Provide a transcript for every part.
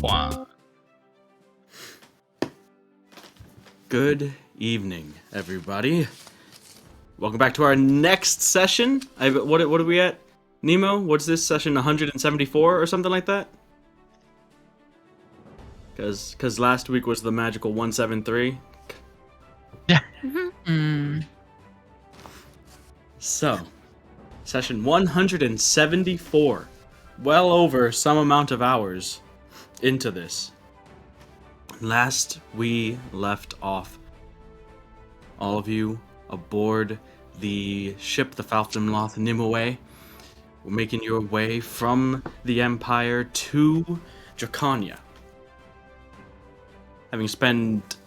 point. Good evening, everybody. Welcome back to our next session. What are we at? Nemo, what's this session 174 or something like that? Because last week was the magical 173. Yeah. So, session 174. Well over some amount of hours into this. Last we left off, all of you aboard the ship, the Falfdemloth Nimue, were making your way from the Empire to Draconia. Having spent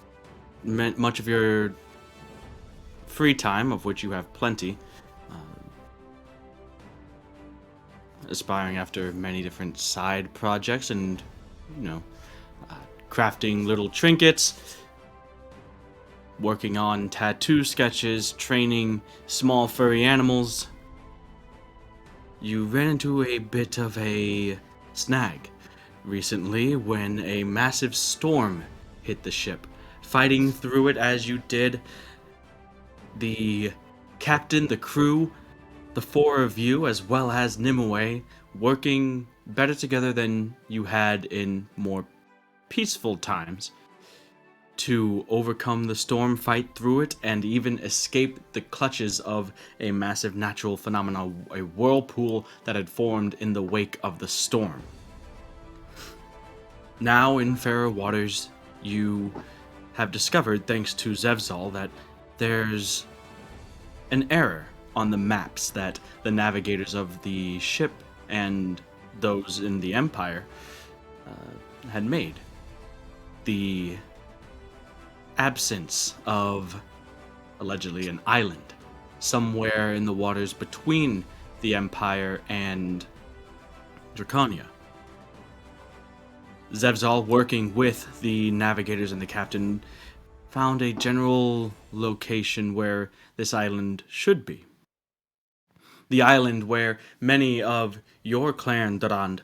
much of your free time, of which you have plenty, aspiring after many different side projects and, crafting little trinkets, working on tattoo sketches, training small furry animals, you ran into a bit of a snag recently when a massive storm hit the ship. Fighting through it as you did, the captain, the crew, the four of you, as well as Nimue, working better together than you had in more peaceful times to overcome the storm, fight through it, and even escape the clutches of a massive natural phenomenon, a whirlpool that had formed in the wake of the storm. Now in fairer waters, you have discovered, thanks to Zevzal, that there's an error on the maps that the navigators of the ship and those in the Empire had made. The absence of, allegedly, an island somewhere in the waters between the Empire and Draconia. Zevzal, working with the navigators and the captain, found a general location where this island should be. The island where many of your clan Durand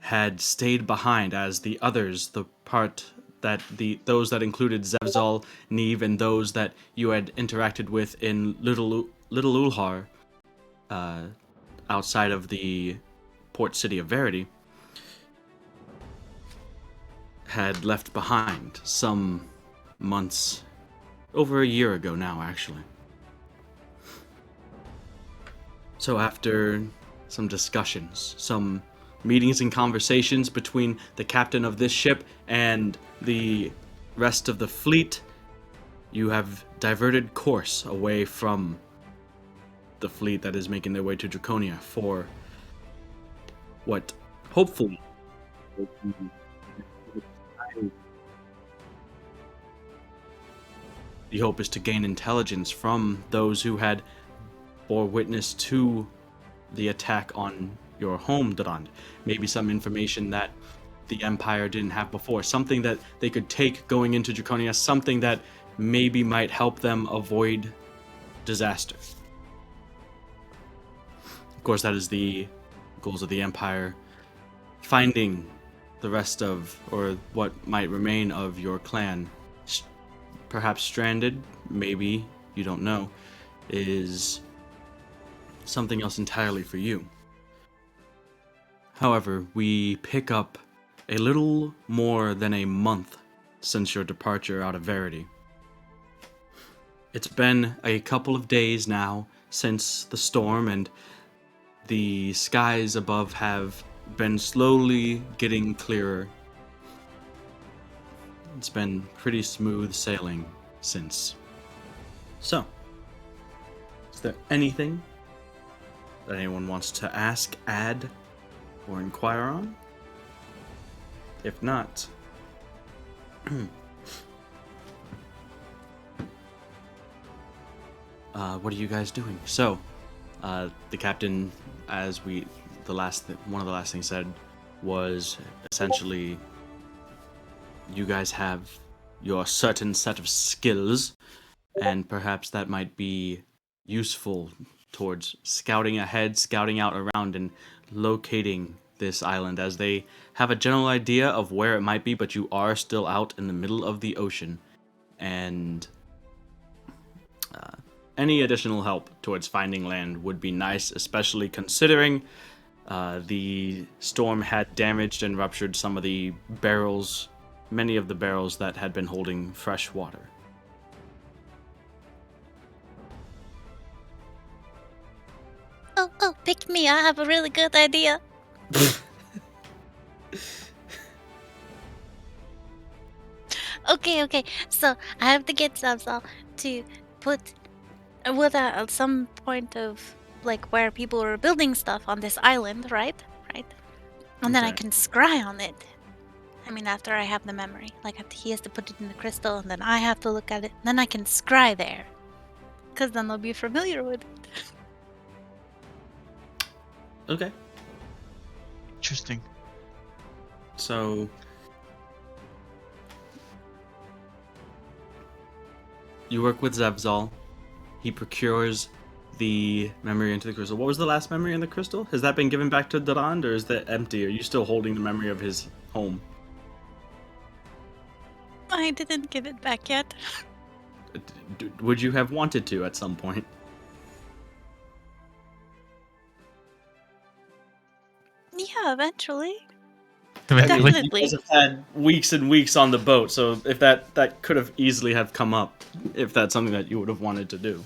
had stayed behind, as the others, the part that those that included Zevzal, Neve, and those that you had interacted with in Little Ulhar, outside of the port city of Verity, had left behind some months, over a year ago now, actually. So after some discussions, some meetings and conversations between the captain of this ship and the rest of the fleet, you have diverted course away from the fleet that is making their way to Draconia for what hopefully the hope is to gain intelligence from those who had bore witness to the attack on your home, Durand. Maybe some information that the Empire didn't have before, something that they could take going into Draconia, something that maybe might help them avoid disaster. Of course, that is the goals of the Empire. Finding the rest of, or what might remain of your clan, perhaps stranded, maybe, you don't know, is something else entirely for you. However, we pick up a little more than a month since your departure out of Verity. It's been a couple of days now since the storm, and the skies above have been slowly getting clearer. It's been pretty smooth sailing since. So, is there anything that anyone wants to ask, add, or inquire on? If not, what are you guys doing? So, the captain, one of the last things said was essentially, you guys have your certain set of skills, and perhaps that might be useful towards scouting ahead, scouting out around, and locating this island, as they have a general idea of where it might be, but you are still out in the middle of the ocean, and any additional help towards finding land would be nice, especially considering the storm had damaged and ruptured some of the barrels, many of the barrels that had been holding fresh water. Oh, pick me. I have a really good idea. Okay. So I have to get Zabzal to put with at some point of like where people were building stuff on this island, right? Right. And then I Okay. can scry on it. I mean, after I have the memory, like he has to put it in the crystal, and then I have to look at it. Then I can scry there, because then they'll be familiar with it. Okay. Interesting. So you work with Zevzal. He procures the memory into the crystal. What was the last memory in the crystal? Has that been given back to Durand, or is that empty? Are you still holding the memory of his home? I didn't give it back yet. Would you have wanted to at some point? Yeah, eventually. I mean, Definitely. you guys have had weeks and weeks on the boat, so if that could have easily have come up, if that's something that you would have wanted to do.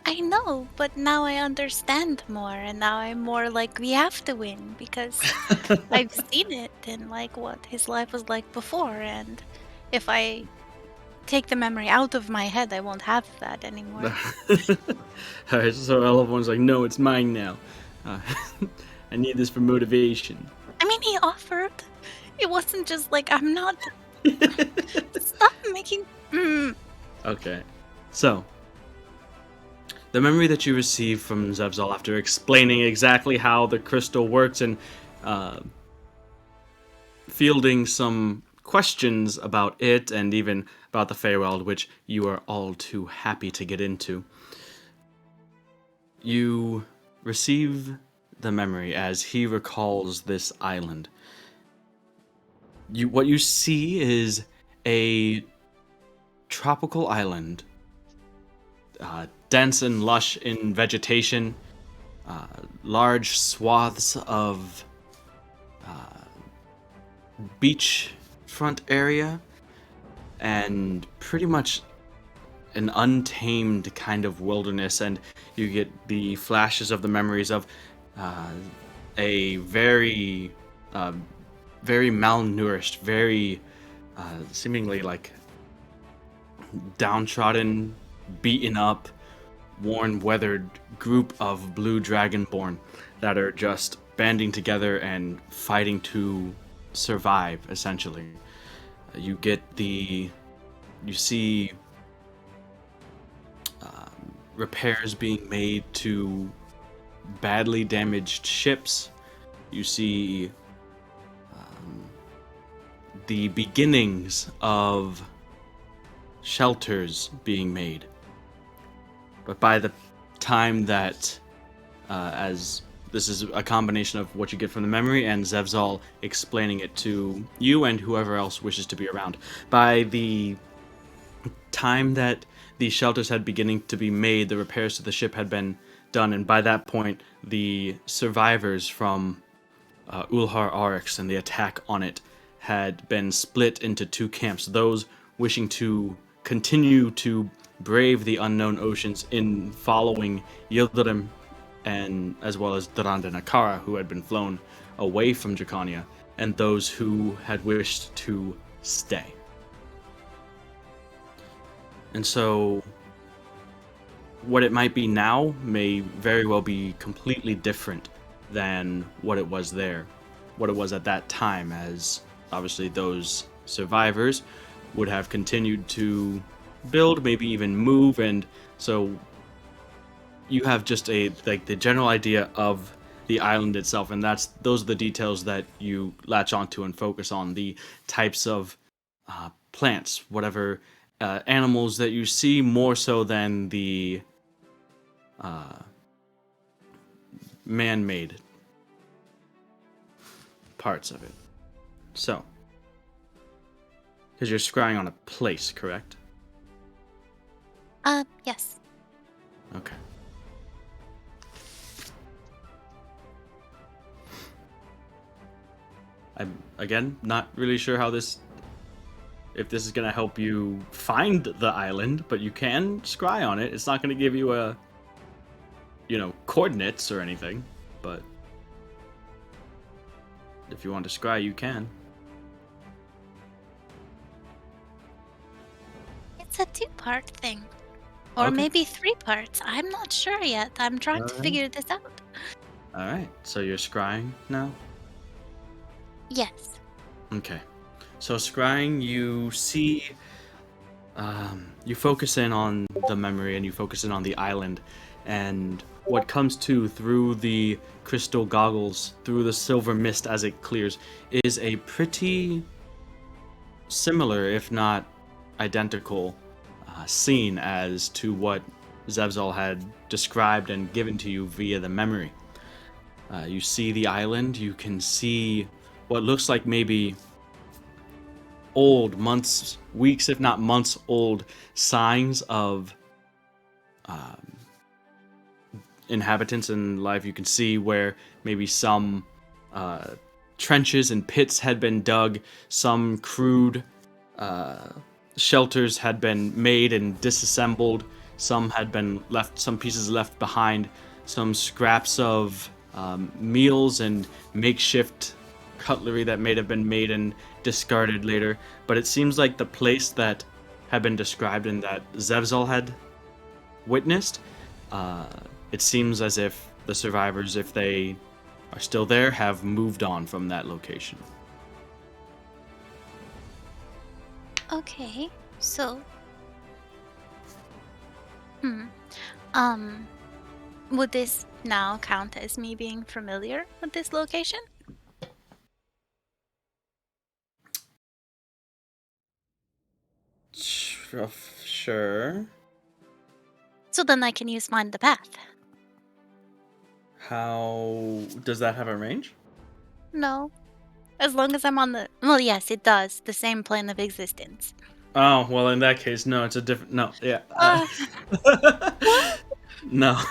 I know, but now I understand more, and now I'm more like we have to win because I've seen it and like what his life was like before, and if I take the memory out of my head, I won't have that anymore. Alright, so everyone's like, no, it's mine now. I need this for motivation. I mean, he offered. It wasn't just like I'm not. Stop making. Okay, so the memory that you receive from Zevzal after explaining exactly how the crystal works and fielding some questions about it and even about the Feywild, which you are all too happy to get into. You receive the memory as he recalls this island. What you see is a tropical island, dense and lush in vegetation, large swaths of beachfront area, and pretty much an untamed kind of wilderness. And you get the flashes of the memories of a very, very malnourished, very seemingly like downtrodden, beaten up, worn, weathered group of blue dragonborn that are just banding together and fighting to survive, essentially. You see repairs being made to badly damaged ships. You see the beginnings of shelters being made. But by the time that, as this is a combination of what you get from the memory and Zevzal explaining it to you and whoever else wishes to be around, by the time that the shelters had beginning to be made, the repairs to the ship had been done, and by that point, the survivors from Ulhar Arx and the attack on it had been split into two camps. Those wishing to continue to brave the unknown oceans in following Yildirim, and as well as Durand and Akara, who had been flown away from Dracania, and those who had wished to stay. And so what it might be now may very well be completely different than what it was there, what it was at that time, as obviously those survivors would have continued to build, maybe even move, and so you have just the general idea of the island itself, and those are the details that you latch onto and focus on, the types of plants, whatever animals that you see, more so than the man-made parts of it. So, because you're scrying on a place, correct? Yes. Okay. I'm, again, not really sure how if this is going to help you find the island, but you can scry on it. It's not going to give you coordinates or anything, but if you want to scry, you can. It's a 2-part thing. Or Okay. maybe 3 parts. I'm not sure yet. I'm trying to Alright. figure this out. Alright, so you're scrying now? Yes. Okay. So scrying, you see, you focus in on the memory and you focus in on the island, and what comes through the crystal goggles, through the silver mist as it clears, is a pretty similar, if not identical, scene as to what Zevzal had described and given to you via the memory. You see the island, you can see what looks like maybe old, months, weeks, if not months old signs of inhabitants in life. You can see where maybe some trenches and pits had been dug, some crude shelters had been made and disassembled, some had been left, some pieces left behind, some scraps of meals and makeshift cutlery that may have been made and discarded later. But it seems like the place that had been described and that Zevzal had witnessed, it seems as if the survivors, if they are still there, have moved on from that location. Okay. So, hmm. Um, would this now count as me being familiar with this location? Sure. So then I can use Find the Path. How does that have a range? No. As long as I'm on the. Well, yes, it does. The same plane of existence. Oh, well, in that case, no, it's a different. No, yeah. What? No.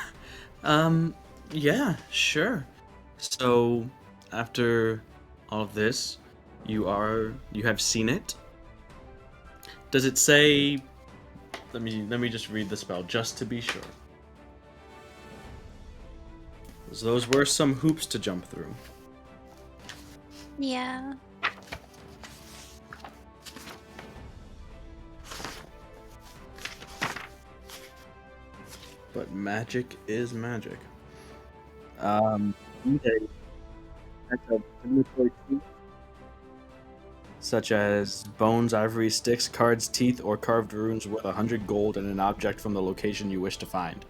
Um, yeah, sure. So, after all of this, you have seen it. Does it say? Let me just read the spell just to be sure. Those were some hoops to jump through. Yeah. But magic is magic. Such as bones, ivory, sticks, cards, teeth, or carved runes worth 100 gold and an object from the location you wish to find.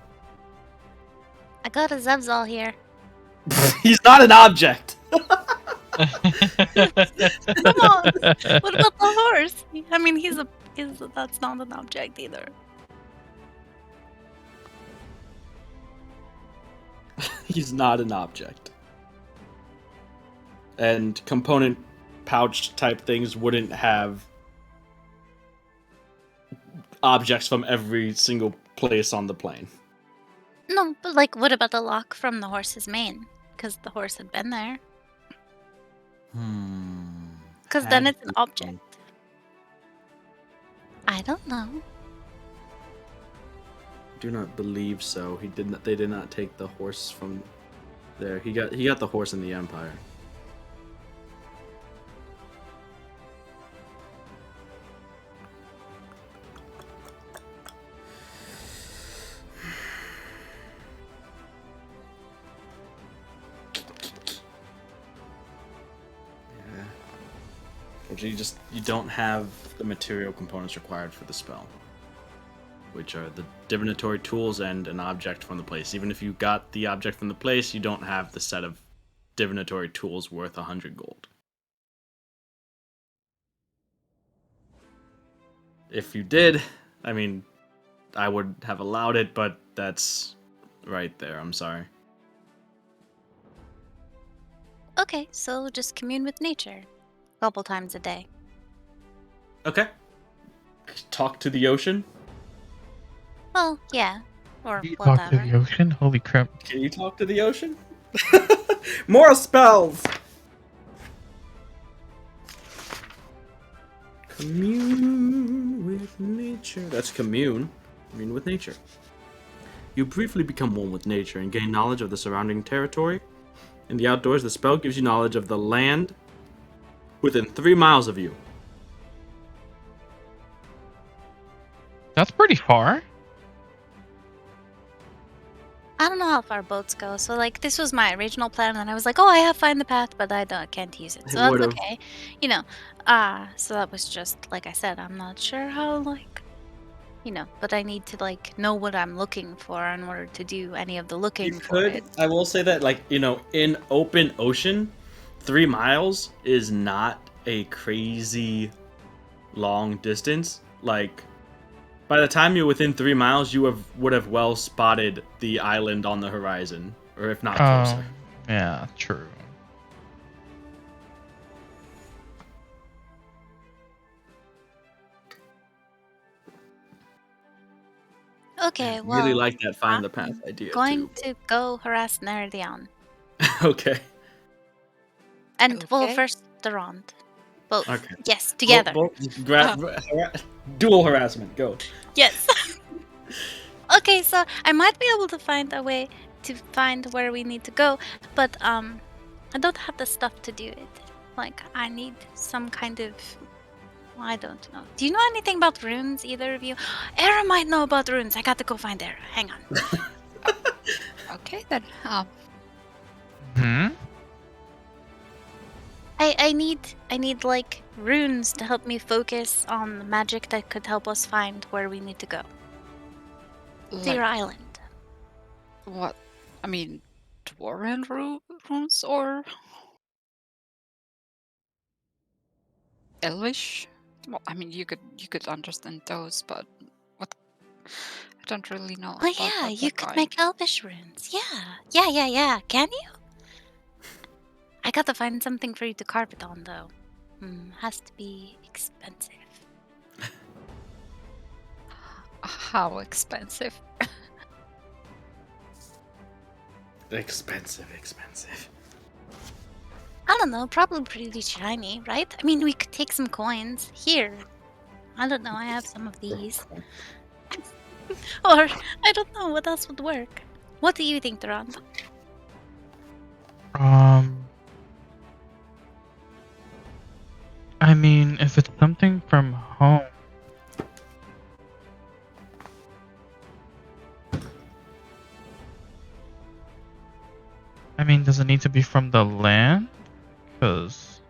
I got a Zevzal here. He's not an object! Come on. What about the horse? I mean, that's not an object either. He's not an object. And component pouch type things wouldn't have objects from every single place on the plane. No, but like, what about the lock from the horse's mane? Because the horse had been there. Because then it's an object. I don't know. Do not believe so. They did not take the horse from there. He got the horse in the Empire. You don't have the material components required for the spell, which are the divinatory tools and an object from the place. Even if you got the object from the place, you don't have the set of divinatory tools worth 100 gold. If you did, I mean, I would have allowed it, but that's right there. I'm sorry. Okay, so just commune with nature a couple times a day. Okay. Talk to the ocean. Well, yeah, or You talk to whatever. the ocean? Holy crap. Can you talk to the ocean? More spells! Commune with nature. That's commune. Commune with nature. You briefly become one with nature and gain knowledge of the surrounding territory. In the outdoors, the spell gives you knowledge of the land within 3 miles of you. That's pretty far. I don't know how far boats go, so like this was my original plan, and I was like, oh, I have find the path, but can't use it, It so that's would have. okay, you know. So that was just like I said, I'm not sure how but I need to like know what I'm looking for in order to do any of the You looking for could. it. I will say that, like, in open ocean, 3 miles is not a crazy long distance. Like, by the time you're within 3 miles, would have well spotted the island on the horizon, or if not closer. Yeah, true. Okay, I really well, like that find the path I'm idea going too. to go harass Nerdion. Okay. And, well, Okay. first the Rond. Both. Okay. Yes, together. Uh, Dual harassment. Go. Yes. Okay, so I might be able to find a way to find where we need to go, but I don't have the stuff to do it. Like I need some kind of I don't know. Do you know anything about runes, either of you? Era might know about runes. I got to go find Era. Hang on. okay then. Hmm? I need like runes to help me focus on the magic that could help us find where we need to go. To your Like island. what? I mean, dwarven runes or elvish? Well, I mean, you could understand those, but what? I don't really know Oh about yeah, you that could kind. make elvish runes. Yeah. Can you? I gotta find something for you to carve it on, though. Has to be expensive. How expensive? Expensive. I don't know, probably pretty shiny, right? I mean, we could take some coins. Here. I don't know, I have some of these. Or, I don't know, what else would work? What do you think, Durand? I mean, if it's something from home. I mean, does it need to be from the land? Because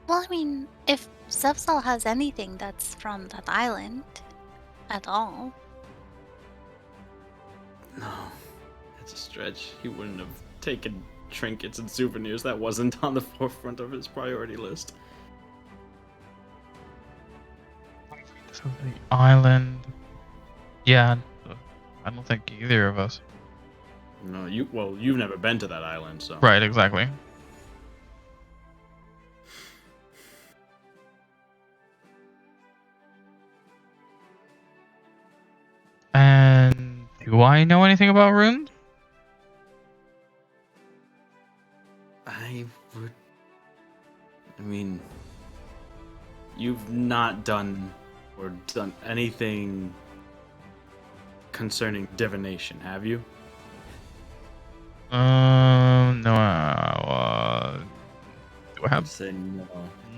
Well, I mean, if Zevsal has anything that's from that island at all. No, it's a stretch. He wouldn't have taken trinkets and souvenirs. That wasn't on the forefront of his priority list. so the island. Yeah, I don't think either of us. No, you've never been to that island, so. Right, exactly. And do I know anything about runes? I mean, you've not done anything concerning divination, have you? No. Do I I'd have? say no.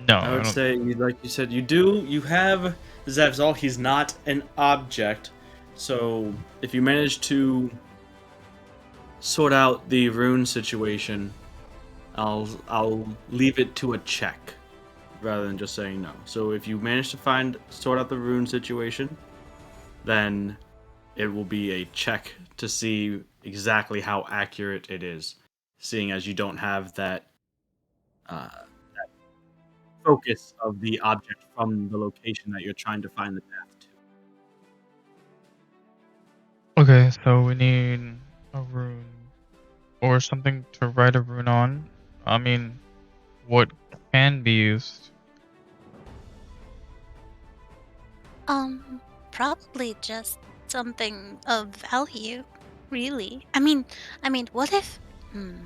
No, I I would don't. say, like you said, you have Zevzal. He's not an object, so if you manage to sort out the rune situation, I'll leave it to a check rather than just saying no. So if you manage to sort out the rune situation, then it will be a check to see exactly how accurate it is, seeing as you don't have that focus of the object from the location that you're trying to find the path to. Okay, so we need a rune. or something to write a rune on. I mean, what can be used? Probably just something of value, really. What if, hmm,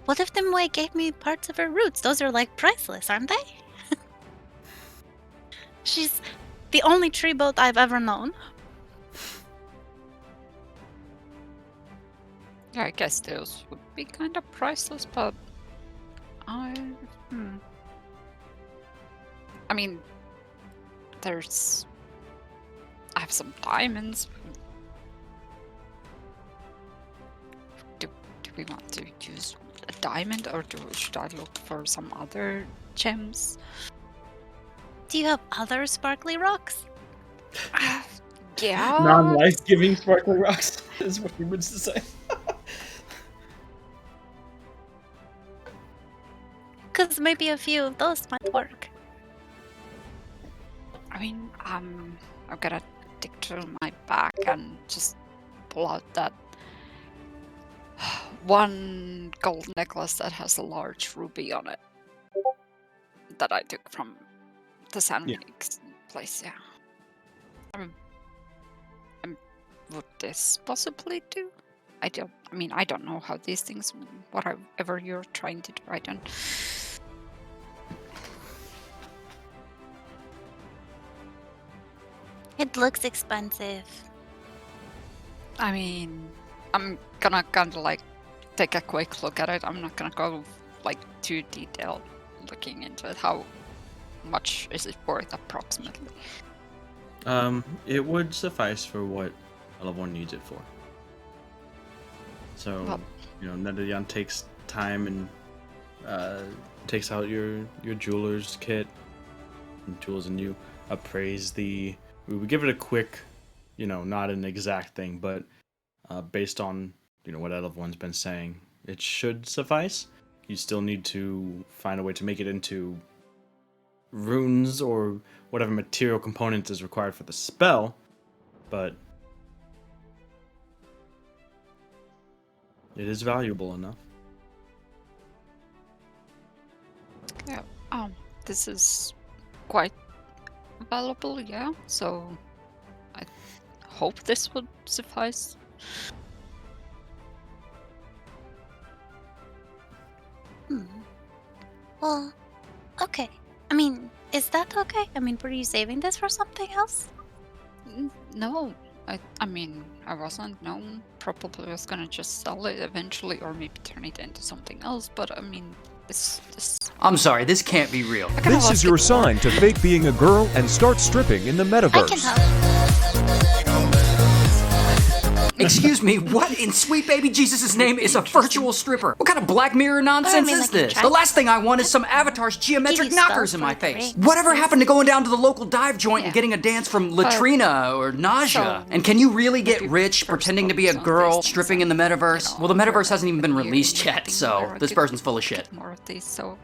what if Nimue gave me parts of her roots? Those are like priceless, aren't they? She's the only tree boat I've ever known. Yeah, I guess those would be kind of priceless, but hmm. I mean, I have some diamonds. Do we want to use a diamond, or should I look for some other gems? Do you have other sparkly rocks? Yeah. Non-life-giving sparkling rocks is what he would say. Because maybe a few of those might work. I mean, I'm gonna dig through my bag and just pull out that one gold necklace that has a large ruby on it that I took from the Sandpeaks place. Yeah. Would this possibly do? I don't know how these things, whatever you're trying to do, I don't. It looks expensive. I mean, I'm gonna kind of like take a quick look at it. I'm not gonna go like too detailed looking into it. How much is it worth approximately? It would suffice for what a level 1 needs it for. So, Well- Nedadion takes time and takes out your jeweler's kit, and jewels, and you appraise the. We would give it a quick, not an exact thing, but based on what level 1's been saying, it should suffice. You still need to find a way to make it into runes or whatever material component is required for the spell, but it is valuable enough. Yeah. This is quite valuable. Yeah. So I hope this would suffice. Well, okay. Is that okay? Were you saving this for something else? No, I wasn't. No, probably was gonna just sell it eventually, or maybe turn it into something else. But this. I'm sorry, this can't be real. I kinda This like is your it more. sign to fake being a girl and start stripping in the I can metaverse. help. Excuse me, what in sweet baby Jesus' name is a virtual stripper? What kind of Black Mirror nonsense is this? The last thing I want is some avatar's geometric you knockers spells in my like face. rings. Whatever happened to going down to the local dive joint and Yeah. getting a dance from Latrina or Nausea? So, And can you really get maybe rich first pretending to be a focus on girl these things stripping in the and, metaverse? Well, the metaverse hasn't even been when you released yet, think so more, this get- person's full of shit. get more of these. So,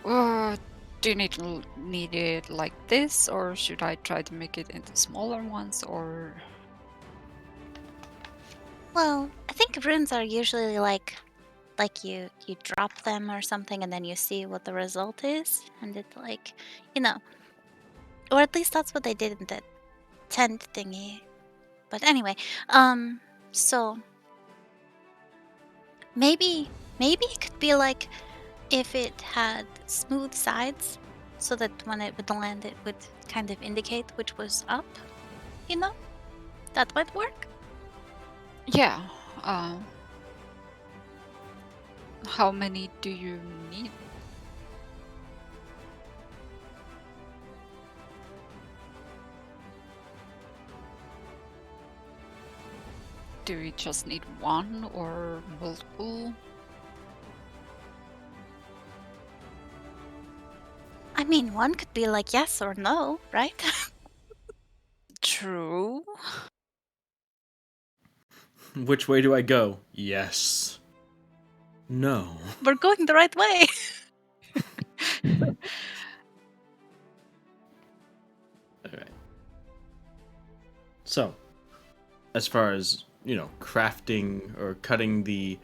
do you need it like this, or should I try to make it into smaller ones, or? Well, I think runes are usually like you drop them or something and then you see what the result is, and it's like, or at least that's what they did in the tent thingy. But anyway, so maybe it could be like if it had smooth sides, so that when it would land, it would kind of indicate which was up. That might work. Yeah. How many do you need? Do we just need one or multiple? One could be like yes or no, right? True. Which way do I go? Yes. No. We're going the right way. Alright. So, as far as, crafting or cutting the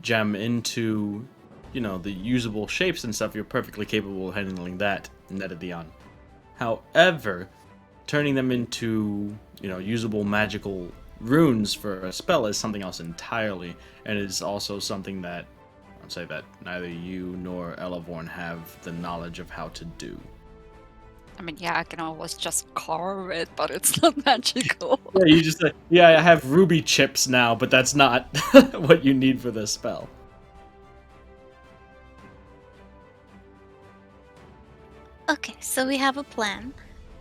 gem into, the usable shapes and stuff, you're perfectly capable of handling that in Netadion. However, turning them into, usable magical runes for a spell is something else entirely, and is also something that I'd say that neither you nor Elevorn have the knowledge of how to do. I mean, yeah, I can always just carve it, but it's not magical. Yeah, you just say, I have ruby chips now, but that's not what you need for this spell. Okay, so we have a plan,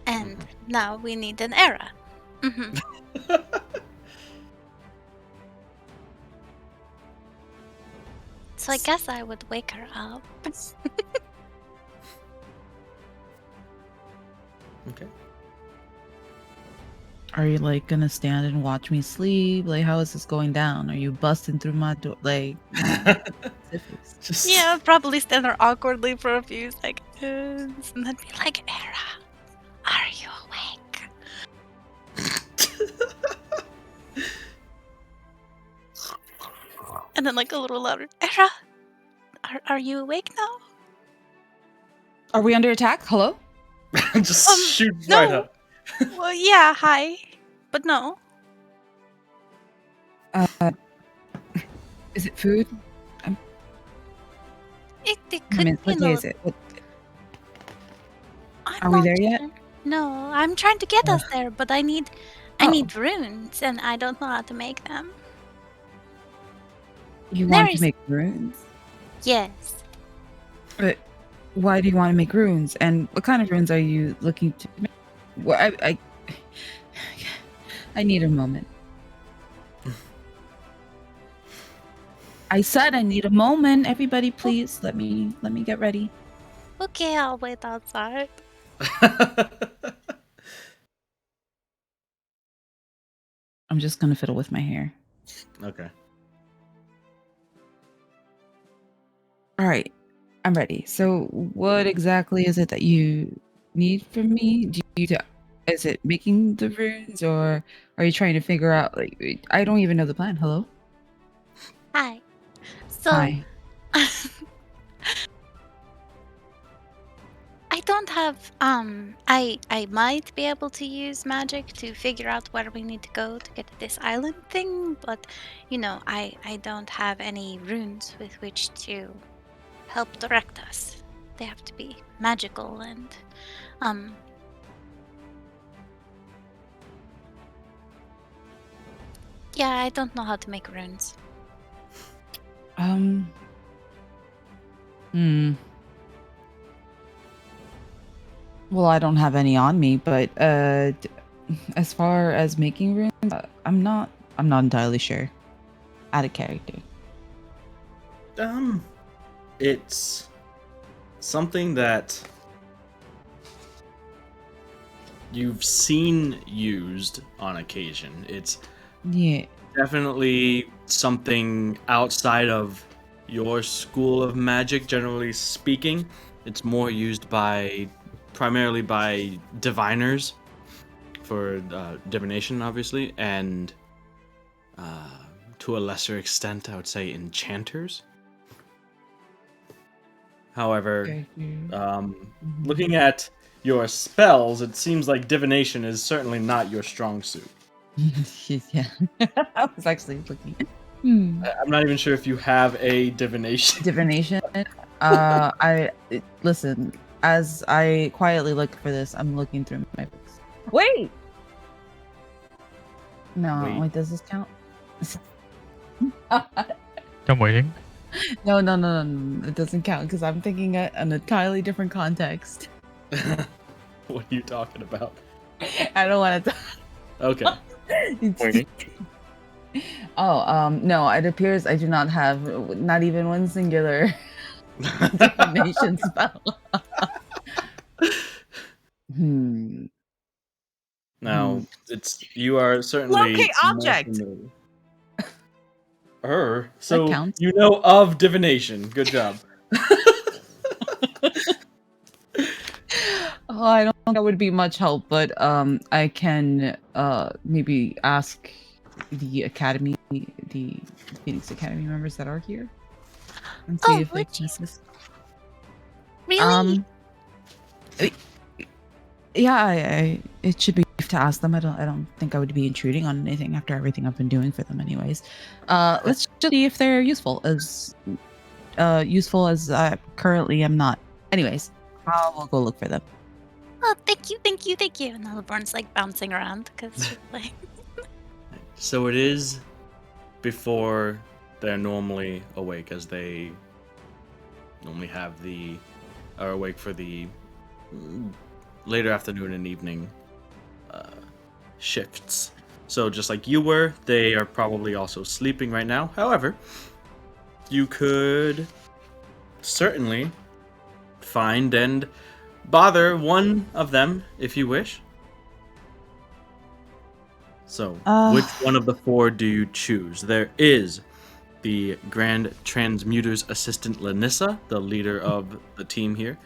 and now we need an era. So I guess I would wake her up. Okay. Are you like gonna stand and watch me sleep? Like, how is this going down? Are you busting through my door? Like, specifics. Just Yeah, probably stand there awkwardly for a few seconds, and then be like, Era, are you awake? And then like a little louder, Era, are you awake now? Are we under attack? Hello? just shoot no. right up. Well, yeah, hi, but no. Is it food? It I could mean, be, what day is it? I'm Are we not there yet? sure. No, I'm trying to get us there, but I need runes, and I don't know how to make them. You There want is- to make runes? Yes. But why do you want to make runes? And what kind of runes are you looking to make? Well, I need a moment. I said I need a moment. Everybody, please let me get ready. Okay, I'll wait outside. I'm just gonna fiddle with my hair. Okay. All right, I'm ready. So, what exactly is it that you need from me? Is it making the runes, or are you trying to figure out? Like, I don't even know the plan. Hello. Hi. So, Hi. I don't have I might be able to use magic to figure out where we need to go to get to this island thing, but I don't have any runes with which to help direct us. They have to be magical and yeah, I don't know how to make runes. Hmm. Well, I don't have any on me, but as far as making runes, I'm not entirely sure. Out of character. It's something that you've seen used on occasion. It's Yeah. definitely something outside of your school of magic, generally speaking. It's more used primarily by diviners for divination, obviously, and to a lesser extent, I would say enchanters. However, looking at your spells, it seems like divination is certainly not your strong suit. Yeah. I was actually looking. I'm not even sure if you have a divination. Divination. Listen. As I quietly look for this, I'm looking through my books. Wait. No, Wait. wait. Does this count? I'm waiting. No. It doesn't count because I'm thinking in an entirely different context. What are you talking about? I don't want to. Okay. Waiting. Oh, no. It appears I do not have not even one singular divination spell. Now, you are certainly Locate more object! familiar. So counts. you know of divination. Good job. Oh, I don't think that would be much help, but I can maybe ask the academy, the Phoenix Academy members that are here, and see Oh, if they would can you? assist. Really? I- Yeah, it should be to ask them. I don't think I would be intruding on anything after everything I've been doing for them, anyways. Let's just see if they're useful as I currently am not. Anyways, I will go look for them. Oh, thank you, thank you, thank you. And Elborn's like bouncing around because she's like, So it is before they're normally awake, as they normally are awake for the later afternoon and evening shifts. So just like you were, they are probably also sleeping right now. However, you could certainly find and bother one of them if you wish. So, which one of the four do you choose? There is the Grand Transmuter's assistant Lanissa, the leader of the team here.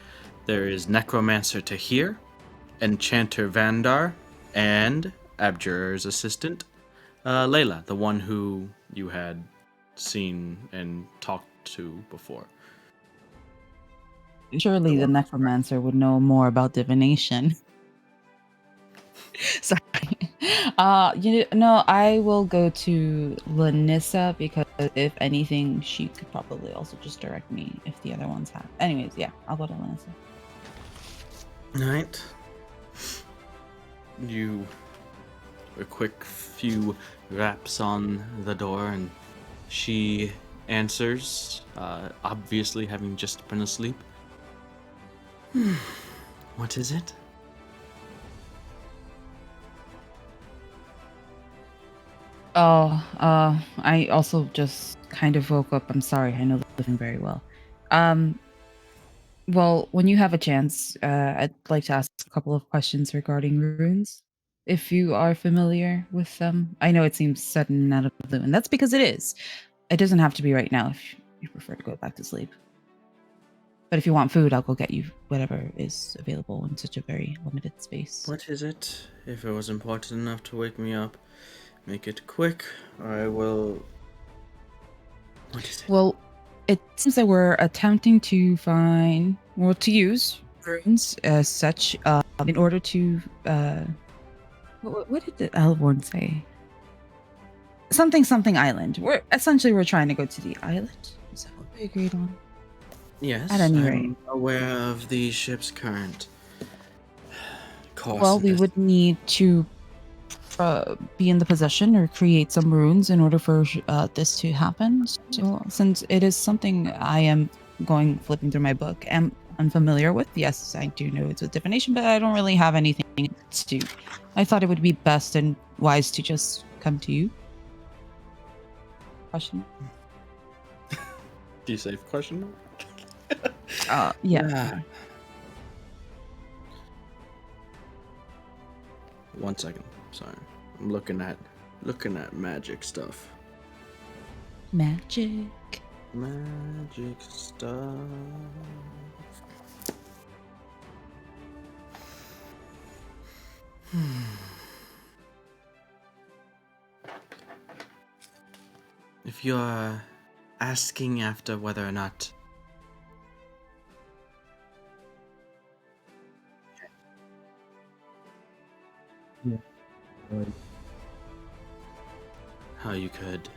There is Necromancer Tahir, Enchanter Vandar, and Abjurer's assistant Layla, the one who you had seen and talked to before. Surely the necromancer would know more about divination. Sorry. I will go to Lanissa because if anything, she could probably also just direct me if the other ones have. Anyways, yeah, I'll go to Lanissa. Alright. You a quick few raps on the door and she answers, obviously having just been asleep. What is it? I also just kind of woke up. I'm sorry, I know the living very well. Well, when you have a chance, I'd like to ask a couple of questions regarding runes. If you are familiar with them, I know it seems sudden and out of the blue, and that's because it is. It doesn't have to be right now if you prefer to go back to sleep. But if you want food, I'll go get you whatever is available in such a very limited space. What is it? If it was important enough to wake me up, make it quick, or I will... What is it? Well, it seems that we're attempting to use runes as such in order to what did the Elborn say? Something island. We're trying to go to the island. Is that what we agreed on? Yes, At any I'm rate. aware of the ship's current course. Well, we would need to be in the possession or create some runes in order for this to happen. So, since it is something I am flipping through my book, am unfamiliar with, yes, I do know it's a divination, but I don't really have anything to do. I thought it would be best and wise to just come to you. Question? Do you say question mark? Yeah. One second. Sorry. I'm looking at magic stuff. Magic. Magic stuff. If you're asking after whether or not how you could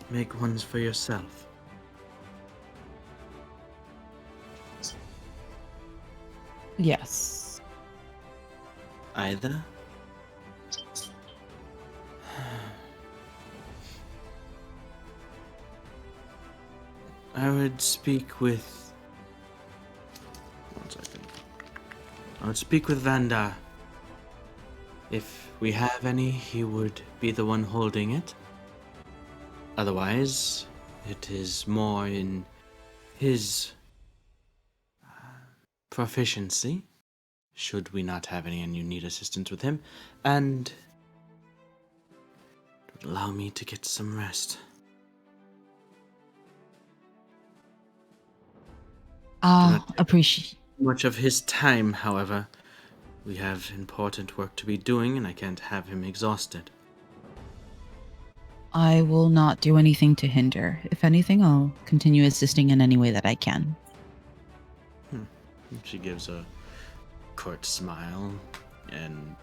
make ones for yourself. Yes. Either? I would speak with... One second. I would speak with Vanda. If we have any, he would be the one holding it. Otherwise, it is more in his proficiency, should we not have any and you need assistance with him, and it would allow me to get some rest. Appreciate. Much of his time, however. We have important work to be doing, and I can't have him exhausted. I will not do anything to hinder. If anything, I'll continue assisting in any way that I can. She gives a curt smile and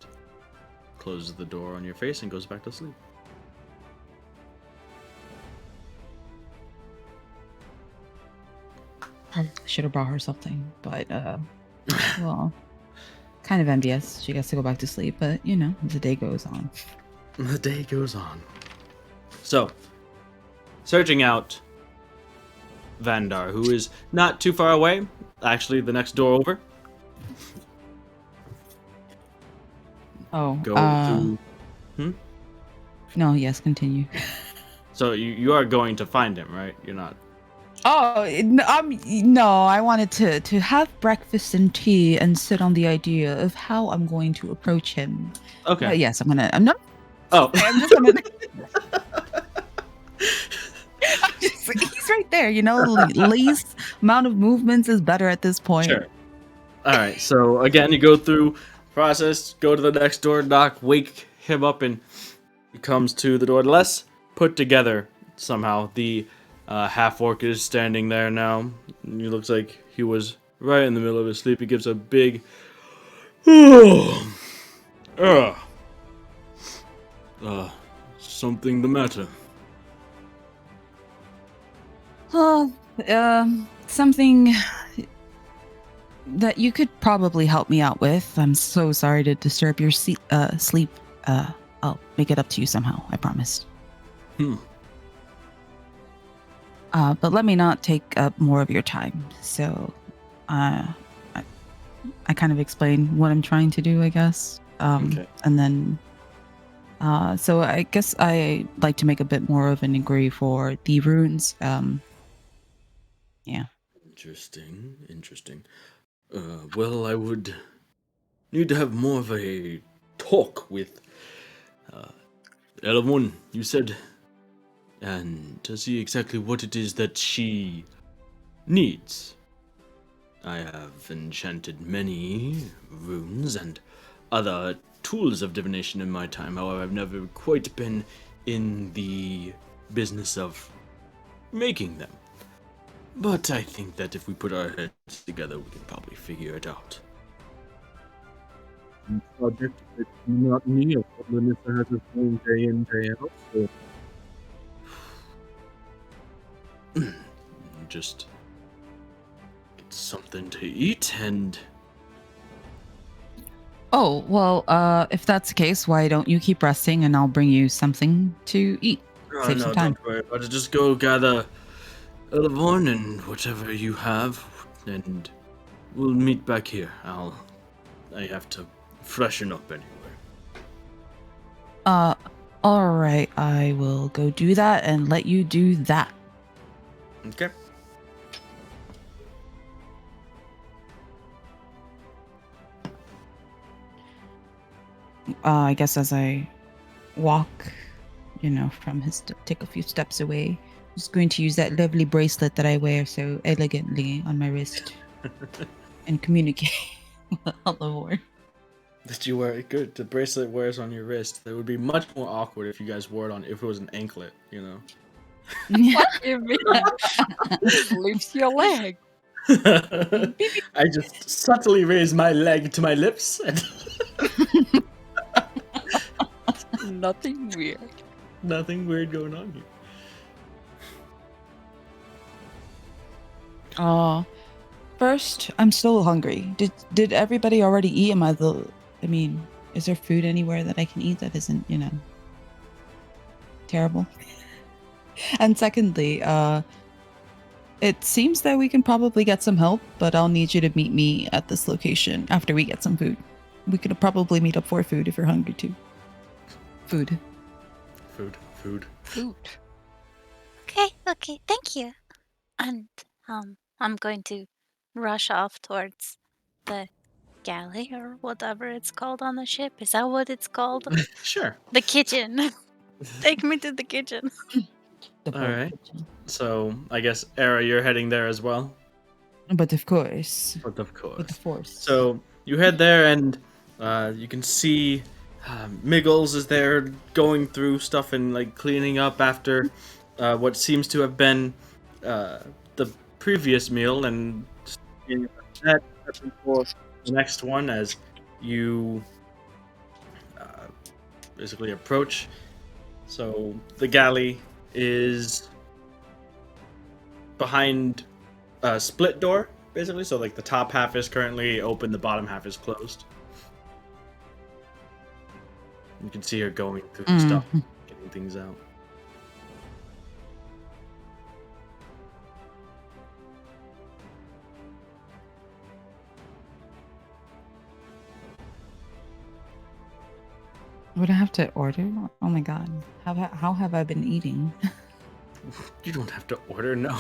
closes the door on your face and goes back to sleep. I should have brought her something, but well, kind of envious. She gets to go back to sleep, but the day goes on. The day goes on. So, searching out Vandar, who is not too far away, actually the next door over. Oh, Go to. No, yes, continue. So you are going to find him, right? You're not. Oh, no, I wanted to have breakfast and tea and sit on the idea of how I'm going to approach him. Okay. Yes, I'm not. Oh. I'm just gonna. He's right there, least amount of movements is better at this point. Sure. All right. So again, you go through process, go to the next door, knock, wake him up, and he comes to the door. Less put together somehow. The half orc is standing there now. He looks like he was right in the middle of his sleep. He gives a big. Something the matter? Something that you could probably help me out with. I'm so sorry to disturb your sleep. I'll make it up to you somehow, I promise. But let me not take up more of your time. So, I kind of explain what I'm trying to do, I guess. Okay. And then, so I guess I like to make a bit more of an inquiry for the runes. Yeah. Interesting. Well, I would need to have more of a talk with Elavon, you said, and to see exactly what it is that she needs. I have enchanted many runes and other tools of divination in my time. However, I've never quite been in the business of making them. But I think that if we put our heads together, we can probably figure it out. Project that do not need a minister has his own day in, day out. So Just get something to eat and. Oh, well, if that's the case, why don't you keep resting and I'll bring you something to eat. Save some time. Don't worry about it. Just go gather Elavon and whatever you have, and we'll meet back here. I have to freshen up anyway. All right, I will go do that and let you do that. Okay. I guess as I walk, from take a few steps away, I'm just going to use that lovely bracelet that I wear so elegantly on my wrist and communicate with Elavon. That you wear it good. The bracelet wears on your wrist. That would be much more awkward if you guys wore it on. If it was an anklet, What do you mean? Just lifts your leg. I just subtly raise my leg to my lips and. Nothing weird. Nothing weird going on here. First, I'm still hungry. Did everybody already eat? Is there food anywhere that I can eat that isn't, terrible? And secondly, it seems that we can probably get some help, but I'll need you to meet me at this location after we get some food. We could probably meet up for food if you're hungry too. Food. Okay, thank you. And I'm going to rush off towards the galley or whatever it's called on the ship. Is that what it's called? Sure. The kitchen. Take me to the kitchen. The All right. So I guess Era, you're heading there as well. But of course. But of course. With the force. So you head there, and you can see Miggles is there going through stuff and like cleaning up after what seems to have been the previous meal, and that for the next one as you basically approach. So the galley is behind a split door, basically. So like the top half is currently open, the bottom half is closed. You can see her going through the stuff, getting things out. Would I have to order? Oh my god. How have I been eating? You don't have to order, no.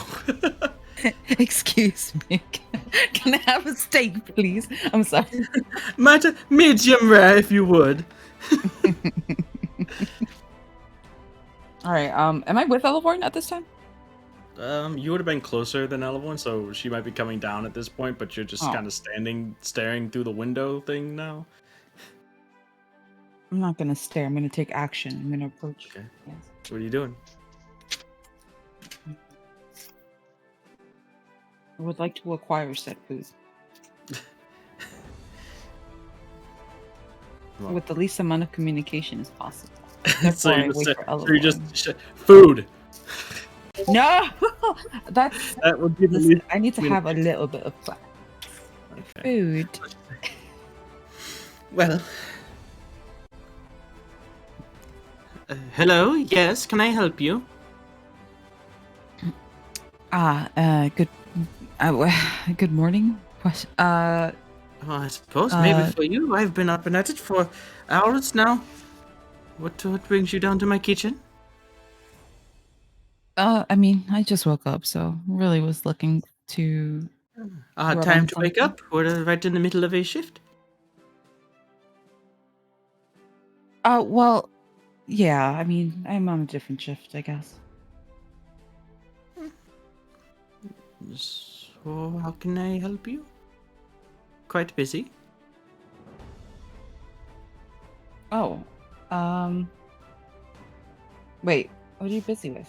Excuse me. Can I have a steak, please? I'm sorry. Medium rare, if you would. All right. Am I with Elevorn at this time? You would have been closer than Elevorn, so she might be coming down at this point, but you're just kind of staring through the window thing now. I'm not gonna stare. I'm gonna take action. I'm gonna approach. Okay. Yes. What are you doing? I would like to acquire said food Well, with the least amount of communication as possible. so Therefore, I you wait just, for so you Elevorn. just food. No, that's. That would be the Listen, least. I need to have a little bit of fun. Food. Well. Hello. Yes. Can I help you? Good. Good morning. What? Well, I suppose maybe for you. I've been up and at it for hours now. What brings you down to my kitchen? I mean, I just woke up, so really was looking to. grub Time on to wake something. up. We're right in the middle of a shift. Well, yeah. I mean, I'm on a different shift, I guess. So, how can I help you? Quite busy. Oh, wait. What are you busy with?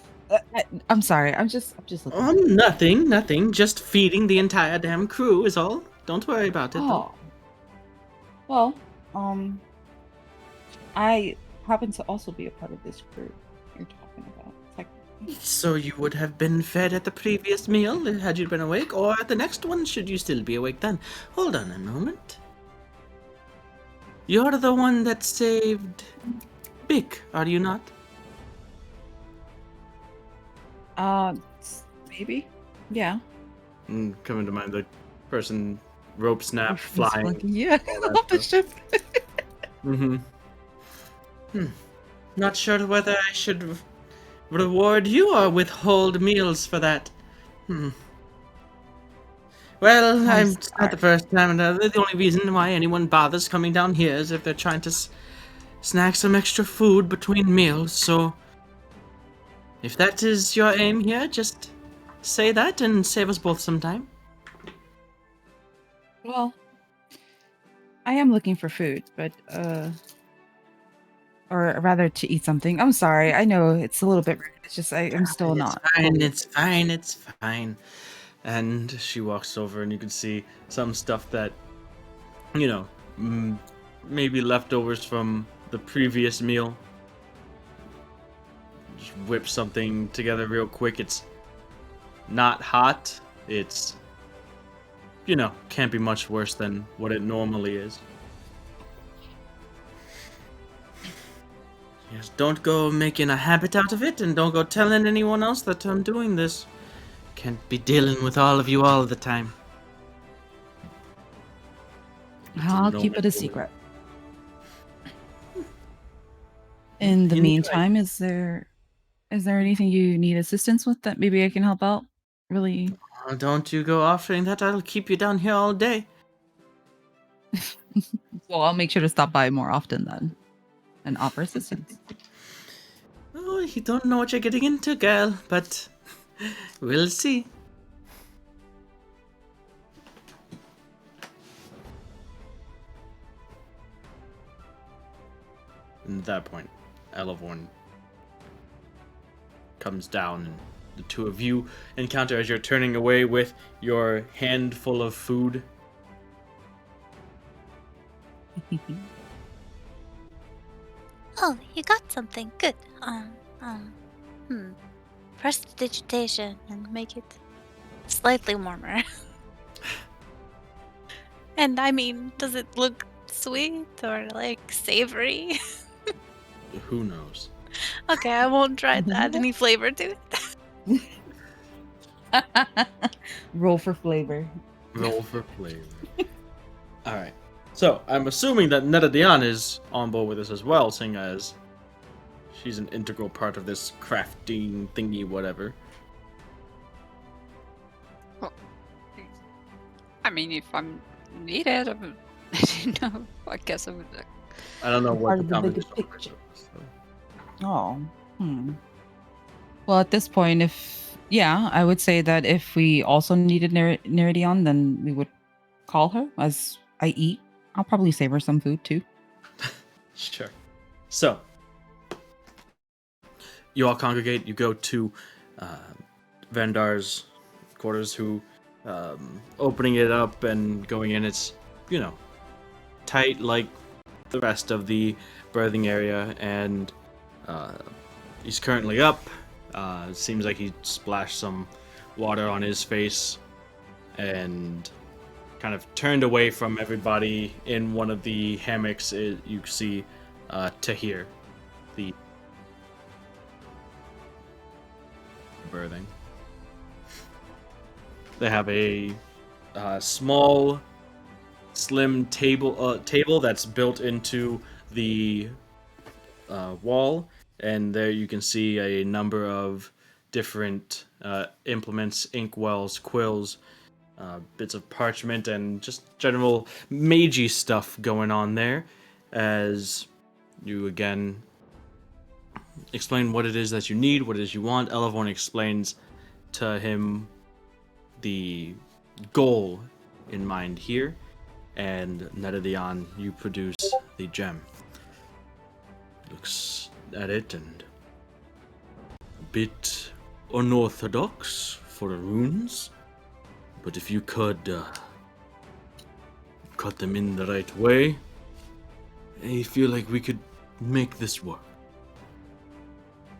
I'm sorry. I'm just looking. Oh, nothing. Just feeding the entire damn crew is all. Don't worry about it, though. Oh, well, I happen to also be a part of this group you're talking about. Technically. So you would have been fed at the previous meal had you been awake, or at the next one should you still be awake then. Hold on a moment. You're the one that saved Bick, are you not? Maybe. Yeah. Coming to mind, the person rope snap flying. Yeah, off the ship. Not sure whether I should reward you or withhold meals for that. Well, it's not the first time, and the only reason why anyone bothers coming down here is if they're trying to snack some extra food between meals, so if that is your aim here, just say that and save us both some time. Well, I am looking for food, but or rather to eat something. I'm sorry. I know it's a little bit rude. It's just I'm still not. It's fine. And she walks over, and you can see some stuff that, maybe leftovers from the previous meal. Just whip something together real quick. It's not hot. It's, can't be much worse than what it normally is. Yes, don't go making a habit out of it, and don't go telling anyone else that I'm doing this. Can't be dealing with all of you all the time. I'll keep it a secret. In the meantime, is there anything you need assistance with that maybe I can help out? Really? Don't you go offering that. I'll keep you down here all day. Well, I'll make sure to stop by more often then and offer assistance. Oh, you don't know what you're getting into, girl, but we'll see. And at that point, Elevorn comes down, and the two of you encounter as you're turning away with your handful of food. Oh, you got something. Good. Prestidigitation and make it slightly warmer. And I mean, does it look sweet or like savory? Who knows? Okay, I won't try to add any flavor to it. Roll for flavor. Roll for flavor. Alright. So, I'm assuming that Netadian is on board with this as well, seeing as she's an integral part of this crafting thingy, whatever. I mean, if I'm needed, I don't know. I guess I would. I don't know what Part the of the bigger conversation picture. was. Oh. Well, at this point, I would say that if we also needed Neridion, then we would call her as I eat. I'll probably save her some food too. Sure. So, you all congregate. You go to Vandar's quarters, who opening it up and going in. It's, tight like the rest of the birthing area, and he's currently up. It seems like he splashed some water on his face and kind of turned away from everybody. In one of the hammocks, you see Tahir, the birthing. They have a small, slim table that's built into the wall, and there you can see a number of different implements, inkwells, quills, bits of parchment, and just general magey stuff going on there. As you again explain what it is that you need, what it is you want, Elevorn explains to him the goal in mind here, and Netadian, you produce the gem. Looks at it and a bit unorthodox for the runes, but if you could cut them in the right way, I feel like we could make this work.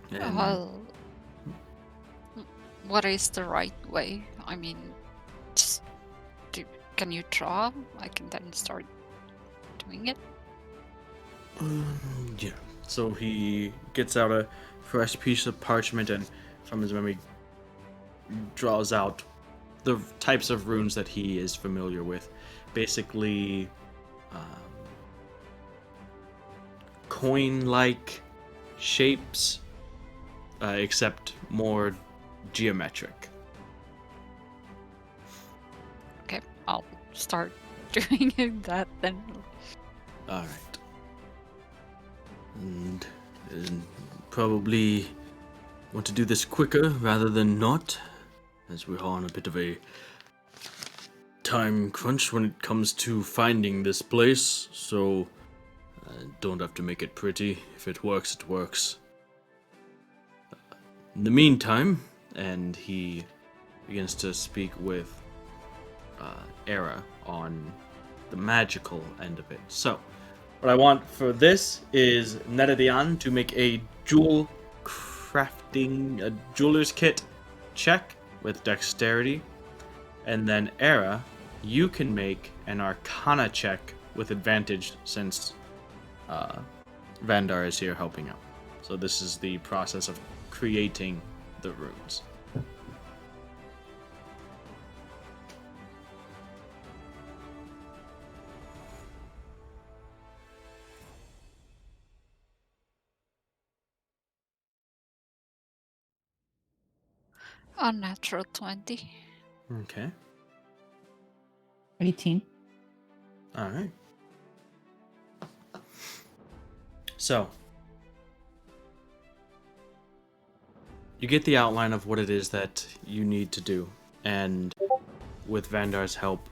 And Well, what is the right way? I mean, just can you draw? I can then start doing it. yeah. So he gets out a fresh piece of parchment and from his memory draws out the types of runes that he is familiar with. Basically, coin-like shapes, except more geometric. Okay, I'll start doing that then. Alright. And probably want to do this quicker rather than not, as we're on a bit of a time crunch when it comes to finding this place, so don't have to make it pretty. If it works, it works. In the meantime, and he begins to speak with Era on the magical end of it. So, what I want for this is Netadian to make a jewel crafting, a jeweler's kit check with dexterity, and then Era, you can make an arcana check with advantage since Vandar is here helping out. So this is the process of creating the runes. Unnatural 20. Okay. 18. All right. So, you get the outline of what it is that you need to do, and with Vandar's help,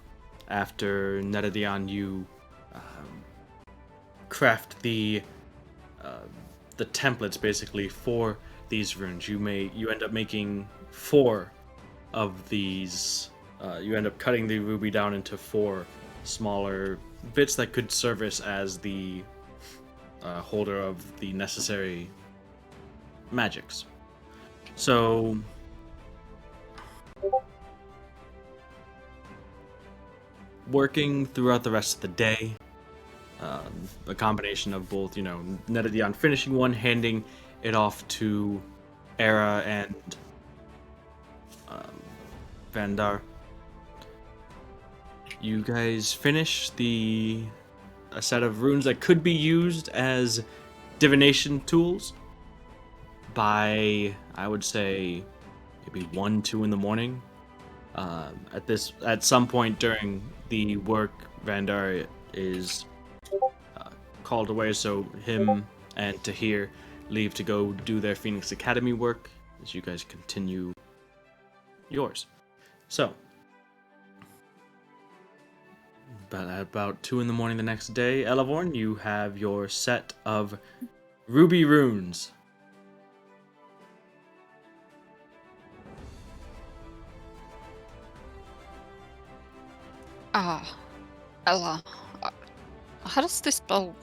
after Netadian, you craft the the templates basically for these runes. You end up making 4 of these. You end up cutting the ruby down into 4 smaller bits that could service as the holder of the necessary magics. So working throughout the rest of the day, a combination of both, Netadion finishing one, handing it off to Era and Vandar. You guys finish a set of runes that could be used as divination tools by, I would say, maybe 1, 2 in the morning. At some point during the work, Vandar is called away, so him and Tahir leave to go do their Phoenix Academy work as you guys continue yours. So, about 2 in the morning the next day, Elavorn, you have your set of ruby runes. Ella, how does this spell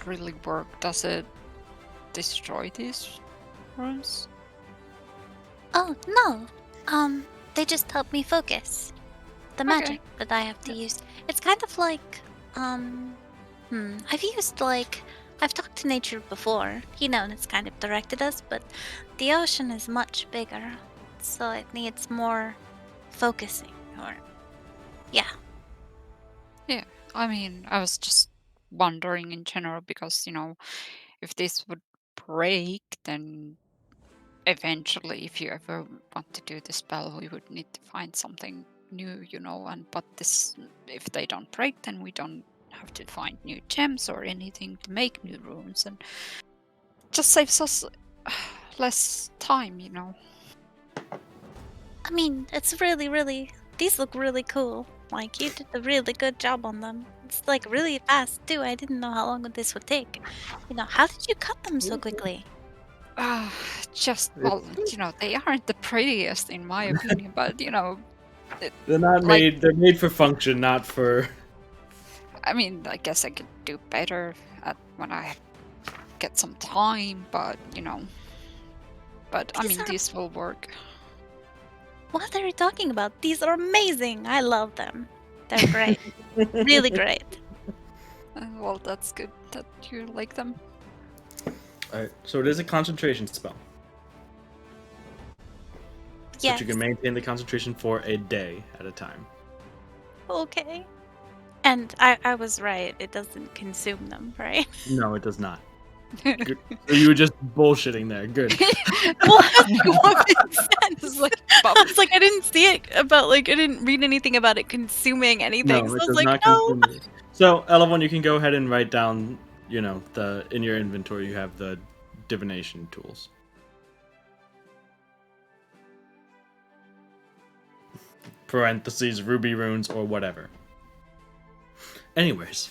really work? Does it destroy these runes? Oh, no. They just help me focus the magic that I have to use. It's kind of like, I've talked to nature before, and it's kind of directed us, but the ocean is much bigger, so it needs more focusing, or, yeah. Yeah, I mean, I was just wondering in general because, if this would break, then eventually, if you ever want to do the spell, we would need to find something new, but if they don't break, then we don't have to find new gems or anything to make new runes, and just saves us less time. I mean, it's really, these look really cool. Like, you did a really good job on them. It's, like, really fast, too. I didn't know how long this would take. How did you cut them so quickly? They aren't the prettiest in my opinion, but They're not like, made. They're made for function, not for. I mean, I guess I could do better when I get some time, but I mean, these will work. What are you talking about? These are amazing. I love them. They're great. Really great. Well, that's good that you like them. Alright, so it is a concentration spell. Yes. But you can maintain the concentration for a day at a time. Okay. And I was right. It doesn't consume them, right? No, it does not. Good. You were just bullshitting there. Good. Well, what makes sense? I was like, I didn't see it about, I didn't read anything about it consuming anything. No, So it I was does like, not no. consume it. So, Elevon, you can go ahead and write down, in your inventory you have the divination tools. Parentheses, ruby runes, or whatever. Anyways,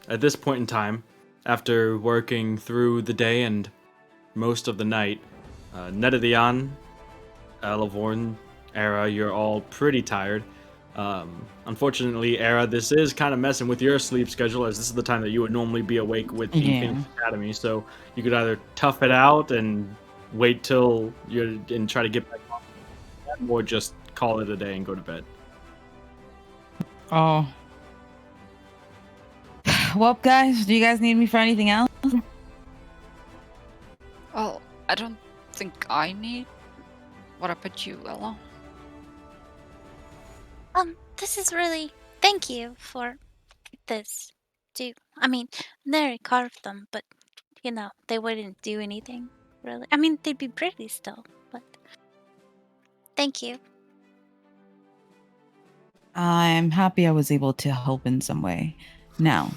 at this point in time, after working through the day and most of the night, Netadion, Elavorn, Era, you're all pretty tired. Unfortunately, Era, this is kind of messing with your sleep schedule, as this is the time that you would normally be awake with the Phoenix Academy. So you could either tough it out and wait till and try to get back on, or just call it a day and go to bed. Oh. Well, guys, do you guys need me for anything else? Well, I don't think I need. What about you, Ella? This is really. Thank you for this, too. I mean, Neri carved them, but, they wouldn't do anything, really. I mean, they'd be pretty still, but. Thank you. I'm happy I was able to help in some way. Now,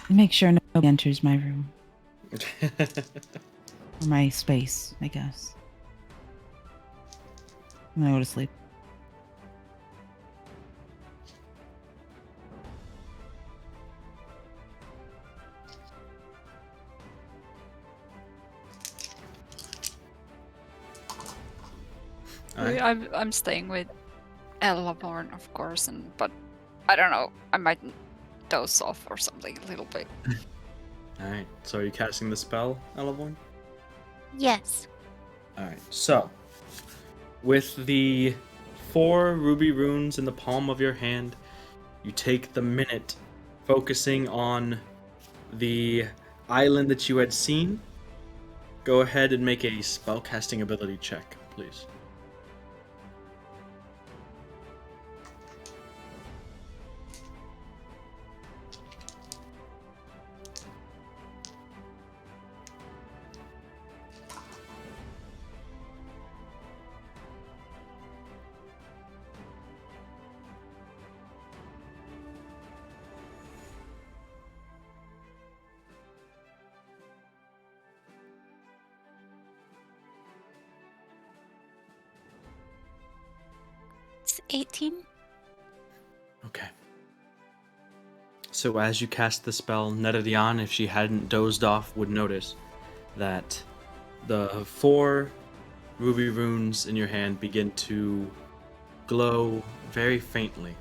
make sure nobody enters my room. Or my space, I guess. I'm gonna go to sleep. Alright. I'm staying with Elaborn, of course, but I don't know. I might doze off or something a little bit. Alright, so are you casting the spell, Elevorn? Yes. Alright, so with the 4 ruby runes in the palm of your hand, you take the minute focusing on the island that you had seen. Go ahead and make a spellcasting ability check, please. It's 18. Okay. So as you cast the spell, Netadian, if she hadn't dozed off, would notice that the 4 ruby runes in your hand begin to glow very faintly.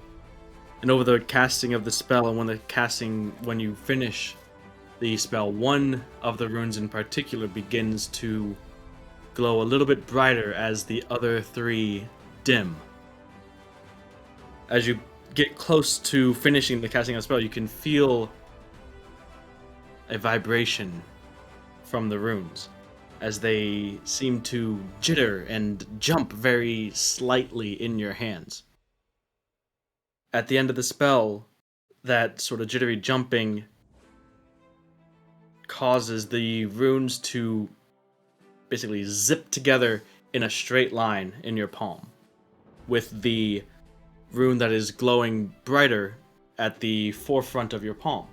And over the casting of the spell, and when you finish the spell, one of the runes in particular begins to glow a little bit brighter as the other 3 dim. As you get close to finishing the casting of the spell, you can feel a vibration from the runes as they seem to jitter and jump very slightly in your hands. At the end of the spell, that sort of jittery jumping causes the runes to basically zip together in a straight line in your palm, with the rune that is glowing brighter at the forefront of your palm.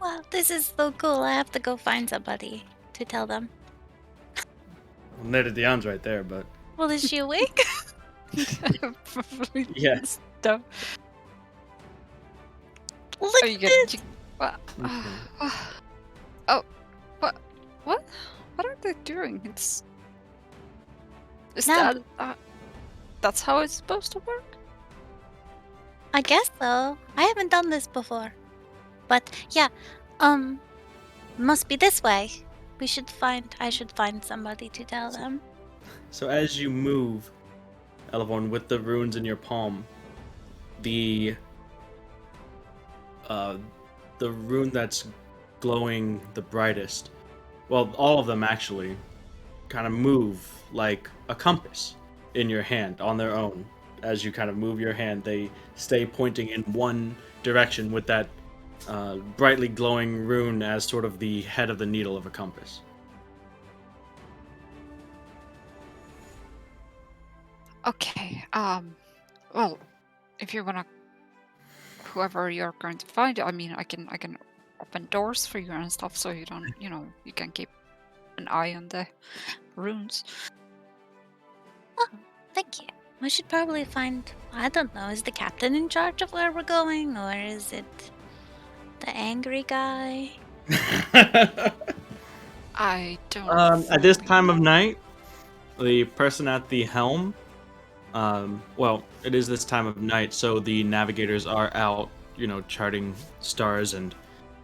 Well, this is so cool. I have to go find somebody to tell them. Well, Netadian's right there, but Well, is she awake? Probably Yes. stuff. Look Are you at gonna? this! What? Oh, what? What are they doing? Is No. that's how it's supposed to work? I guess so. I haven't done this before. But yeah, must be this way. I should find somebody to tell them. So as you move, Elevon, with the runes in your palm, the rune that's glowing the brightest, well, all of them actually, kind of move like a compass in your hand on their own. As you kind of move your hand, they stay pointing in one direction with that brightly glowing rune as sort of the head of the needle of a compass. Okay. Well, if you wanna, whoever you're going to find, I mean, I can open doors for you and stuff, so you don't, you can keep an eye on the runes. Oh, thank you. We should probably find. I don't know. Is the captain in charge of where we're going, or is it the angry guy? I don't. At this fully time of know. night, the person at the helm, well, it is this time of night, so the navigators are out, charting stars and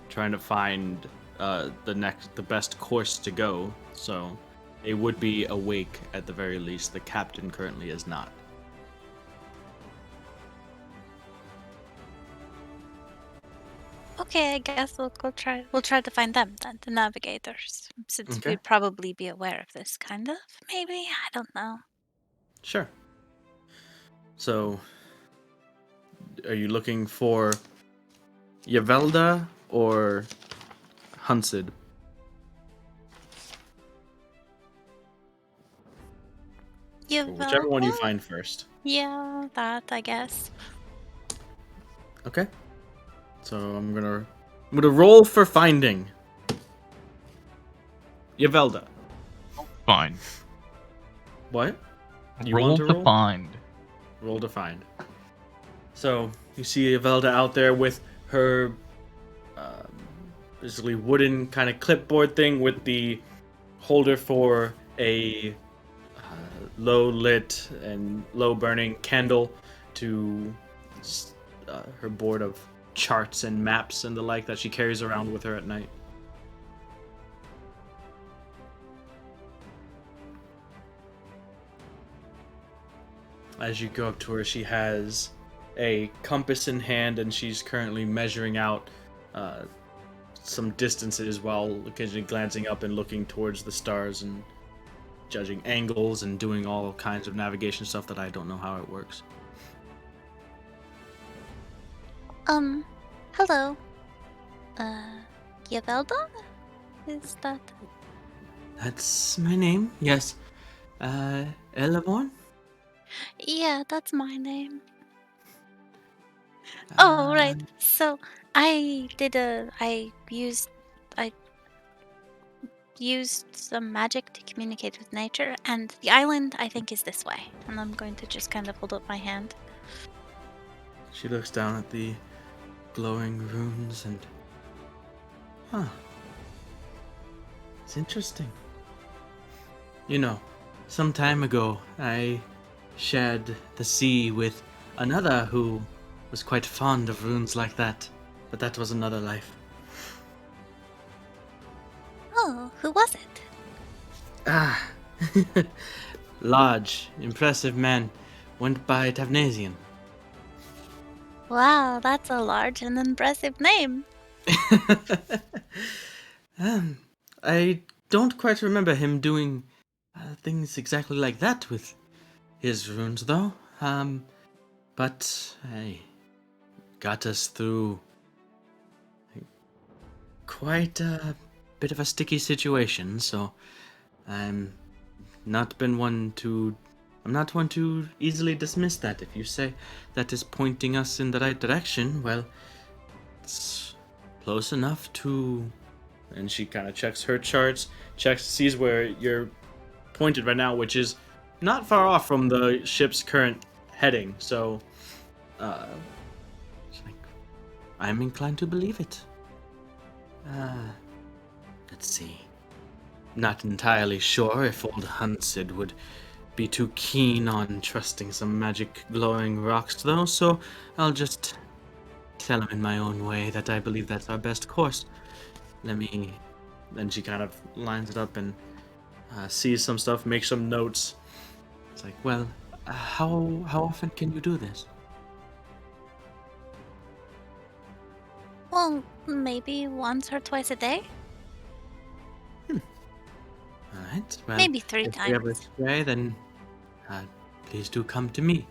trying to find the best course to go. So they would be awake at the very least. The captain currently is not. Okay, I guess we'll go try. We'll try to find them then, the navigators, since Okay. we'd probably be aware of this, kind of. Maybe I don't know. Sure. So, are you looking for Yavelda or Hunsid? Whichever one you Yavelda? find first. Yeah, that I guess. Okay. So I'm gonna roll for finding Yavelda. Fine. What? You Roll want to to roll? find. Roll to find. So you see Yavelda out there with her basically wooden kind of clipboard thing with the holder for a low lit and low burning candle to her board of charts and maps and the like that she carries around with her at night. As you go up to her, she has a compass in hand and she's currently measuring out some distances while occasionally glancing up and looking towards the stars and judging angles and doing all kinds of navigation stuff that I don't know how it works. Hello. Yavelda? Is that? That's my name, yes. Elevorn? Yeah, that's my name. Oh, right. So I used some magic to communicate with nature, and the island I think is this way. And I'm going to just kind of hold up my hand. She looks down at the glowing runes and... Huh. It's interesting. You know, some time ago, I shared the sea with another who was quite fond of runes like that. But that was another life. Oh, who was it? Ah. Large, impressive man. Went by Tavnasian. Wow, that's a large and impressive name. I don't quite remember him doing things exactly like that with his runes, though. But hey, got us through quite a bit of a sticky situation. So I'm not one to easily dismiss that. If you say that is pointing us in the right direction, well, it's close enough to... And she kind of checks her charts, sees where you're pointed right now, which is not far off from the ship's current heading. So, she's like, I'm inclined to believe it. Let's see. Not entirely sure if old Hunsid would be too keen on trusting some magic glowing rocks, though, so I'll just tell him in my own way that I believe that's our best course. Then she kind of lines it up and sees some stuff, makes some notes. It's like, well, how often can you do this? Well, maybe once or twice a day? All right. Well, Maybe 3 if we ever times. stray, then please do come to me,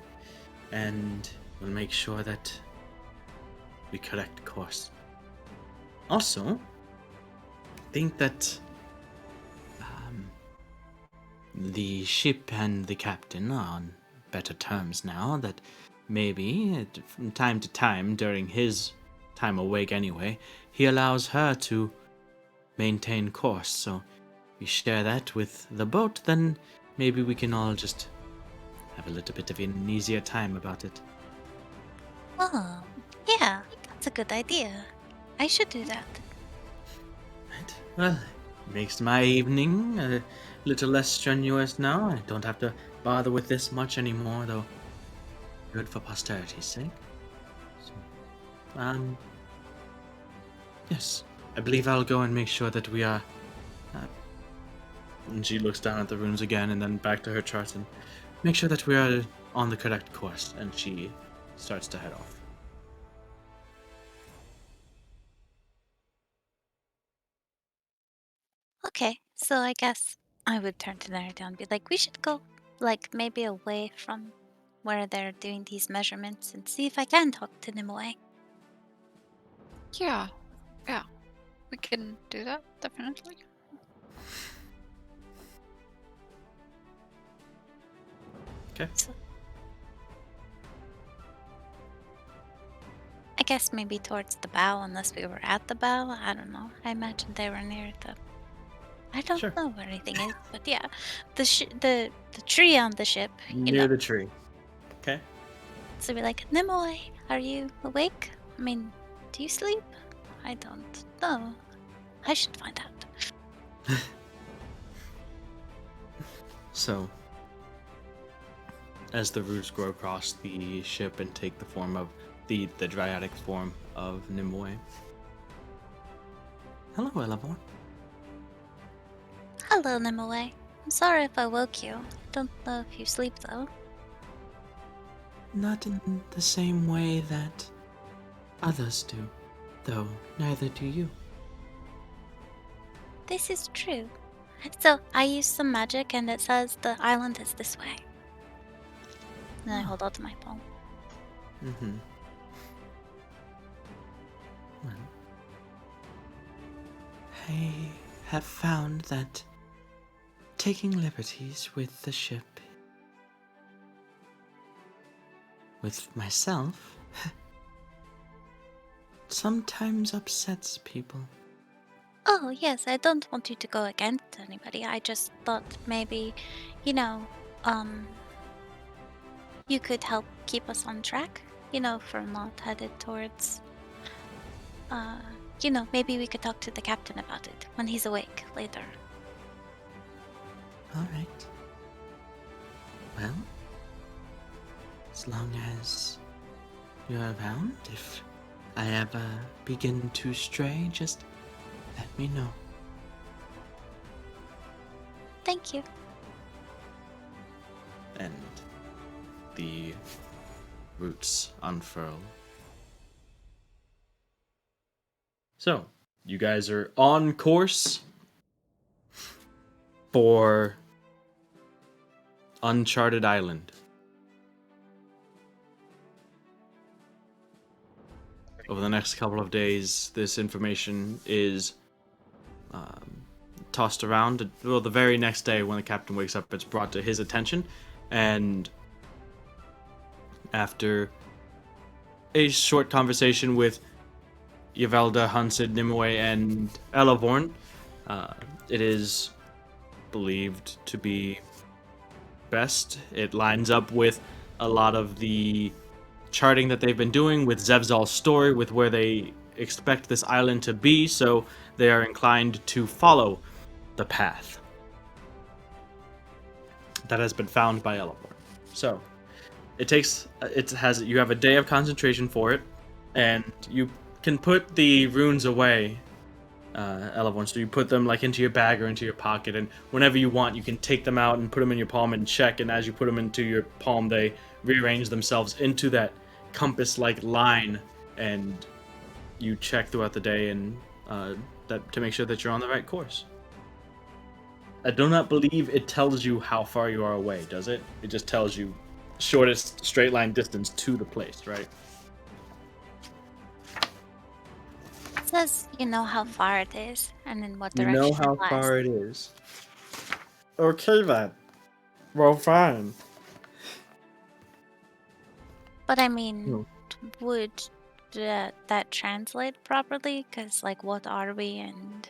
and we'll make sure that we correct course. Also, I think that the ship and the captain are on better terms now. That maybe from time to time, during his time awake anyway, he allows her to maintain course. So we share that with the boat, then maybe we can all just have a little bit of an easier time about it. Oh, yeah, that's a good idea. I should do that. Right. Well, it makes my evening a little less strenuous now. I don't have to bother with this much anymore, though. Good for posterity's sake. So, yes, I believe I'll go and make sure that we are... and she looks down at the runes again and then back to her charts and make sure that we are on the correct course, and she starts to head off. Okay, so I guess I would turn to Nerida and be like, we should go, like, maybe away from where they're doing these measurements and see if I can talk to Nimue. Yeah, we can do that, definitely. Okay. So, I guess maybe towards the bow, unless we were at the bow. I don't know. I imagine they were near the... I don't Sure. know where anything is, but yeah, the tree on the ship, Near the tree. Okay. So we're like, Nimue, are you awake? I mean, do you sleep? I don't know. I should find out. So, as the roots grow across the ship and take the form of the dryatic form of Nimue. Hello, Elevor. Hello, Nimue. I'm sorry if I woke you. Don't know if you sleep though. Not in the same way that others do, though neither do you. This is true. So I used some magic and it says the island is this way. And I hold out to my palm. Mm-hmm. Well, I have found that taking liberties with the ship, with myself, sometimes upsets people. Oh, yes, I don't want you to go against anybody. I just thought maybe, you know, you could help keep us on track, for not headed towards, maybe we could talk to the captain about it when he's awake later. All right. Well, as long as you're around, if I ever begin to stray, just let me know. Thank you. And the roots unfurl. So, you guys are on course for Uncharted Island. Over the next couple of days, this information is tossed around. Well, the very next day when the captain wakes up, it's brought to his attention. And after a short conversation with Yvelda, Hunsid, Nimue, and Elavorn, it is believed to be best. It lines up with a lot of the charting that they've been doing with Zevzal's story, with where they expect this island to be, so they are inclined to follow the path that has been found by Elavorn. So you have a day of concentration for it, and you can put the runes away, Elavorn. So you put them like into your bag or into your pocket, and whenever you want, you can take them out and put them in your palm and check. And as you put them into your palm, they rearrange themselves into that compass-like line, and you check throughout the day and that to make sure that you're on the right course. I do not believe it tells you how far you are away, does it? It just tells you shortest straight line distance to the place, right? It says you know how far it is and in what You direction know how it lies. far it is. Okay then. Well, fine. But I mean, No. would that translate properly? Because, like, what are we? And,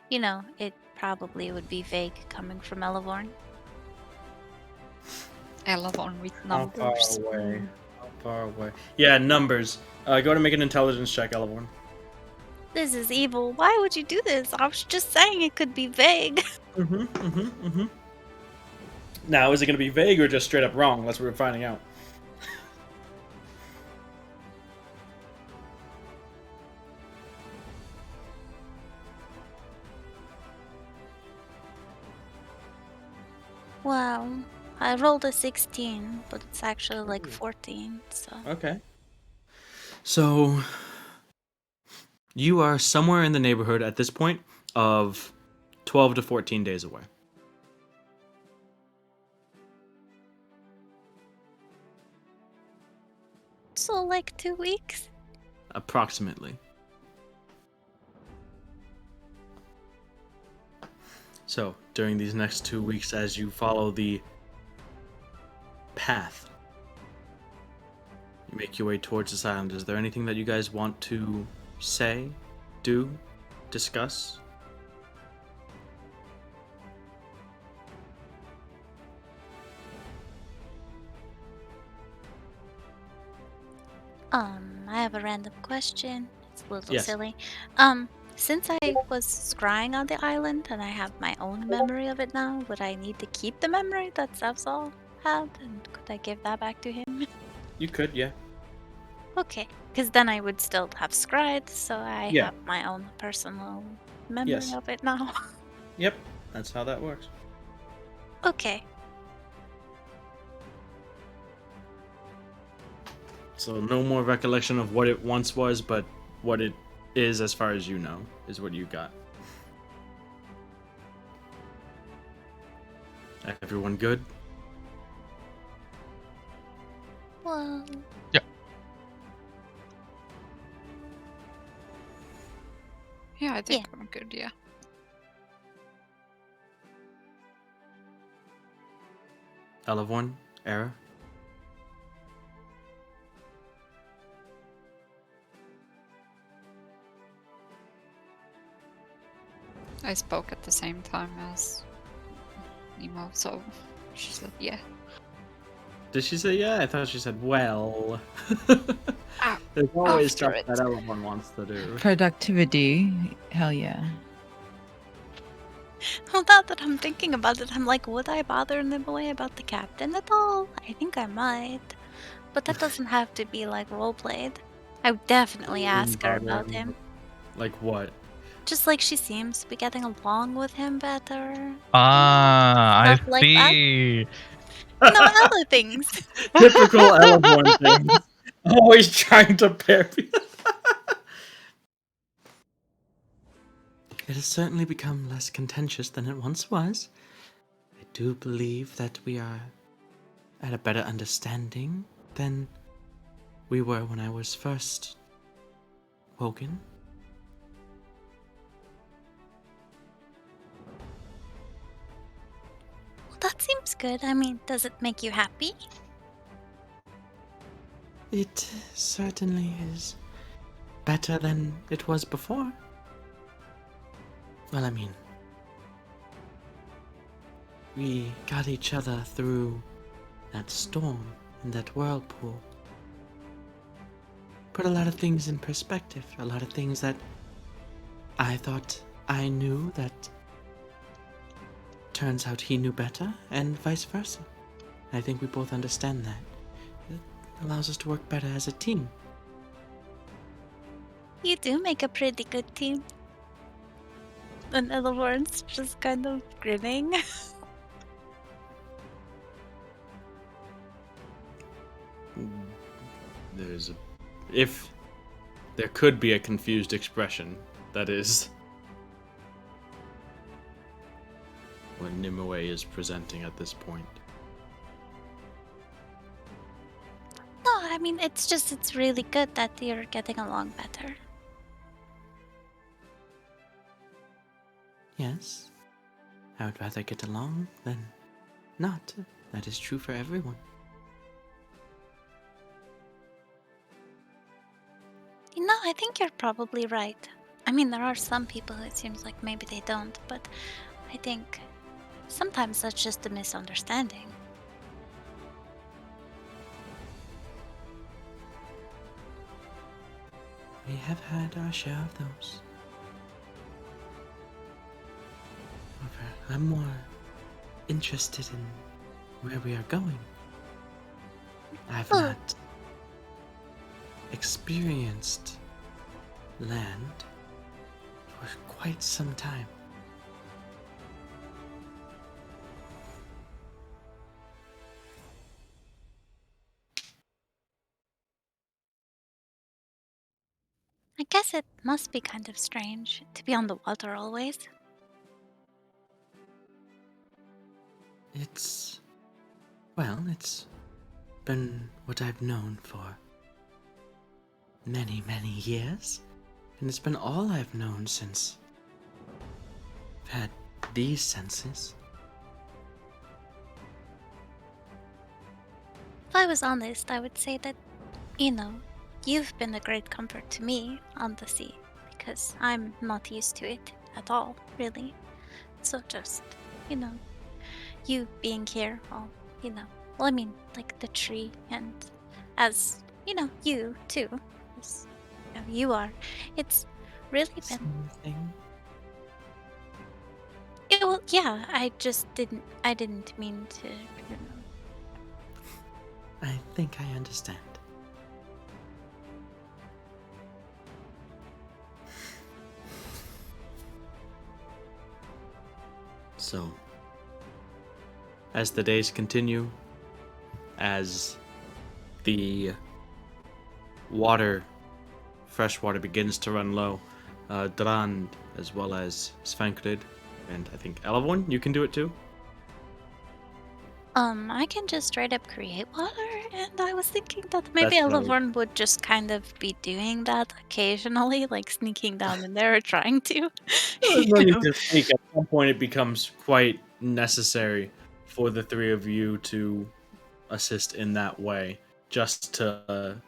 it probably would be vague coming from Elavorn. Elevon with How far numbers. away? How far away? Yeah, numbers. Go to make an intelligence check, Elavorn. This is evil. Why would you do this? I was just saying it could be vague. Now, is it going to be vague or just straight up wrong? That's what we're finding out. Well, I rolled a 16, but it's actually like 14, so. Okay. So, you are somewhere in the neighborhood at this point of 12 to 14 days away. So, like 2 weeks? Approximately. So, during these next 2 weeks, as you follow the path, you make your way towards this island. Is there anything that you guys want to say, do, discuss? I have a random question. It's a little Yes. silly. Since I was scrying on the island and I have my own memory of it now, would I need to keep the memory that Zavzal had? And could I give that back to him? You could, yeah. Okay, because then I would still have scryed, so I Yeah. have my own personal memory Yes. of it now. Yep, that's how that works. Okay. So no more recollection of what it once was, but what it is as far as you know, is what you got. Everyone good? Well, Yeah, I think Yeah. I'm good, yeah. Elevorn? Era? I spoke at the same time as Nimue, so she said yeah. Did she say yeah? I thought she said well. Ah, There's always after stuff it. that Elevorn wants to do. Productivity. Hell yeah. well, now that I'm thinking about it, I'm like, would I bother Nimue about the captain at all? I think I might. But that doesn't have to be like roleplayed. I would definitely ask her about him. Like what? Just like she seems to be getting along with him better. Ah, I Stuff like that. see. No other things. Typical Elevorn things. Always trying to pair people. It has certainly become less contentious than it once was. I do believe that we are at a better understanding than we were when I was first woken. Well, that seems good. I mean, does it make you happy? It certainly is better than it was before. Well, I mean, we got each other through that storm and that whirlpool. Put a lot of things in perspective, a lot of things that I thought I knew that turns out he knew better, and vice versa. I think we both understand that. It allows us to work better as a team. You do make a pretty good team. In other words, just kind of grinning. There's a... If there could be a confused expression, that is what Nimue is presenting at this point. No, I mean, it's really good that you're getting along better. Yes, I would rather get along than not. That is true for everyone. You know, I think you're probably right. I mean, there are some people who it seems like maybe they don't, but I think sometimes that's just a misunderstanding. We have had our share of those. However, I'm more interested in where we are going. I've Oh. not experienced land for quite some time. I guess it must be kind of strange to be on the water always. It's been what I've known for many, many years. And it's been all I've known since I've had these senses. If I was honest, I would say that, you know, you've been a great comfort to me on the sea because I'm not used to it at all, really. So just, you know, you being here, well, I mean, like the tree, and as, you too, as you are, it's Really been. Something? Yeah, well, yeah, I didn't mean to, I think I understand. So, as the days continue, as the fresh water begins to run low, Drand, as well as Svankrid, and I think Elavon, you can do it too? I can just straight up create water, and I was thinking that maybe That's what I was- Elevorn would just kind of be doing that occasionally, like sneaking down in there or trying to. There's you no need know. to speak. At some point, it becomes quite necessary for the three of you to assist in that way, just to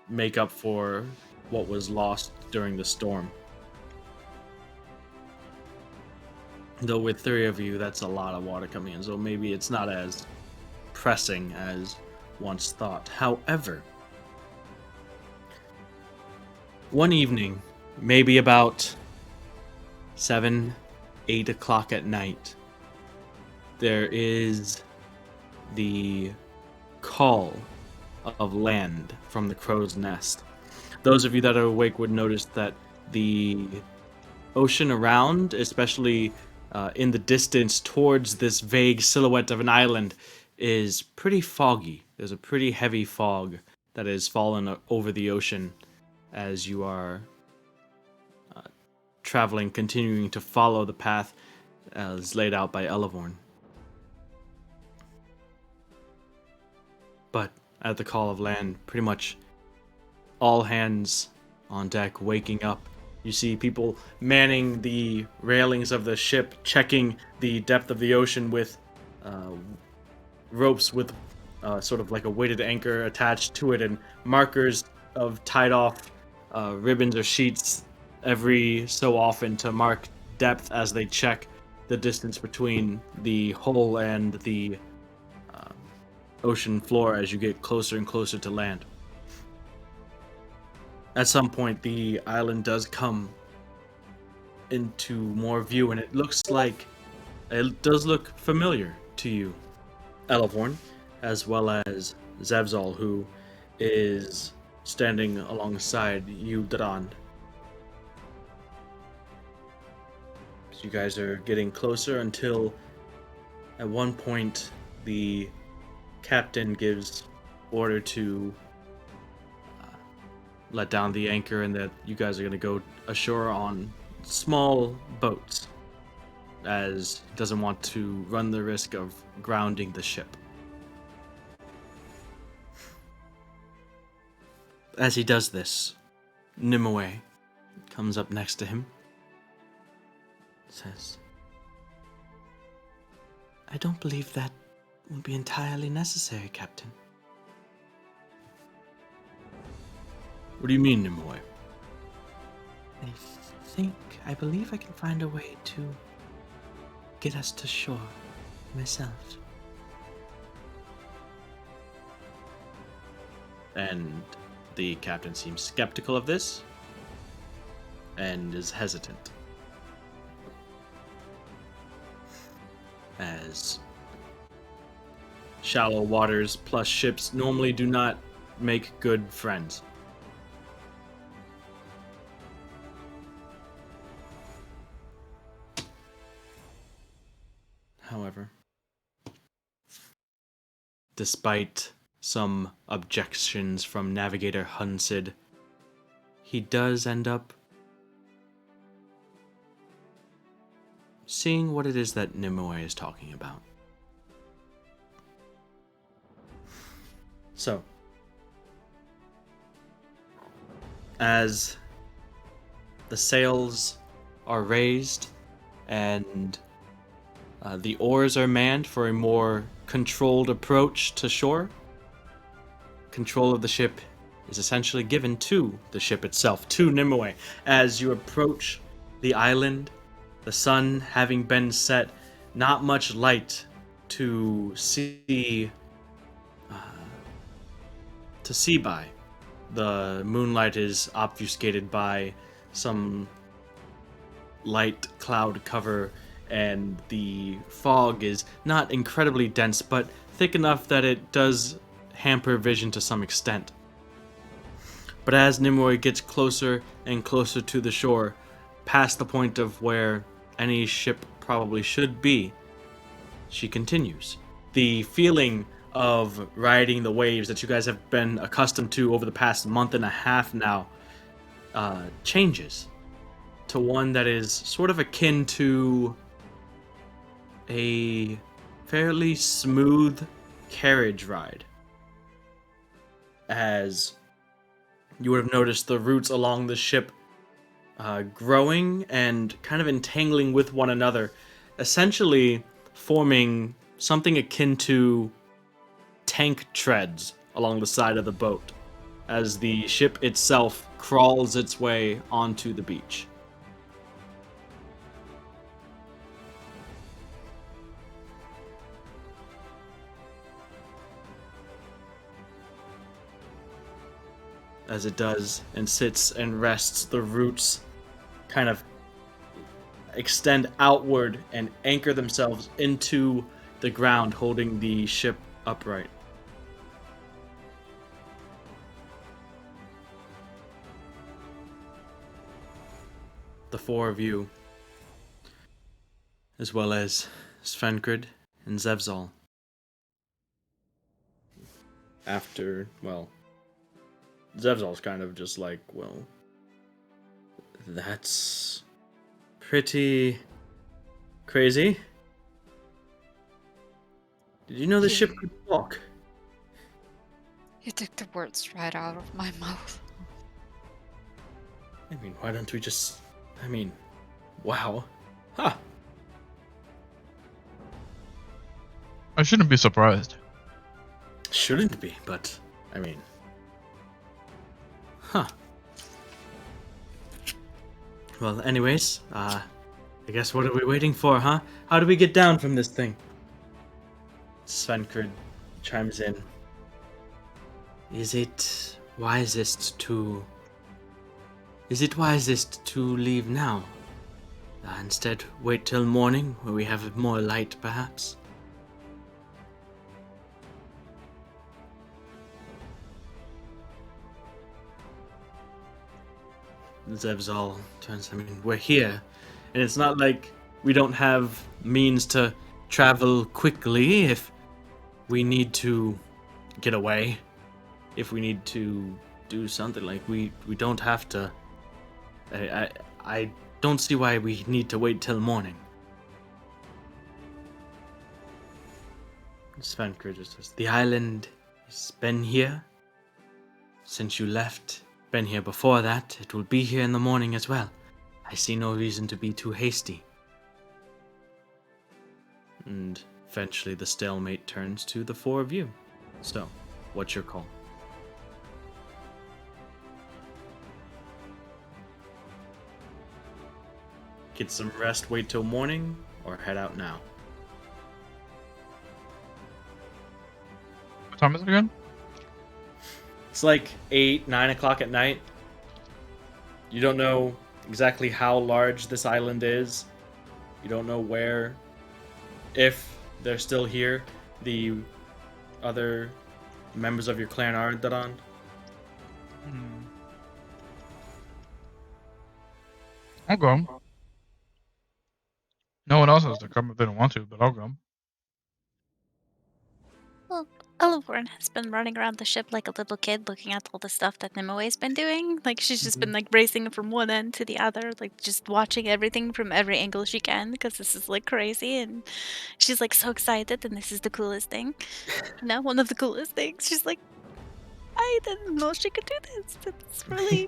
make up for what was lost during the storm. Though with three of you, that's a lot of water coming in, so maybe it's not as pressing as once thought. However, one evening, maybe about 7, 8 o'clock at night, there is the call of land from the crow's nest. Those of you that are awake would notice that the ocean around, especially in the distance towards this vague silhouette of an island, is pretty foggy. There's a pretty heavy fog that has fallen over the ocean as you are traveling, continuing to follow the path as laid out by Elevorn. But at the call of land, pretty much all hands on deck waking up. You see people manning the railings of the ship, checking the depth of the ocean with ropes with sort of like a weighted anchor attached to it, and markers of tied off ribbons or sheets every so often to mark depth as they check the distance between the hull and the ocean floor as you get closer and closer to land. At some point, the island does come into more view, and it does look familiar to you, Elevorn, as well as Zevzal, who is standing alongside you, Drand. So you guys are getting closer until at one point the captain gives order to let down the anchor and that you guys are going to go ashore on small boats, as he doesn't want to run the risk of grounding the ship. As he does this, Nimue comes up next to him, says, "I don't believe that will be entirely necessary, Captain." What do you mean, Nimue? I believe I can find a way to get us to shore myself. And the captain seems skeptical of this and is hesitant. As shallow waters plus ships normally do not make good friends. However, despite some objections from Navigator Hunsid, he does end up seeing what it is that Nimue is talking about. So, as the sails are raised and the oars are manned for a more controlled approach to shore, control of the ship is essentially given to the ship itself, to Nimue. As you approach the island, the sun having been set, not much light to see by, The moonlight is obfuscated by some light cloud cover, and the fog is not incredibly dense, but thick enough that it does hamper vision to some extent. But as Nimue gets closer and closer to the shore, past the point of where any ship probably should be, she continues. The feeling of riding the waves that you guys have been accustomed to over the past month and a half now changes to one that is sort of akin to a fairly smooth carriage ride. As you would have noticed the roots along the ship growing and kind of entangling with one another, essentially forming something akin to tank treads along the side of the boat as the ship itself crawls its way onto the beach. As it does and sits and rests, the roots kind of extend outward and anchor themselves into the ground, holding the ship upright. The four of you, as well as Svenkrid and Zevzal, after, well, Zevzal's kind of just like, well, that's pretty crazy. Did you know the ship could walk? You took the words right out of my mouth. I mean, why don't we just... I mean, wow. Huh. I shouldn't be surprised. Shouldn't be, but, I mean... Huh. Well, anyways, I guess what are we waiting for, huh? How do we get down from this thing? Svenkrid chimes in. Is it wisest to leave now? Instead, wait till morning, where we have more light, perhaps? Zevzal turns. I mean, we're here, and it's not like we don't have means to travel quickly if we need to get away. If we need to do something, like we don't have to. I don't see why we need to wait till morning. Svenkrid just says, the island has been here since you left. Been here before that. It will be here in the morning as well. I see no reason to be too hasty. And eventually the stalemate turns to the four of you. So, what's your call? Get some rest, wait till morning, or head out now? What time is it again? It's like 8, 9 o'clock at night. You don't know exactly how large this island is. You don't know where, if they're still here, the other members of your clan are, Daran. I'll go. No one else has to come if they don't want to, but I'll go. Well, Olivorn has been running around the ship like a little kid looking at all the stuff that Nimue's been doing. Like, she's just been, like, racing from one end to the other, like, just watching everything from every angle she can, because this is, like, crazy, and she's, like, so excited, and this is the coolest thing. You know, one of the coolest things. She's like, I didn't know she could do this. It's really...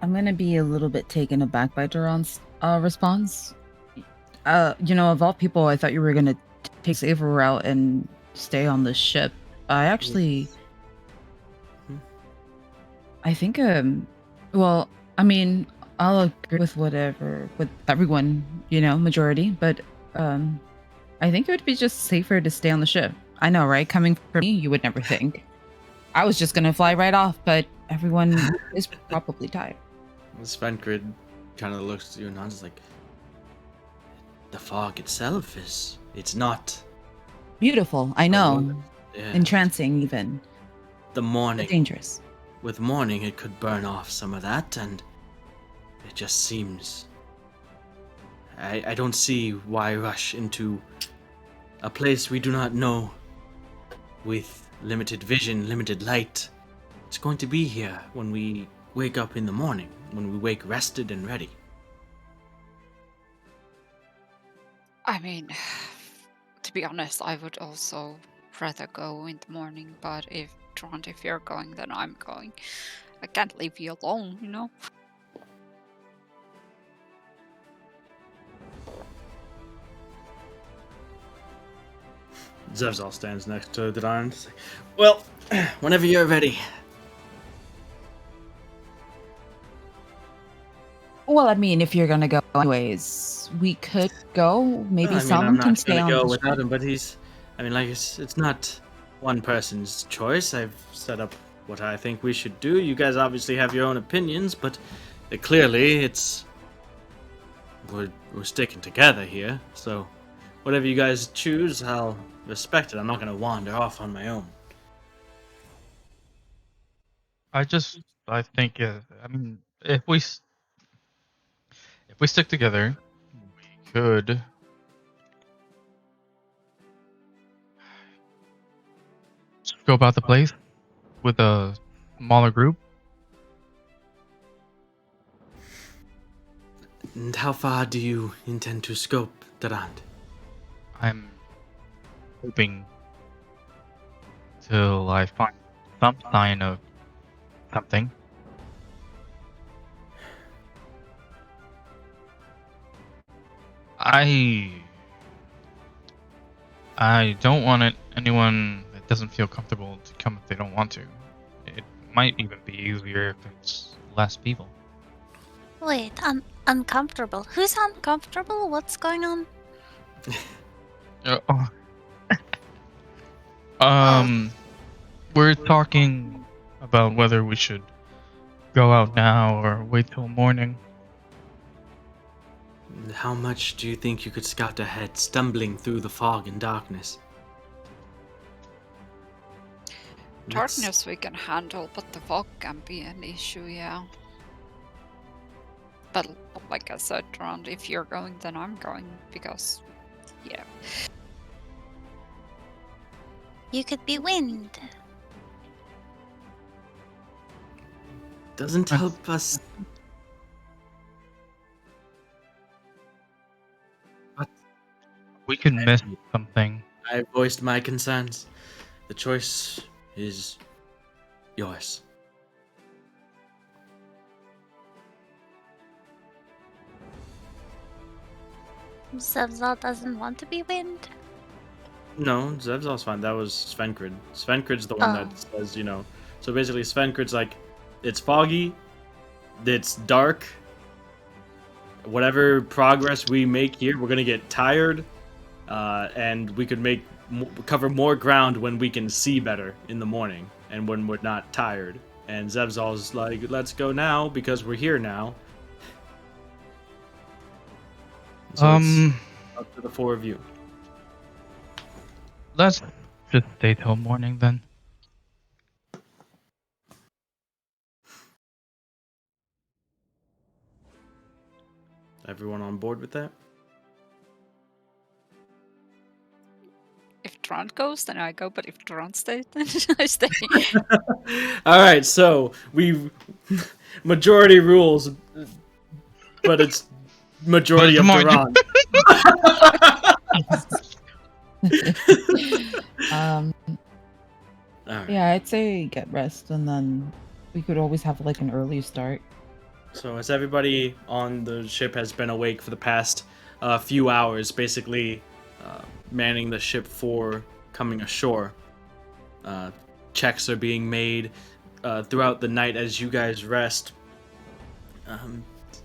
I'm gonna be a little bit taken aback by Duran's response. Of all people, I thought you were gonna take safer route and stay on the ship. I actually, I think, well, I mean, I'll agree with with everyone, majority, but, I think it would be just safer to stay on the ship. I know, right? Coming from me, you would never think. I was just gonna fly right off, but everyone is probably tired. Svenkrid kind of looks at you and nods like, the fog itself it's not Beautiful, I know. yeah, Entrancing, even. the But morning. dangerous. With morning, it could burn off some of that, and it just seems. I don't see why rush into a place we do not know with limited vision, limited light. It's going to be here when we wake up in the morning, when we wake rested and ready. I mean, to be honest, I would also rather go in the morning, but if Trond, if you're going, then I'm going. I can't leave you alone, you know? Zevzal stands next to Duen. Well, whenever you're ready. Well, I mean, if you're gonna go anyways, we could go. Maybe I'm some can not stay gonna on go the without ship. him, but it's not one person's choice. I've set up what I think we should do. You guys obviously have your own opinions, but clearly we're sticking together here. So whatever you guys choose, I'll respect it. I'm not gonna wander off on my own. I think, I mean, if we stick together, we could go about the place with a smaller group. And how far do you intend to scope, Durand? I'm hoping till I find some sign of something. I don't want anyone that doesn't feel comfortable to come if they don't want to. It might even be easier if it's less people. Wait, uncomfortable. Who's uncomfortable? What's going on? Oh. We're talking about whether we should go out now or wait till morning. How much do you think you could scout ahead, stumbling through the fog and darkness? Darkness we can handle, but the fog can be an issue, yeah. But like I said, Trond, if you're going, then I'm going, because, yeah. You could be wind. Doesn't help us. We could miss something. I voiced my concerns. The choice is yours. Zevzal doesn't want to be wind. No, Zevzal's fine. That was Svenkrid. Svenkrid's the one that says, So basically, Svenkrid's like, it's foggy, it's dark. Whatever progress we make here, we're gonna get tired, and we could cover more ground when we can see better in the morning and when we're not tired. And Zevzal's like, let's go now because we're here now. So it's up to the four of you. Let's just stay till morning then. Everyone on board with that? If Trond goes, then I go, but if Trond stays, then I stay. All right, so majority rules, but it's majority of Durand. Right. Yeah, I'd say get rest, and then we could always have like an early start. So as everybody on the ship has been awake for the past few hours, basically manning the ship for coming ashore, checks are being made throughout the night as you guys rest.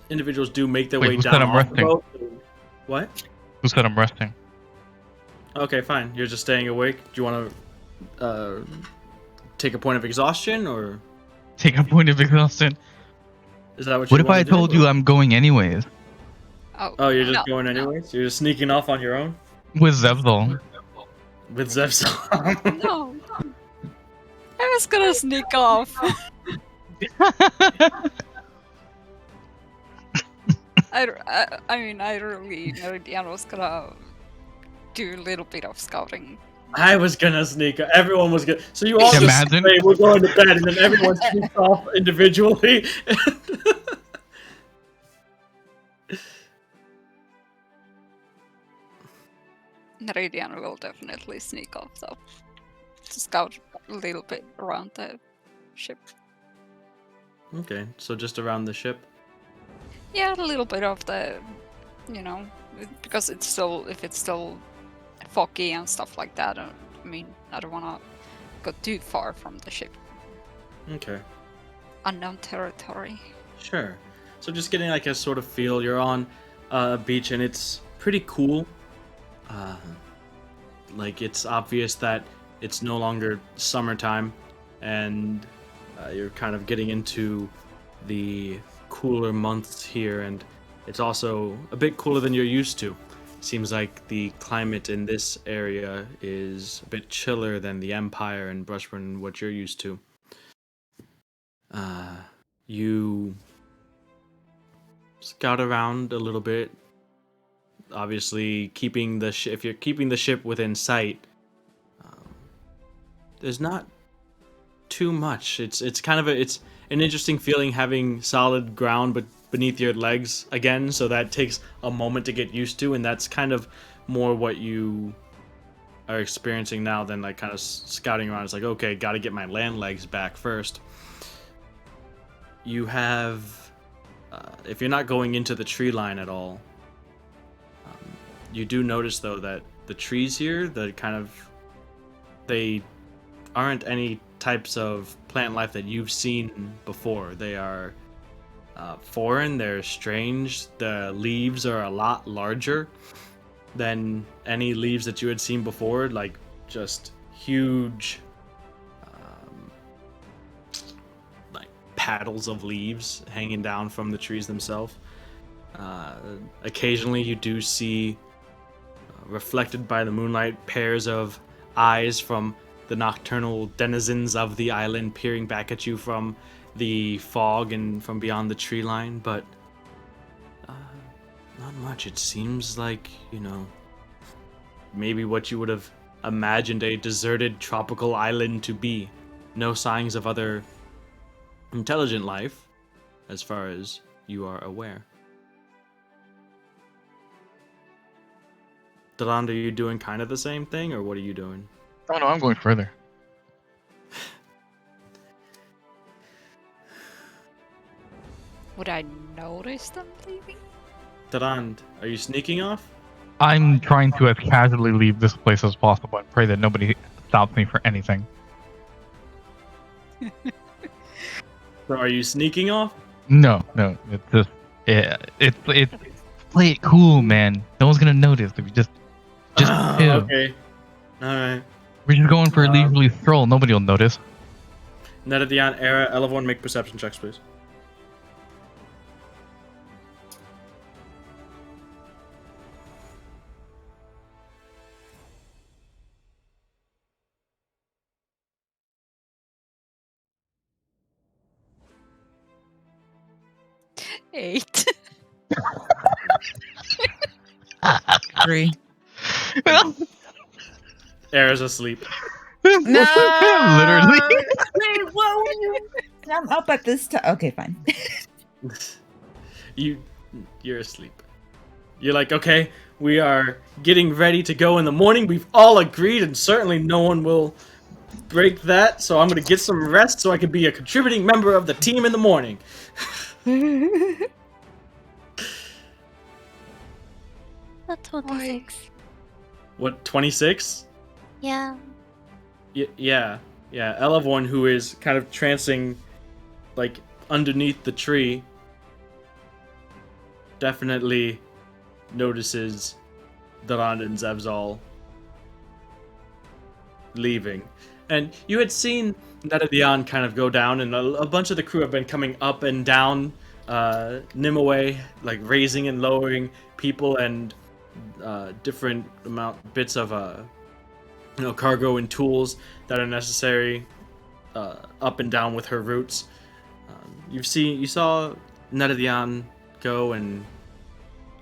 Individuals do make their way who down said I'm off the resting? boat. What? Who said I'm resting? Okay, fine. You're just staying awake. Do you want to take a point of exhaustion, or Take a point of exhaustion. is that what What you if want I to do? told you I'm going anyways Oh, you're just no, going no. anyways? You're just sneaking off on your own with Zevzol? with Zepsol? No. I was gonna sneak off. I mean, I really know Diana was gonna do a little bit of scouting. I was gonna sneak. Everyone was gonna. So you all just Imagine. say we're going to bed, and then everyone sneaks off individually. Neridiana will definitely sneak off, though, to scout a little bit around the ship. Okay, so just around the ship. Yeah, a little bit of the, because it's still, if it's still foggy and stuff like that. I mean, I don't want to go too far from the ship. Okay. Unknown territory. Sure. So just getting like a sort of feel. You're on a beach, and it's pretty cool. Like it's obvious that it's no longer summertime, and you're kind of getting into the cooler months here, and it's also a bit cooler than you're used to. Seems like the climate in this area is a bit chiller than the Empire and Brushburn and what you're used to. You scout around a little bit. Obviously, keeping the if you're keeping the ship within sight, there's not too much. It's kind of it's an interesting feeling having solid ground but beneath your legs again. So that takes a moment to get used to, and that's kind of more what you are experiencing now than like kind of scouting around. It's like, okay, got to get my land legs back first. You have, if you're not going into the tree line at all, you do notice though that the trees here, they aren't any types of plant life that you've seen before. They are foreign, they're strange. The leaves are a lot larger than any leaves that you had seen before, like just huge like paddles of leaves hanging down from the trees themselves. Occasionally you do see reflected by the moonlight pairs of eyes from the nocturnal denizens of the island peering back at you from the fog and from beyond the tree line, but not much. It seems like, maybe what you would have imagined a deserted tropical island to be. No signs of other intelligent life, as far as you are aware. Delanda, are you doing kind of the same thing, or what are you doing? Oh no, I'm going further. Would I notice them leaving? Deland, are you sneaking off? I'm trying to as casually leave this place as possible and pray that nobody stops me for anything. So are you sneaking off? No, it's just it's play it cool, man. No one's gonna notice if you just chill. Okay. Alright. We're just going for a leisurely stroll. Nobody will notice. Netadian, Era, Elevon, make perception checks, please. Eight. 3. Era's asleep. No! Literally. Wait, whoa! I'm up at this time. Okay, fine. You're asleep. You're like, okay, we are getting ready to go in the morning. We've all agreed, and certainly no one will break that. So I'm gonna get some rest so I can be a contributing member of the team in the morning. That's 26. What, 26? Yeah. Yeah. Elevon, who is kind of trancing, like, underneath the tree, definitely notices Durand and Zevzal leaving. And you had seen Netadion kind of go down, and a bunch of the crew have been coming up and down Nimue, like raising and lowering people and different bits of cargo and tools that are necessary up and down with her routes. You saw Netadion go and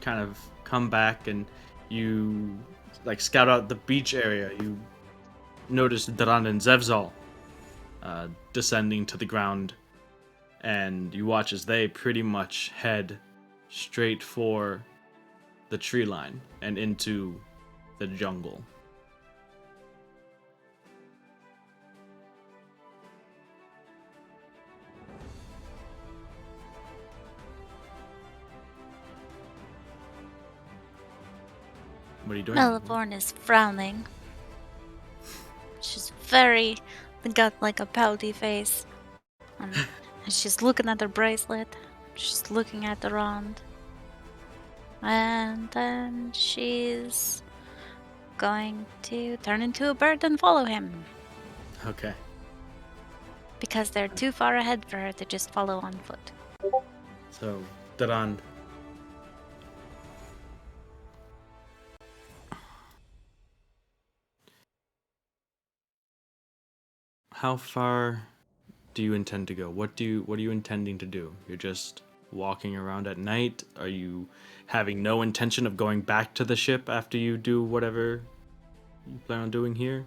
kind of come back, and you like scout out the beach area. You noticed Daran and Zevzal descending to the ground, and you watch as they pretty much head straight for the tree line and into the jungle. What are you doing? Meliborn is frowning. She's got like a pouty face. And she's looking at her bracelet. She's looking at the rond. And then she's going to turn into a bird and follow him. Okay. Because they're too far ahead for her to just follow on foot. So, Daran. How far do you intend to go? What are you intending to do? You're just walking around at night? Are you having no intention of going back to the ship after you do whatever you plan on doing here?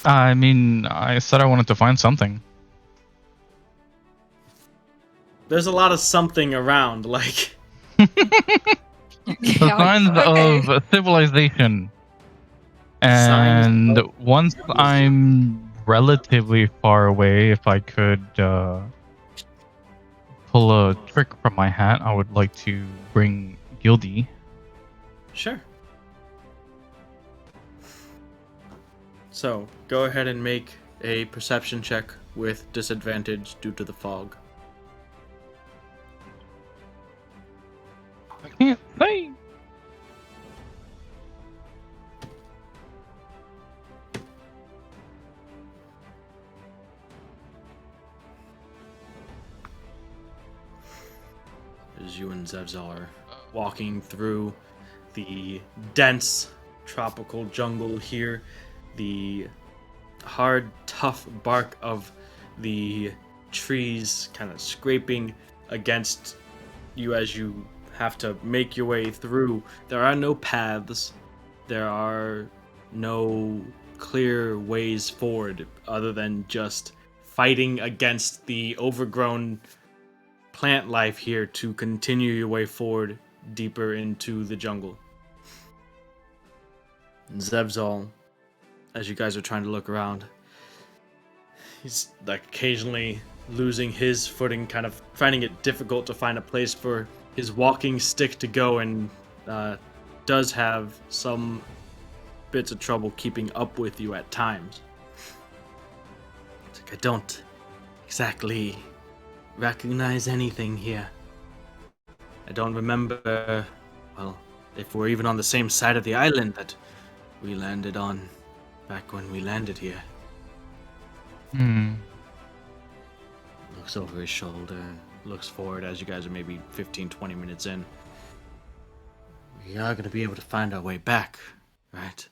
I mean, I said I wanted to find something. There's a lot of something around, like The signs of civilization. And once I'm relatively far away, if I could pull a trick from my hat, I would like to bring Gildy. Sure. So, go ahead and make a perception check with disadvantage due to the fog. I can't say. As you and Zevzal are walking through the dense tropical jungle here, the hard, tough bark of the trees kind of scraping against you as you have to make your way through. There are no paths. There are no clear ways forward other than just fighting against the overgrown plant life here to continue your way forward deeper into the jungle. And Zevzal, as you guys are trying to look around, he's like occasionally losing his footing, kind of finding it difficult to find a place for his walking stick to go, and does have some bits of trouble keeping up with you at times. It's like, I don't exactly recognize anything here. I don't remember, well, if we're even on the same side of the island that we landed on back when we landed here. Looks over his shoulder, looks forward as you guys are maybe 15-20 minutes in. We are going to be able to find our way back, right?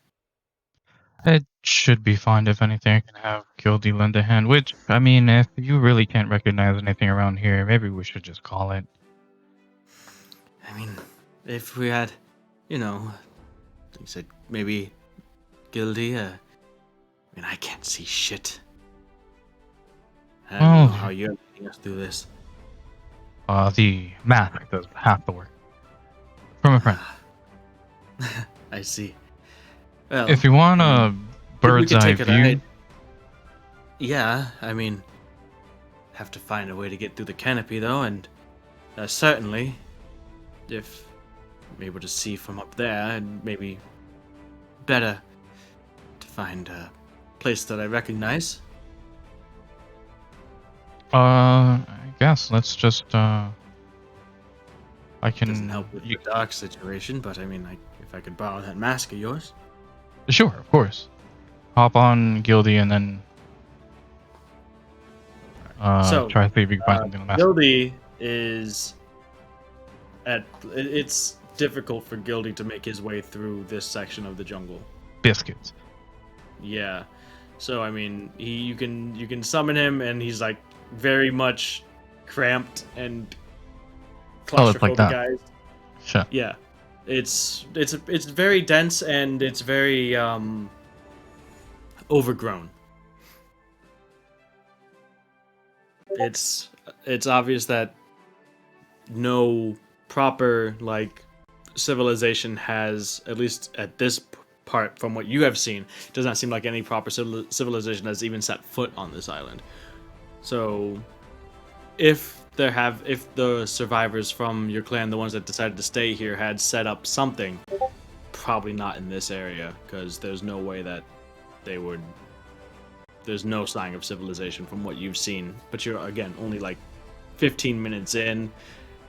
It should be fine. If anything, I can have Gildy lend a hand. Which, I mean, if you really can't recognize anything around here, maybe we should just call it. I mean, if we had, you said maybe Gildy, I mean, I can't see shit. I don't know how you're getting us through this. The math does half the work. From a friend. I see. Well, If you want a bird's eye view, yeah, I mean, have to find a way to get through the canopy though, and certainly, if I'm able to see from up there, and maybe better to find a place that I recognize. I guess let's just I can. Doesn't help with the dark situation, but I mean, if I could borrow that mask of yours. Sure, of course. hop on Gildy and then So, try to see if you can find something on that. Gildy is it's difficult for Gildy to make his way through this section of the jungle. Biscuits. Yeah. So I mean, you can summon him, and he's like very much cramped and Oh, it's like claustrophobic, that. guys. Shit. Yeah, it's very dense and it's very overgrown. It's obvious that no proper like civilization has, at least at this part from what you have seen, it does not seem like any proper civilization has even set foot on this island. So if the survivors from your clan, the ones that decided to stay here, had set up something, probably not in this area, because there's no way that they would. There's no sign of civilization from what you've seen, but you're again only like 15 minutes in,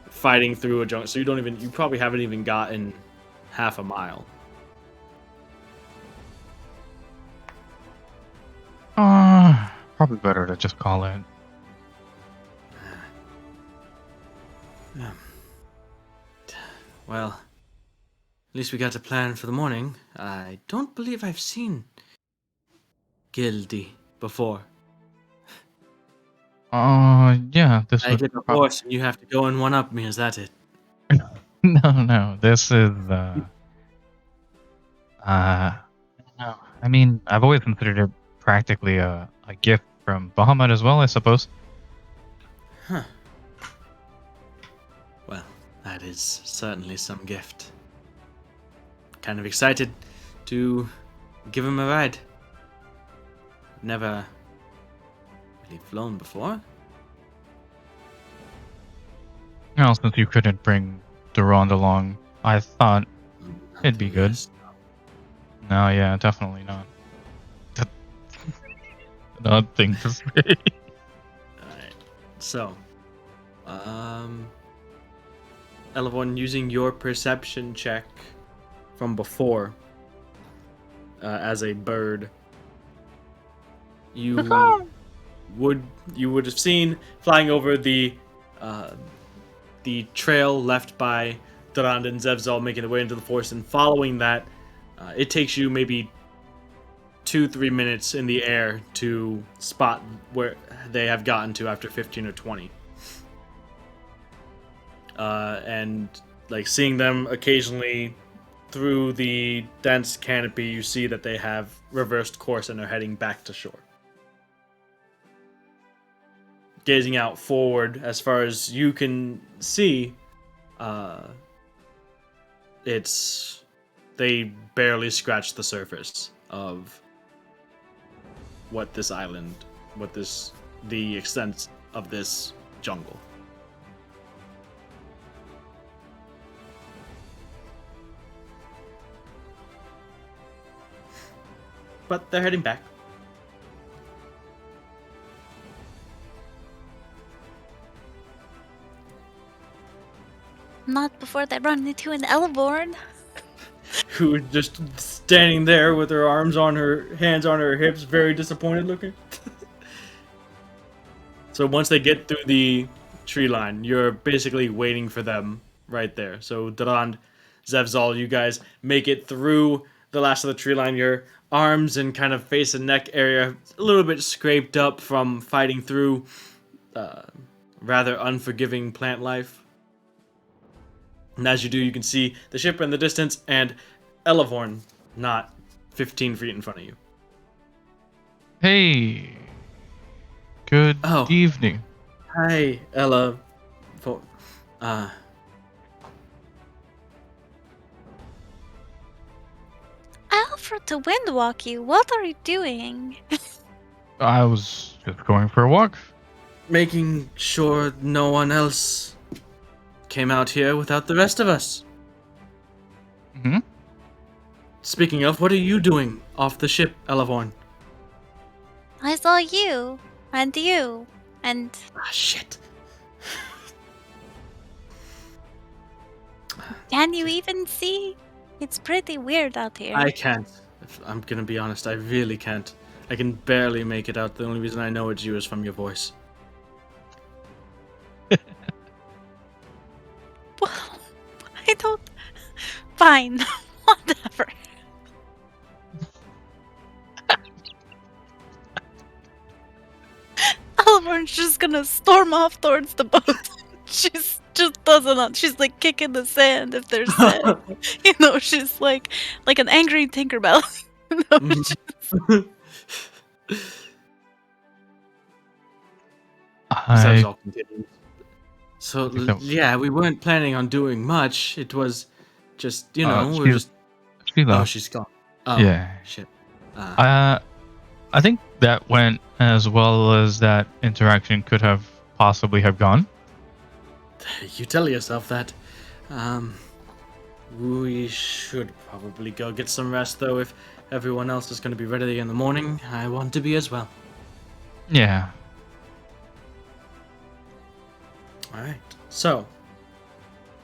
fighting through a jungle, so you probably haven't even gotten half a mile. Probably better to just call it. Well, at least we got a plan for the morning. I don't believe I've seen Gildy before. Yeah, this I would get a horse and you have to go and one up me, is that it? No, this is, no. I mean, I've always considered it practically a gift from Bahamut as well, I suppose. Huh. Well, that is certainly some gift. Kind of excited to give him a ride. Never really flown before. Well, since you couldn't bring Durand along, I thought it'd be good. Yes. No, yeah, definitely not. An odd thing to say. Alright. So, Elevon, using your perception check from before, as a bird, you would have seen flying over the trail left by Durand and Zevzal making their way into the forest, and following that, it takes you maybe 2-3 minutes in the air to spot where they have gotten to after 15 or 20. And like seeing them occasionally through the dense canopy, you see that they have reversed course and are heading back to shore. Gazing out forward, as far as you can see, they barely scratch the surface of the extent of this jungle. But they're heading back. Not before they run into an Elborn. Who is just standing there with her hands on her hips, very disappointed looking. So once they get through the tree line, you're basically waiting for them right there. So Durand, Zevzal, you guys make it through the last of the tree line. Your arms and kind of face and neck area a little bit scraped up from fighting through rather unforgiving plant life. And as you do, you can see the ship in the distance and Elevorn not 15 feet in front of you. Hey. Good evening. Hi, Ella. I offered to windwalk you. What are you doing? I was just going for a walk. Making sure no one else came out here without the rest of us. Mm-hmm. Speaking of, what are you doing off the ship, Elevorn? I saw you. And you. And... Ah, shit. Can you even see? It's pretty weird out here. I can't. If I'm gonna be honest, I really can't. I can barely make it out. The only reason I know it's you is from your voice. Well, I don't. Fine. Whatever. Oliver's just gonna storm off towards the boat. She's just doesn't. She's like kicking the sand if there's sand. She's like an angry Tinkerbell. Mhm. Besides I all continues. So think that yeah, we weren't planning on doing much. It was just we're just. she Oh, left. she's gone. Oh Yeah. shit. I think that went as well as that interaction could have possibly have gone. You tell yourself that. We should probably go get some rest, though. If everyone else is going to be ready in the morning, I want to be as well. Yeah. All right. So,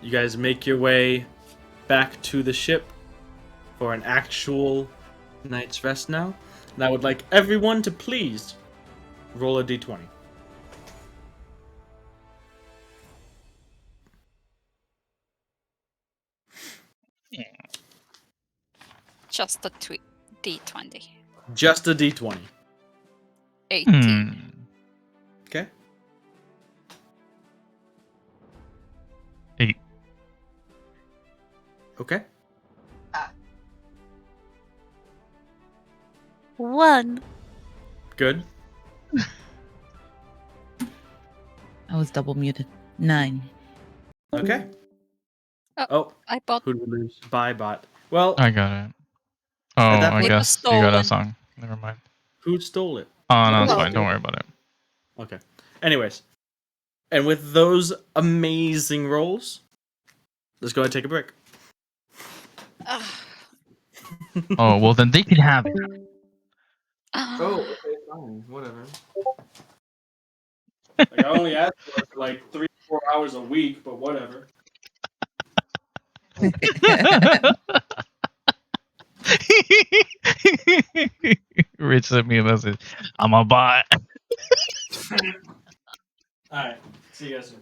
you guys make your way back to the ship for an actual night's rest now. And I would like everyone to please roll a d20. Just a D20. Just a d20. 18. Okay. 8. Okay. 1. Good. I was double muted. 9. Okay. Oh. I bought. Who did we lose? Bye, bot. Well, I got it. Oh, At that I point- It was guess you got stolen. that song. Never mind. who stole it? Oh, no, it's Well- fine. Don't worry about it. Okay. Anyways, and with those amazing rolls, let's go ahead and take a break. Oh, well, then they can have it. okay, fine, whatever. Like, I only asked for it for like 3-4 hours a week, but whatever. Rich sent me a message. I'm a bot. All right, see you guys soon.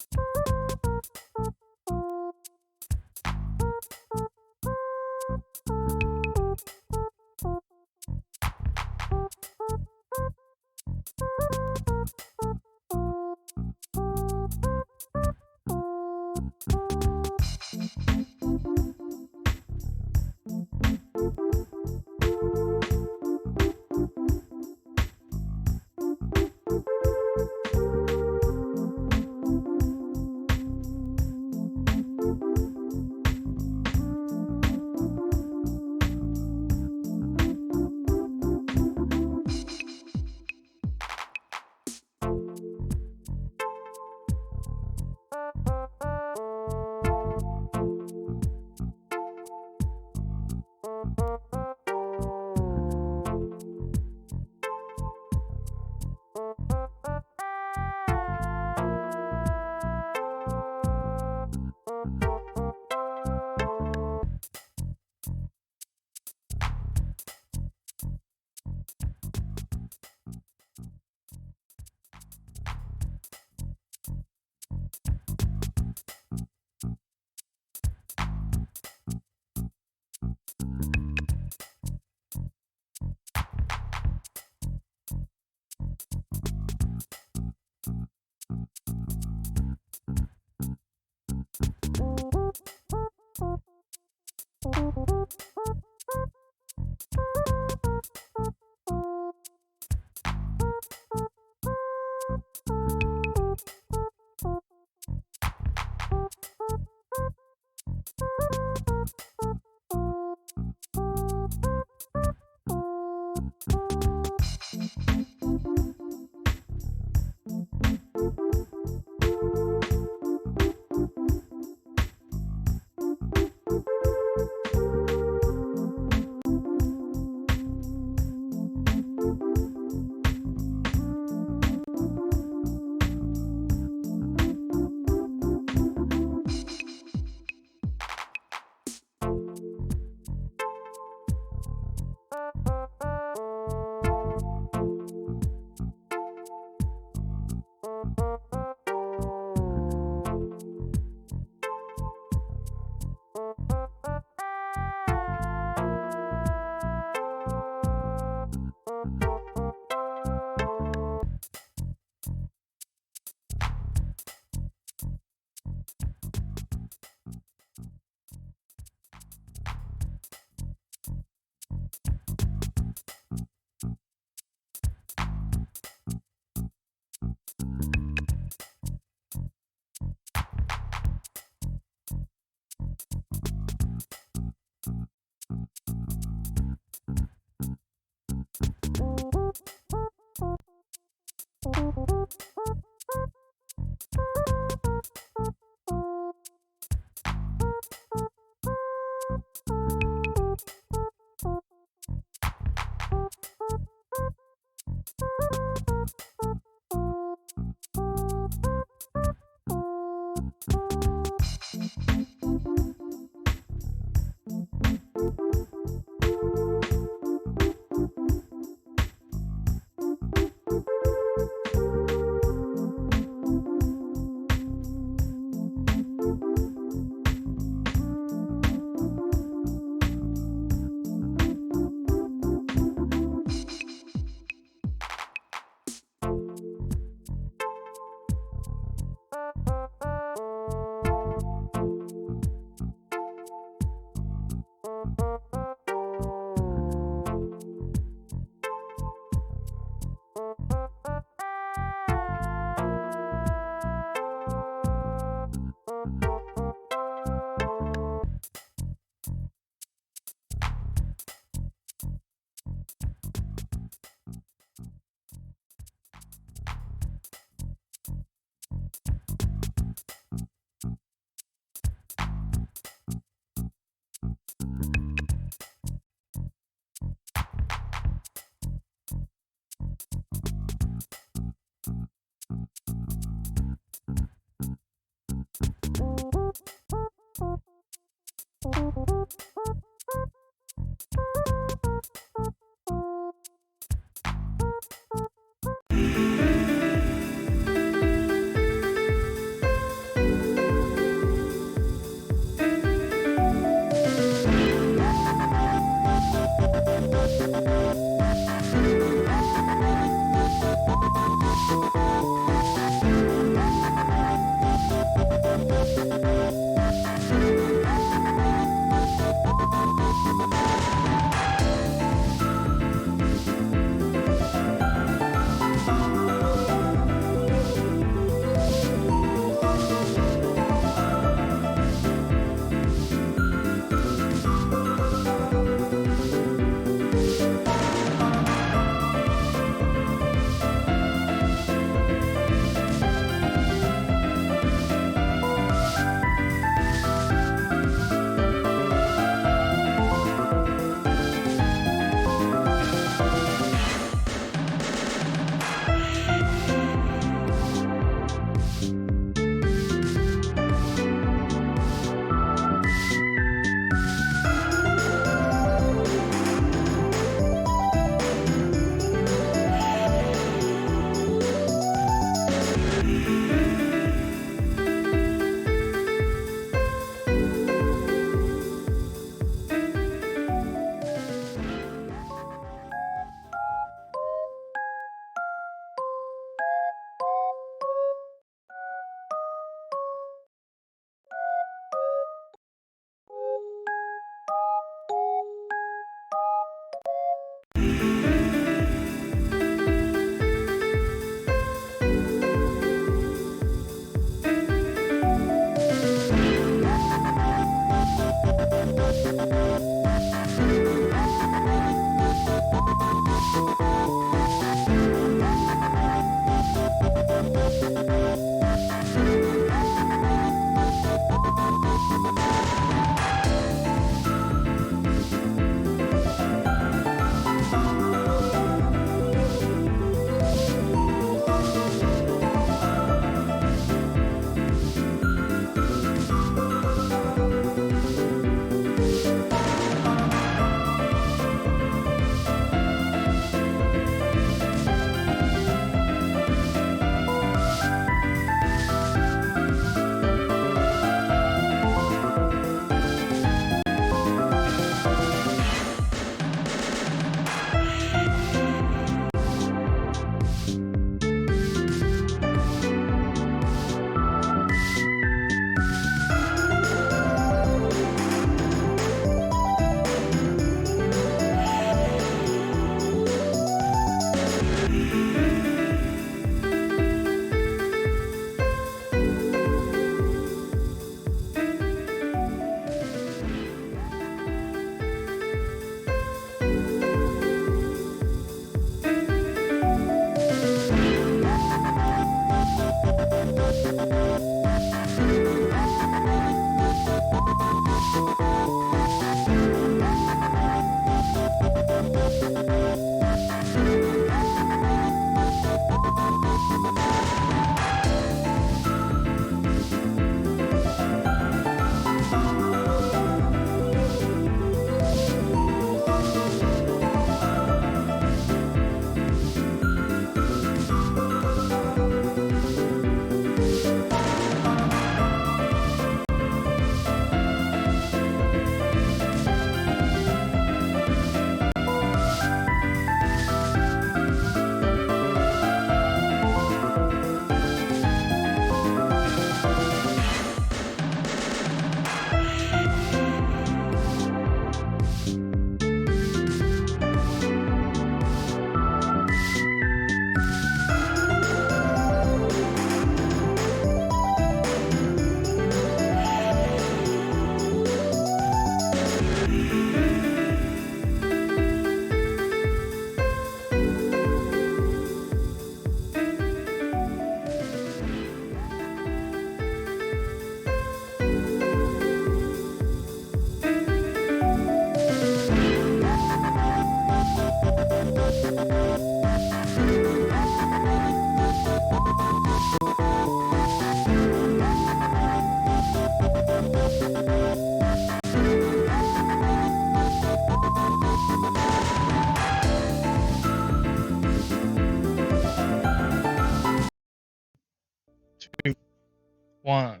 One.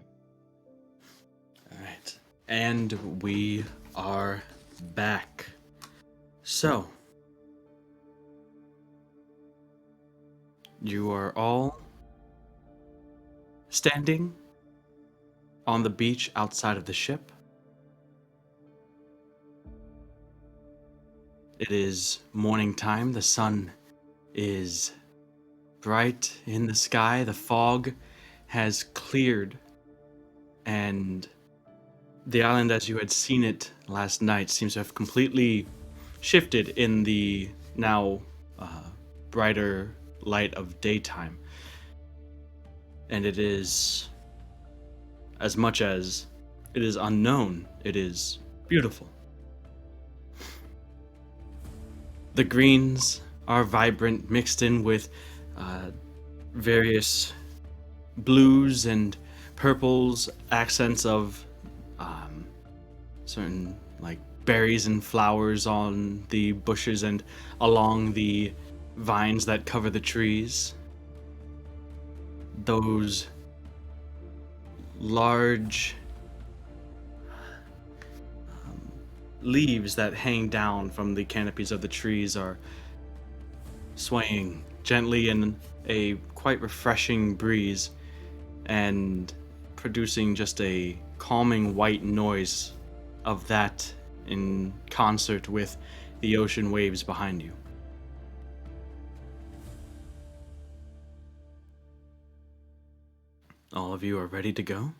Alright. And we are back. So, you are all standing on the beach outside of the ship. It is morning time. The sun is bright in the sky. The fog has cleared, and the island as you had seen it last night seems to have completely shifted in the now brighter light of daytime. And it is, as much as it is unknown, it is beautiful. The greens are vibrant, mixed in with various blues and purples, accents of certain like berries and flowers on the bushes and along the vines that cover the trees. Those large leaves that hang down from the canopies of the trees are swaying gently in a quite refreshing breeze and producing just a calming white noise of that in concert with the ocean waves behind you. All of you are ready to go?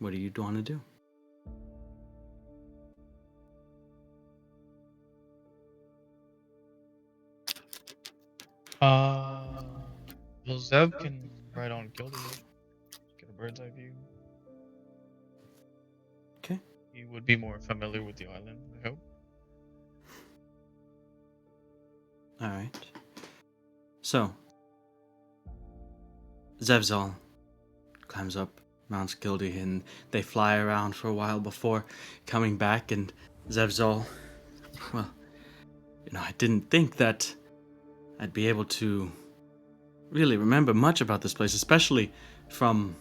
What do you want to do? Well, Zeb can ride on Gildy. Get a bird's eye view. Okay. He would be more familiar with the island, I hope. All right. So, Zevzal climbs up Mount Gildy and they fly around for a while before coming back. And Zevzal, well, I didn't think that I'd be able to really remember much about this place, especially from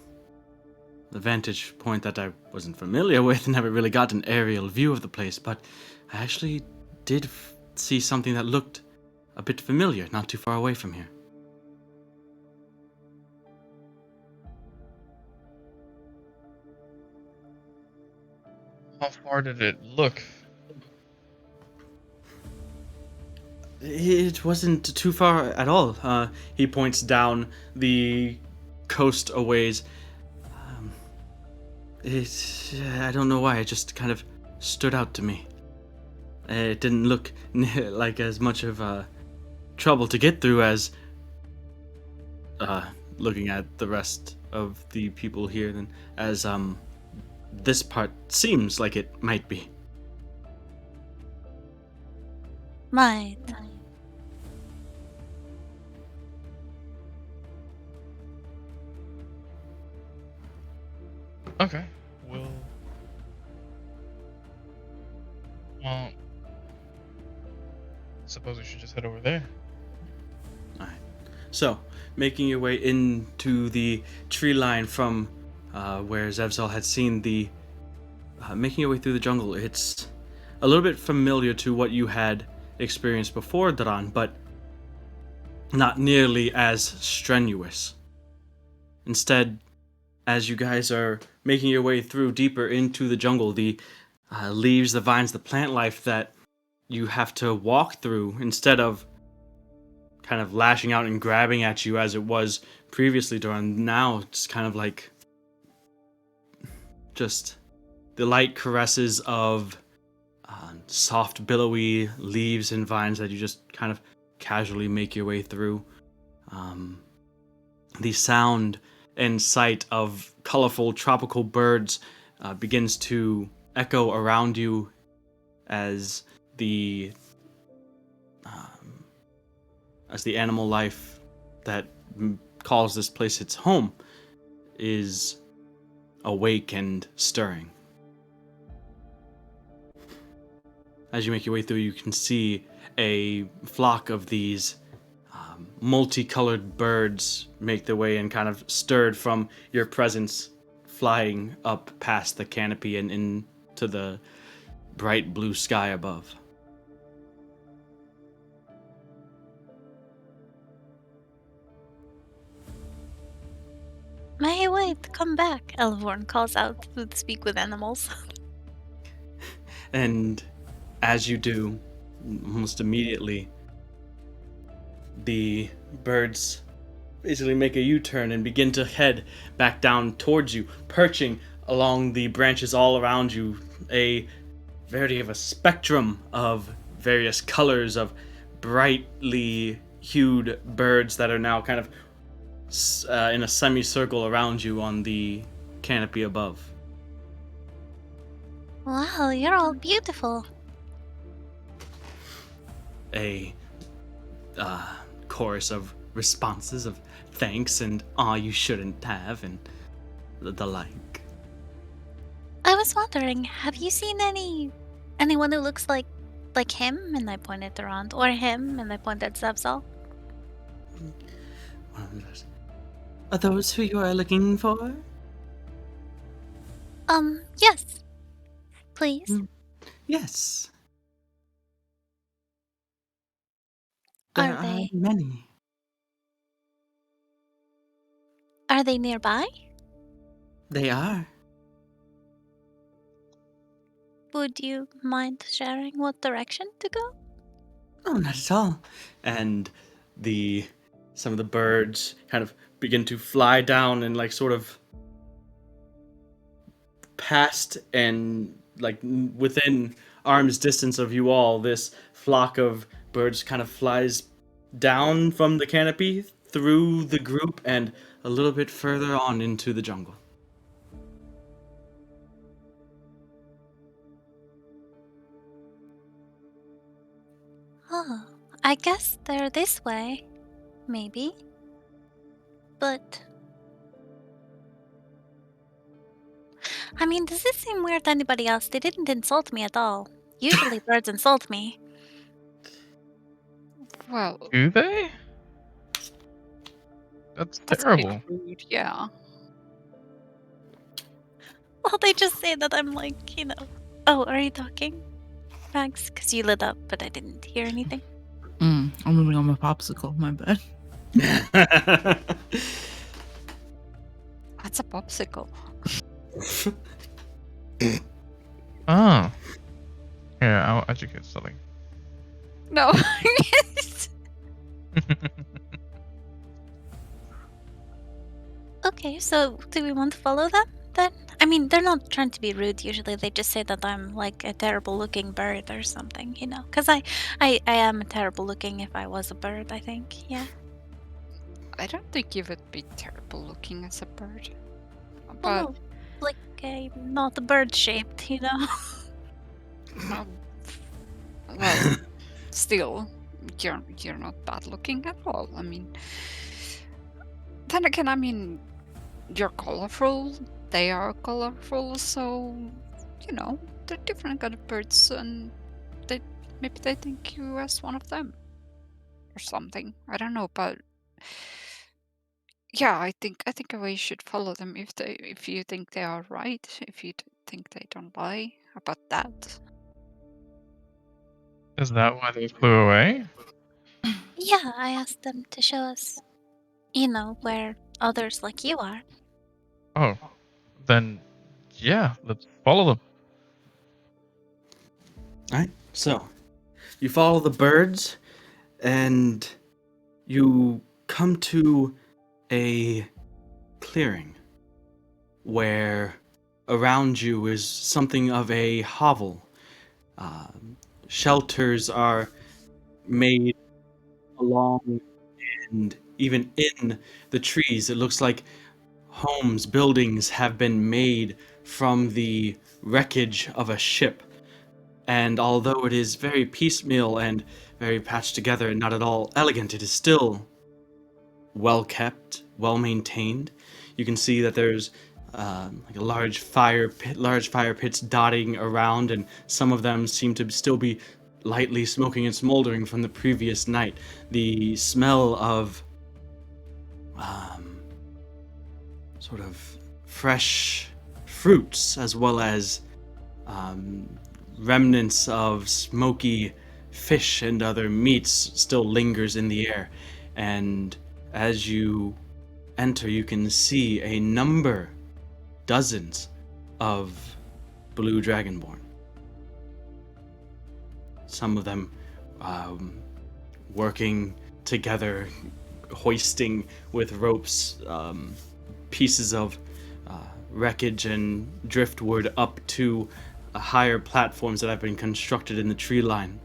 the vantage point that I wasn't familiar with and never really got an aerial view of the place. But I actually did see something that looked a bit familiar, not too far away from here. How far did it look? It wasn't too far at all. He points down the coast a ways. I don't know why, it just kind of stood out to me. It didn't look like as much of a trouble to get through as looking at the rest of the people here, than as this part seems like it might be. Might. Okay, well, suppose we should just head over there. Alright. So, making your way into the tree line from where Zevzal had seen the... making your way through the jungle, it's a little bit familiar to what you had experienced before, Daran, but not nearly as strenuous. Instead, as you guys are making your way through deeper into the jungle, the leaves, the vines, the plant life that you have to walk through, instead of kind of lashing out and grabbing at you as it was previously done, now it's kind of like just the light caresses of soft, billowy leaves and vines that you just kind of casually make your way through. The sound and sight of colorful tropical birds begins to echo around you as the animal life that calls this place its home is awake and stirring. As you make your way through, you can see a flock of these multicolored birds make their way and kind of stirred from your presence, flying up past the canopy and into the bright blue sky above. May wait, come back, Elvorn calls out to speak with animals. And as you do, almost immediately, the birds basically make a U-turn and begin to head back down towards you, perching along the branches all around you, a variety of a spectrum of various colors of brightly hued birds that are now kind of in a semicircle around you on the canopy above. Wow, you're all beautiful. A chorus of responses of thanks and "aw, you shouldn't have" and the like. I was wondering, have you seen anyone who looks like him? And I pointed around, or him, and I pointed at Zavzal. Are those who you are looking for? Yes. Please. Yes. Are There are they many. nearby? They are. Would you mind sharing what direction to go? Oh, not at all. And some of the birds kind of begin to fly down and like sort of past and like within arm's distance of you all. This flock of birds kind of flies down from the canopy through the group and a little bit further on into the jungle. Oh, I guess they're this way. Maybe. But I mean, does this seem weird to anybody else? They didn't insult me at all. Usually birds insult me. Well, Do they? That's that's a terrible. bit rude, yeah. Well, they just say that I'm like, Oh, are you talking, Max? Because you lit up, but I didn't hear anything. I'm moving on my popsicle. My bad. That's a popsicle. Oh. Here, I'll educate Cele. No. Okay, so do we want to follow them then? I mean, they're not trying to be rude. Usually, they just say that I'm like a terrible-looking bird or something, Because I am terrible looking if I was a bird. I think, yeah. I don't think you would be terrible looking as a bird. Well, But no, like not bird-shaped, no, well, still, you're not bad looking at all. I mean, then again, I mean, you're colorful. They are colorful, so they're different kind of birds, and maybe they think you as one of them or something. I don't know, but yeah, I think we should follow them if you think they are right, if you think they don't lie about that. Is that why they flew away? Yeah, I asked them to show us, where others like you are. Oh, then yeah, let's follow them. Alright, so you follow the birds and you come to a clearing where around you is something of a hovel. Shelters are made along and even in the trees. It looks like homes, buildings have been made from the wreckage of a ship. And although it is very piecemeal and very patched together and not at all elegant, it is still well kept, well maintained. You can see that there's like a large fire pits dotting around, and some of them seem to still be lightly smoking and smoldering from the previous night. The smell of sort of fresh fruits, as well as remnants of smoky fish and other meats still lingers in the air. And as you enter, you can see a number, dozens of blue dragonborn. Some of them working together, hoisting with ropes pieces of wreckage and driftwood up to higher platforms that have been constructed in the tree line.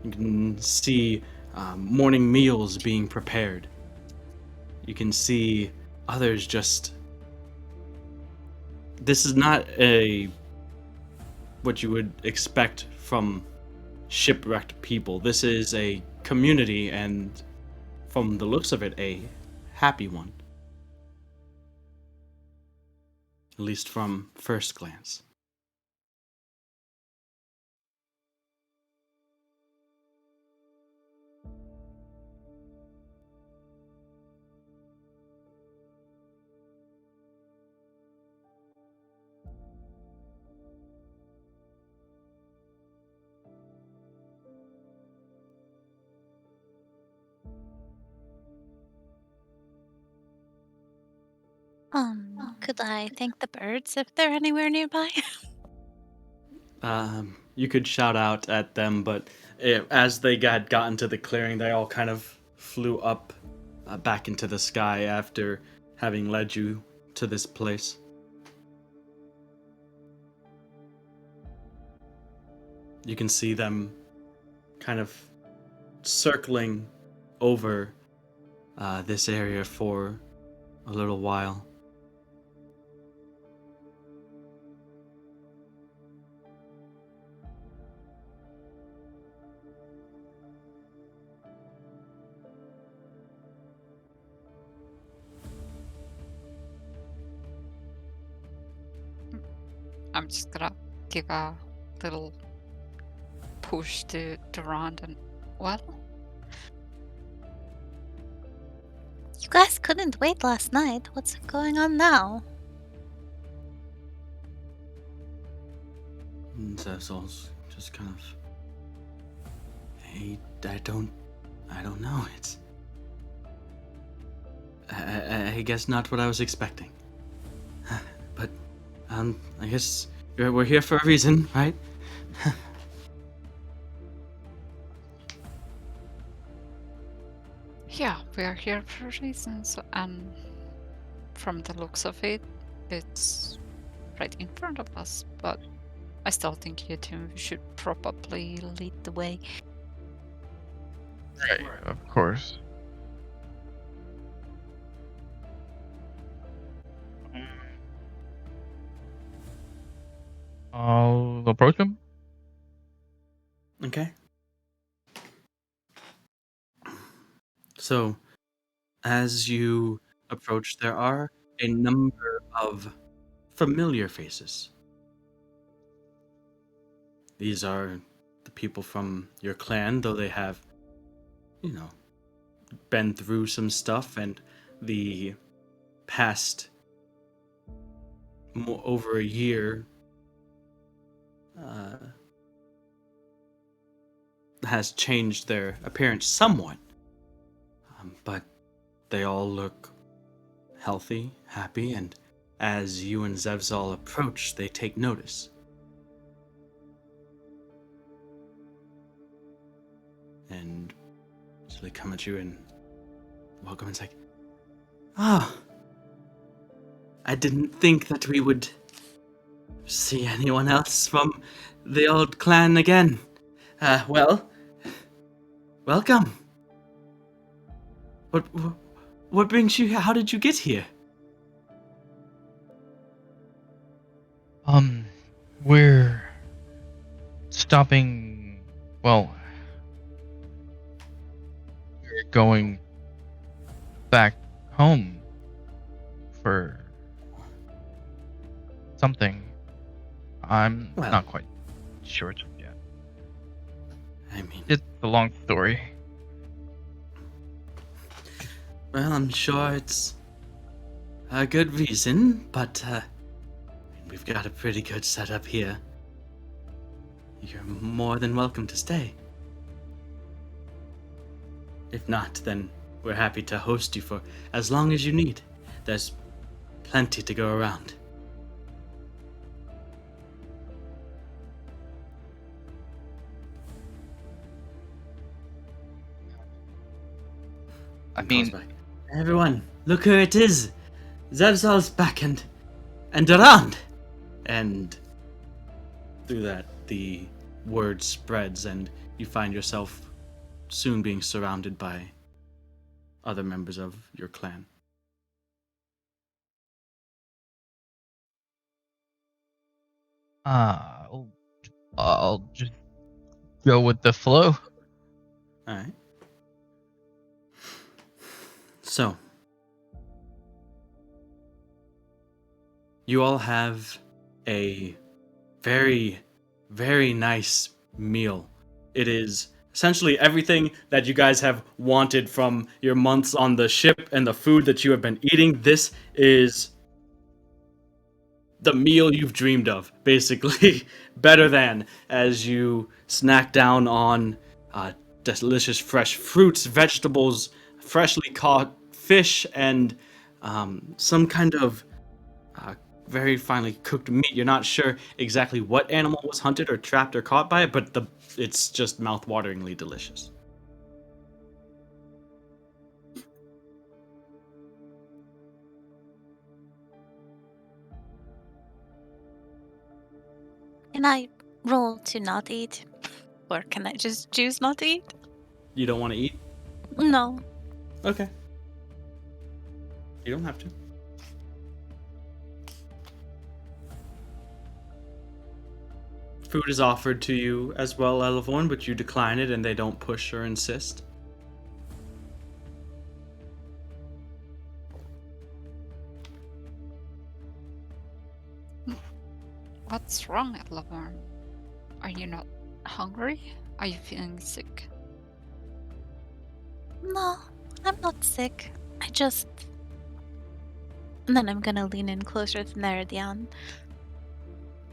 You can see morning meals being prepared. You can see others just... This is not what you would expect from shipwrecked people. This is a community, and from the looks of it, a happy one. At least from first glance. Could I thank the birds if they're anywhere nearby? You could shout out at them, but as they had gotten to the clearing, they all kind of flew up back into the sky after having led you to this place. You can see them kind of circling over this area for a little while. I'm just gonna give a little push to Rand and, well, You guys couldn't wait last night. What's going on now? And Zevzal's just kind of... I don't know. It's... I guess not what I was expecting. But, I guess we're here for a reason, right? yeah, we are here for reasons, and from the looks of it, it's right in front of us, but I still think you two should probably lead the way. Right, of course. I'll approach him. Okay. So, as you approach, there are a number of familiar faces. These are the people from your clan, though they have, been through some stuff, and the past over a year has changed their appearance somewhat. But they all look healthy, happy, and as you and Zevzal approach, they take notice. And so they come at you and welcome, and it's like, I didn't think that we would see anyone else from the old clan again. Well, welcome. What brings you here? How did you get here? We're stopping. Well, we're going back home for something. I'm Well. not quite sure yet. I mean, It's a long story. well, I'm sure it's a good reason, but we've got a pretty good setup here. You're more than welcome to stay. If not, then we're happy to host you for as long as you need. There's plenty to go around. I And calls mean, back, everyone, look who it is! Zevzal's back and around! And through that, the word spreads, and you find yourself soon being surrounded by other members of your clan. I'll just go with the flow. Alright. So, you all have a very, very nice meal. It is essentially everything that you guys have wanted from your months on the ship and the food that you have been eating. This is the meal you've dreamed of, basically. Better than, as you snack down on delicious fresh fruits, vegetables, freshly caught fish, and some kind of very finely cooked meat. You're not sure exactly what animal was hunted or trapped or caught by it, but it's just mouth-wateringly delicious. Can I roll to not eat? Or can I just choose not to eat? You don't want to eat? No. Okay. You don't have to. Food is offered to you as well, Elevorn, but you decline it and they don't push or insist. What's wrong, Lavarn? Are you not hungry? Are you feeling sick? No, I'm not sick. I just. And then I'm gonna lean in closer to Meridian.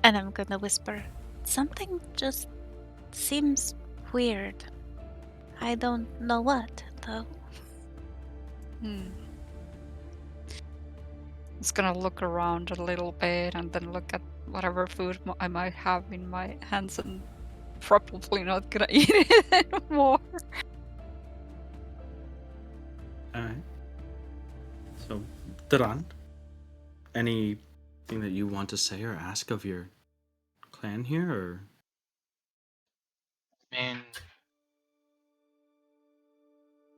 And I'm gonna whisper. Something just seems weird. I don't know what, though. Just gonna look around a little bit and then look at whatever food I might have in my hands and probably not gonna eat it anymore. Alright. So, Duran, anything that you want to say or ask of your clan here, or? And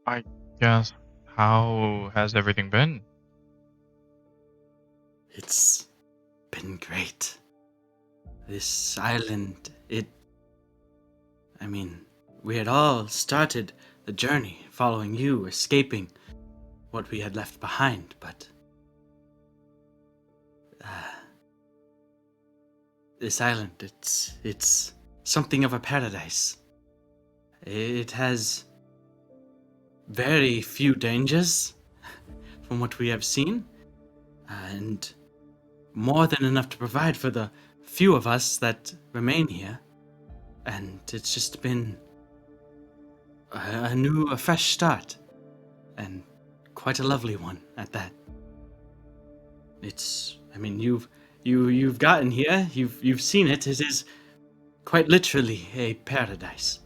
I guess, how has everything been? It's been great. This island, I mean, we had all started the journey following you, escaping what we had left behind, but this island, it's something of a paradise. It has very few dangers from what we have seen, and more than enough to provide for the few of us that remain here. And it's just been a fresh start, and quite a lovely one at that. I mean, you've gotten here, you've seen it. It is quite literally a paradise.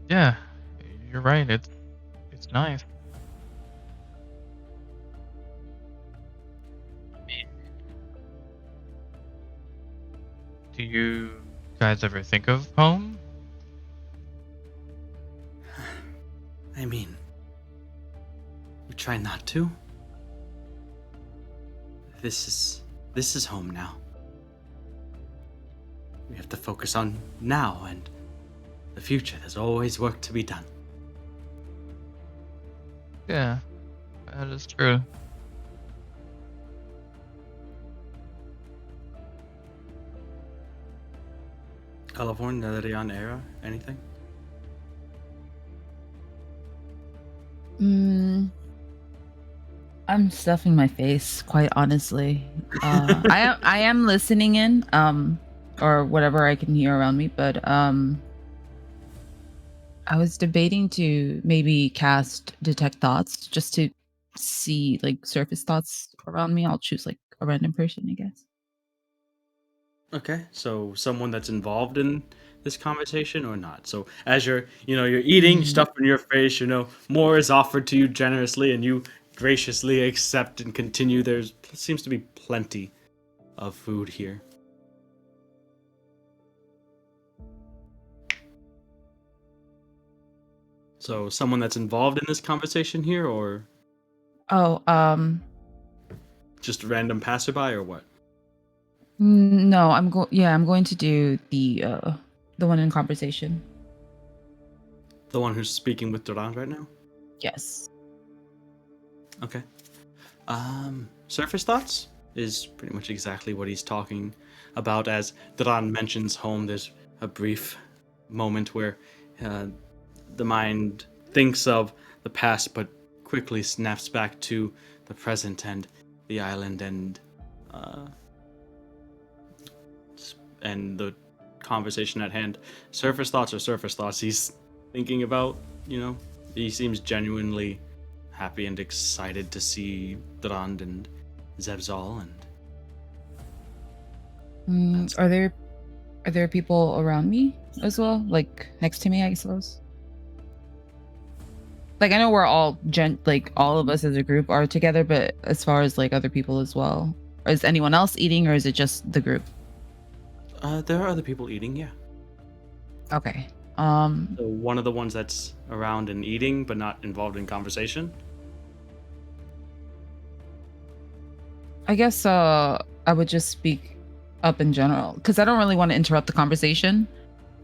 Yeah, you're right. It's nice. I mean, do you guys ever think of home? I mean, we try not to. This is home now. We have to focus on now and the future. There's always work to be done. Yeah, that is true. California, Nelerian era, anything? I'm stuffing my face, quite honestly. I am listening in, or whatever I can hear around me, but I was debating to maybe cast detect thoughts just to see like surface thoughts around me. I'll choose like a random person, I guess. Okay, so someone that's involved in this conversation or not. So as you're eating, stuff in your face, more is offered to you generously, and you graciously accept and continue. There seems to be plenty of food here. So someone that's involved in this conversation here, or Oh, just a random passerby, or what? no, I'm going to do the one in conversation. The one who's speaking with Duran right now? Yes. Okay. Surface thoughts is pretty much exactly what he's talking about. As Duran mentions home, there's a brief moment where the mind thinks of the past, but quickly snaps back to the present and the island and the conversation at hand. Surface thoughts are surface thoughts. He's thinking about, he seems genuinely happy and excited to see Durand and Zevzal, and Are there people around me as well, like next to me, I suppose? Like I know we're all like all of us as a group are together, but as far as like other people as well, or is anyone else eating, or is it just the group? there are other people eating, yeah. Okay. So one of the ones that's around and eating, but not involved in conversation. I guess I would just speak up in general because I don't really want to interrupt the conversation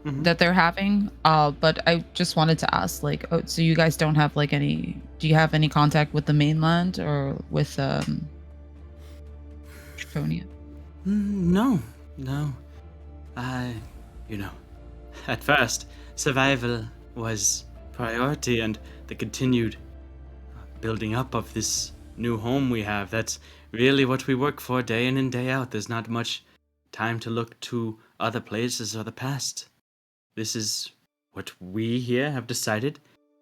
that they're having. But I just wanted to ask, like, oh, so you guys don't have like any? Do you have any contact with the mainland or with Trifonia? No. I, at first, survival was priority, and the continued building up of this new home we have. That's really what we work for day in and day out. There's not much time to look to other places or the past. This is what we here have decided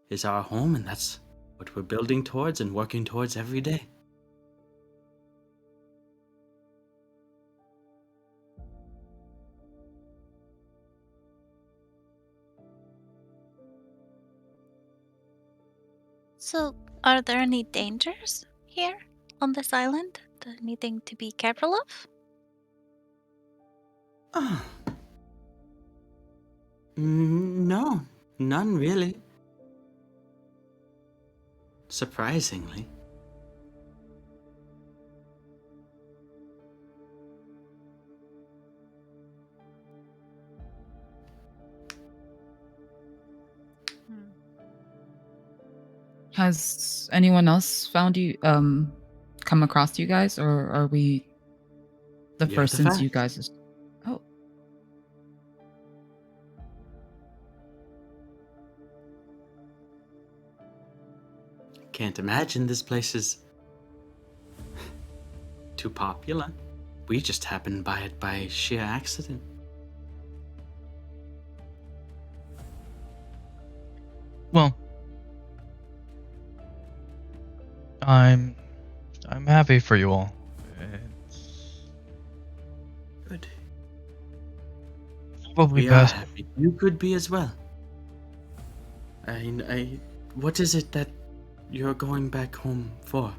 is our home, and that's what we're building towards and working towards every day. So, are there any dangers here on this island? Anything to be careful of? No, none really. Surprisingly. Has anyone else found you come across you guys, or are we the You're first the since you first. guys is oh Can't imagine this place is too popular. We just happened by it by sheer accident. Well, I'm happy for you all. It's Good. probably We are best. happy. You could be as well. What is it that you're going back home for?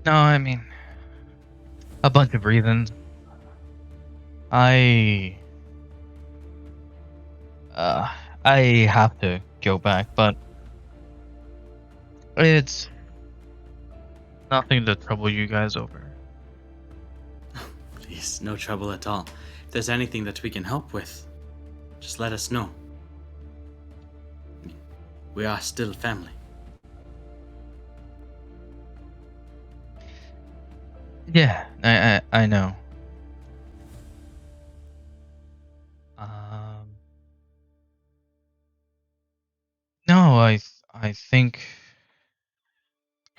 No, I mean, a bunch of reasons. I have to go back, but it's nothing to trouble you guys over. Please, no trouble at all. If there's anything that we can help with, just let us know. I mean, we are still family. Yeah, I know. Um, no, I think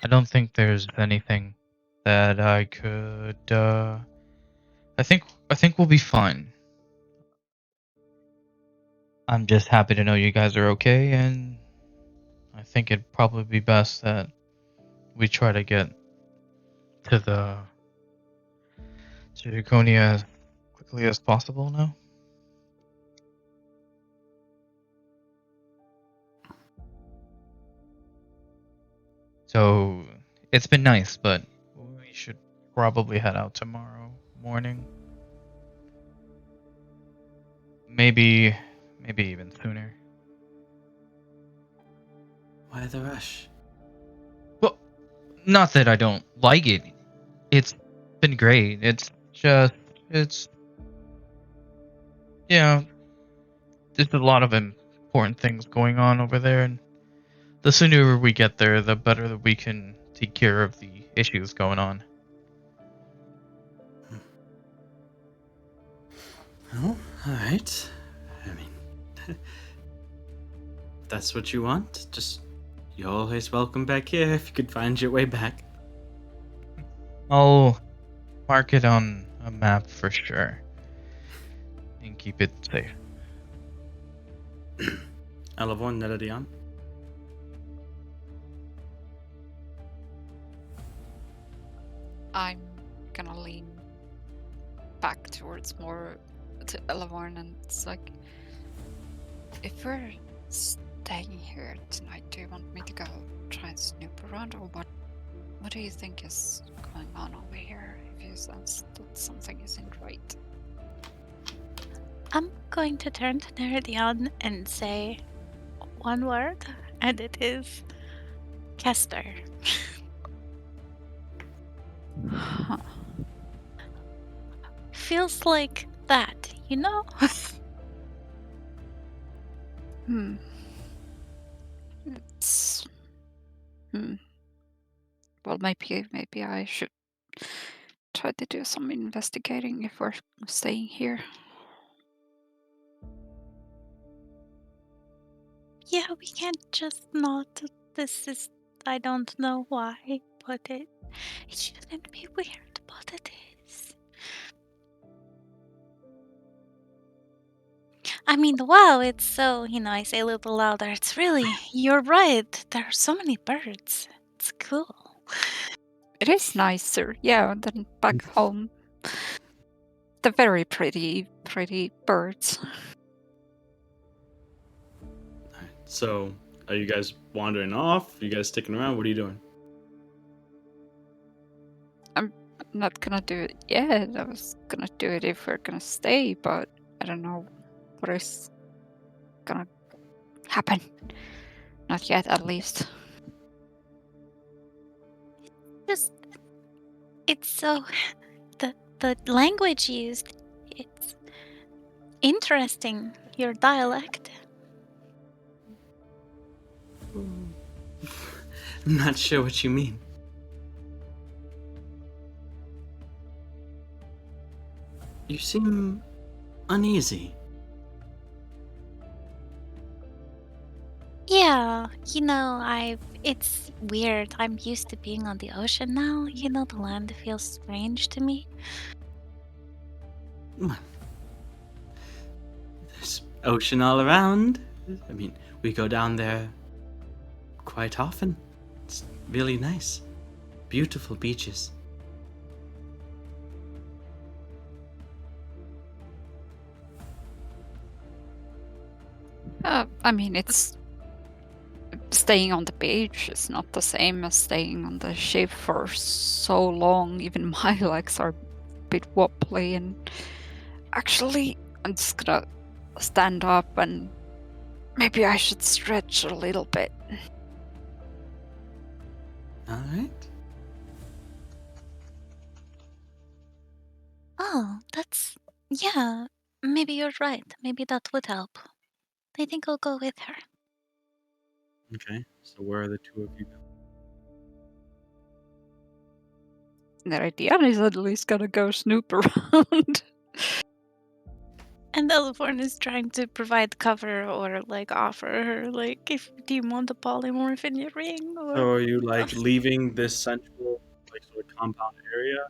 I don't think there's anything that I could. I think we'll be fine. I'm just happy to know you guys are okay, and I think it'd probably be best that we try to get to the Draconia as quickly as possible now. So it's been nice, but we should probably head out tomorrow morning. Maybe even sooner. Why the rush? Well, not that I don't like it. It's been great. It's you know, there's a lot of important things going on over there, and the sooner we get there, the better that we can take care of the issues going on. Oh, alright. I mean, if that's what you want. Just, you're always welcome back here if you could find your way back. I'll mark it on a map for sure and keep it safe. Alavon Neradian. I'm gonna lean back towards more to Elavorn, and it's like, if we're staying here tonight, do you want me to go try and snoop around, or what do you think is going on over here? If you sense that something isn't right. I'm going to turn to Neridion and say one word, and it is Kester. Huh. Feels like that, you know? Hmm. It's well, maybe I should try to do some investigating if we're staying here. Yeah, we can't just not. This is. I don't know why, but it shouldn't be weird, but it is. I mean, wow, it's so, I say a little louder. It's really, you're right. There are so many birds. It's cool. It is nicer, yeah, than back home. The very pretty birds. Alright, so, are you guys wandering off? Are you guys sticking around? What are you doing? I'm not gonna do it yet. I was gonna do it if we're gonna stay, but I don't know what is gonna happen. Not yet, at least. Just, it's so, the language used, it's interesting, your dialect. I'm not sure what you mean. You seem uneasy. Yeah, it's weird. I'm used to being on the ocean now. The land feels strange to me. There's ocean all around. I mean, we go down there quite often. It's really nice. Beautiful beaches. I mean, it's staying on the beach is not the same as staying on the ship for so long. Even my legs are a bit wobbly, and actually, I'm just gonna stand up and maybe I should stretch a little bit. Alright. Oh, yeah, maybe you're right. Maybe that would help. I think I'll go with her. Okay, so where are the two of you going? The idea is at least gonna go snoop around. And Elephorn is trying to provide cover or like offer her like, if do you want a polymorph in your ring or So are you like leaving this central like sort of compound area,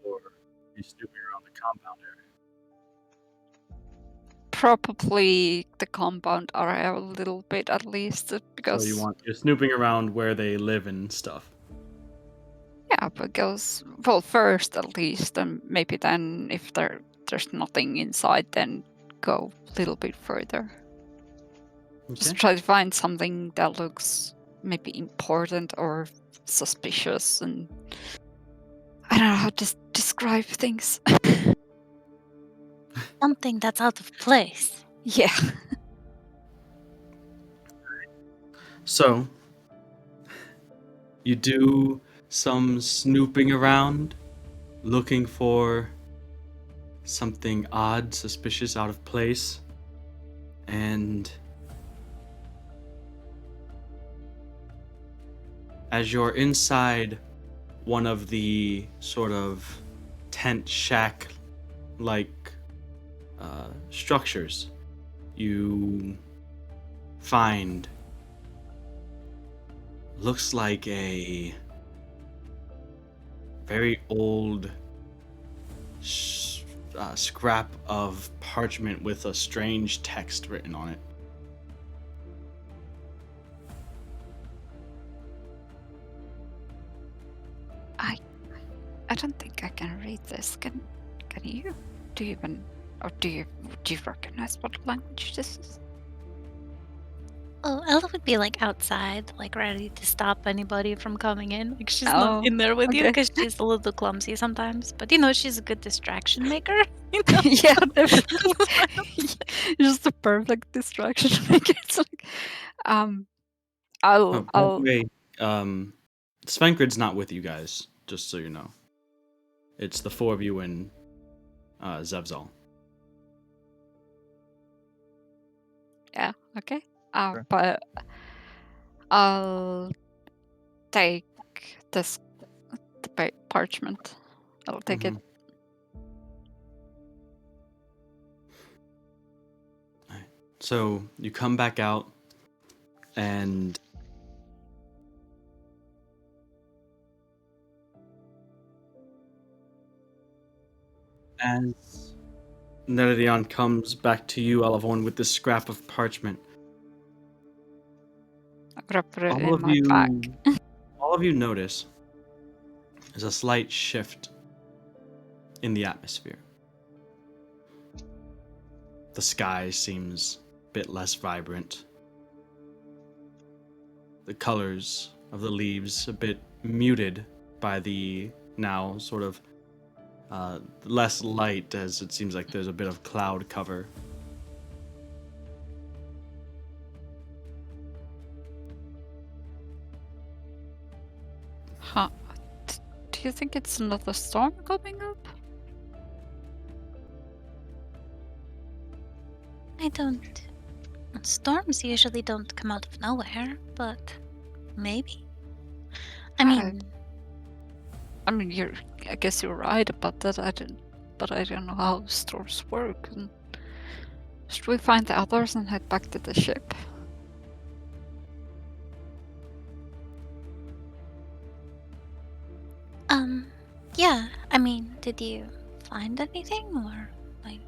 or are you snooping around the compound area? Probably the compound area a little bit at least, because So you're snooping around where they live and stuff. yeah, because well, first at least, and maybe then if there's nothing inside, then go a little bit further. Just try to find something that looks maybe important or suspicious, and I don't know how to describe things. something that's out of place. Yeah. So you do some snooping around, looking for something odd, suspicious, out of place, and as you're inside one of the sort of tent shack like structures, you find looks like a very old scrap of parchment with a strange text written on it. I don't think I can read this. Can you? Do you even, or do you recognize what language this is? Oh, Ella would be like outside, like ready to stop anybody from coming in. Like she's not Oh, in there with you okay. because she's a little clumsy sometimes. But she's a good distraction maker. Yeah, definitely. Just the perfect distraction maker. It's like, Oh, by the I'll. way, Svenkrid's not with you guys, just so you know. It's the four of you and Zevzal. Yeah. Okay. Sure. But I'll take the parchment. I'll take it. So you come back out, and as Neredion comes back to you, Elavon, with this scrap of parchment, I'm gonna put it all in of my back. you notice there's a slight shift in the atmosphere. The sky seems a bit less vibrant. The colors of the leaves a bit muted by the now sort of less light, as it seems like there's a bit of cloud cover. Huh. Do you think it's another storm coming up? I don't. Storms usually don't come out of nowhere, but maybe. I mean, I guess you're right about that. But I don't know how storms work. And should we find the others and head back to the ship? yeah. I mean, did you find anything or like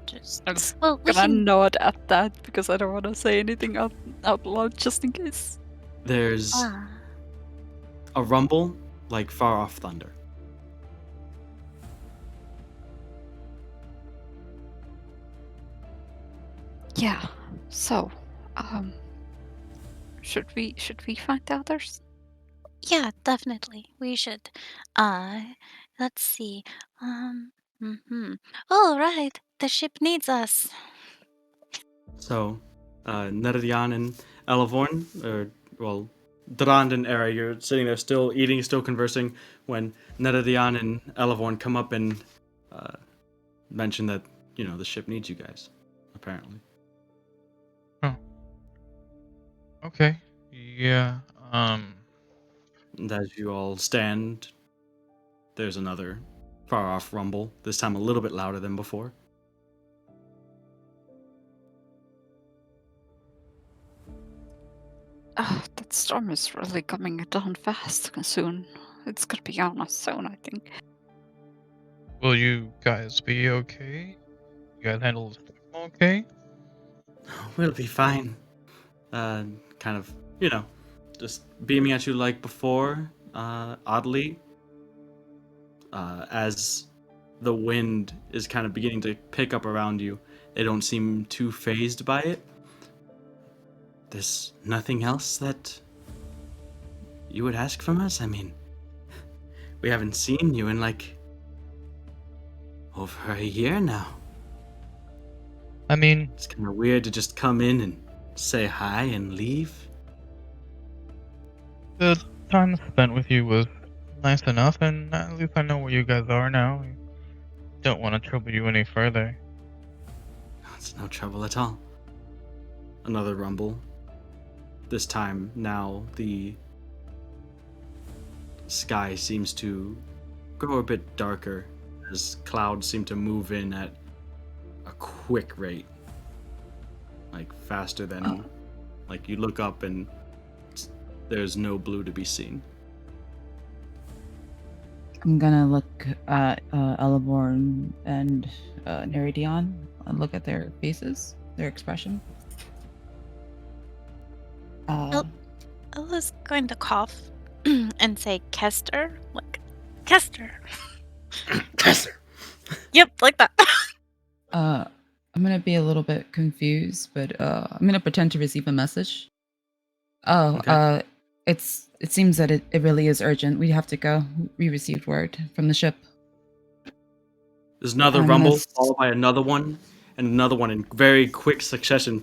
just? I'm just Well, we gonna can. nod at that because I don't want to say anything out loud just in case. There's a rumble like far off thunder. Yeah. So, should we find the others? Yeah, definitely. We should. Let's see. All right. The ship needs us. So, Neredian and Elavorn, Durand and Era, you're sitting there still eating, still conversing, when Neredian and Elavorn come up and mention that, the ship needs you guys, apparently. Oh. Okay. Yeah. And as you all stand there's another far off rumble, this time a little bit louder than before. That storm is really coming down fast soon. It's gonna be on us soon, I think. Will you guys be okay? You guys handle the storm okay? We'll be fine. Kind of, just beaming at you like before, oddly, as the wind is kind of beginning to pick up around you. They don't seem too phased by it. There's nothing else that you would ask from us? I mean, we haven't seen you in like over a year now. I mean, It's kind of weird to just come in and say hi and leave. the time spent with you was nice enough, and at least I know where you guys are now. I don't want to trouble you any further. It's no trouble at all. Another rumble. This time, now the sky seems to grow a bit darker as clouds seem to move in at a quick rate. Like faster than, like you look up and there's no blue to be seen. I'm gonna look at Eleborn and Neridion and look at their faces, their expression. Ella's going to cough and say Kester. Like, Kester. Kester! Yep, like that. I'm gonna be a little bit confused, but I'm gonna pretend to receive a message. Oh, Okay. it seems that it really is urgent. We have to go. We received word from the ship. There's another I'm gonna rumble, followed by another one, and another one in very quick succession,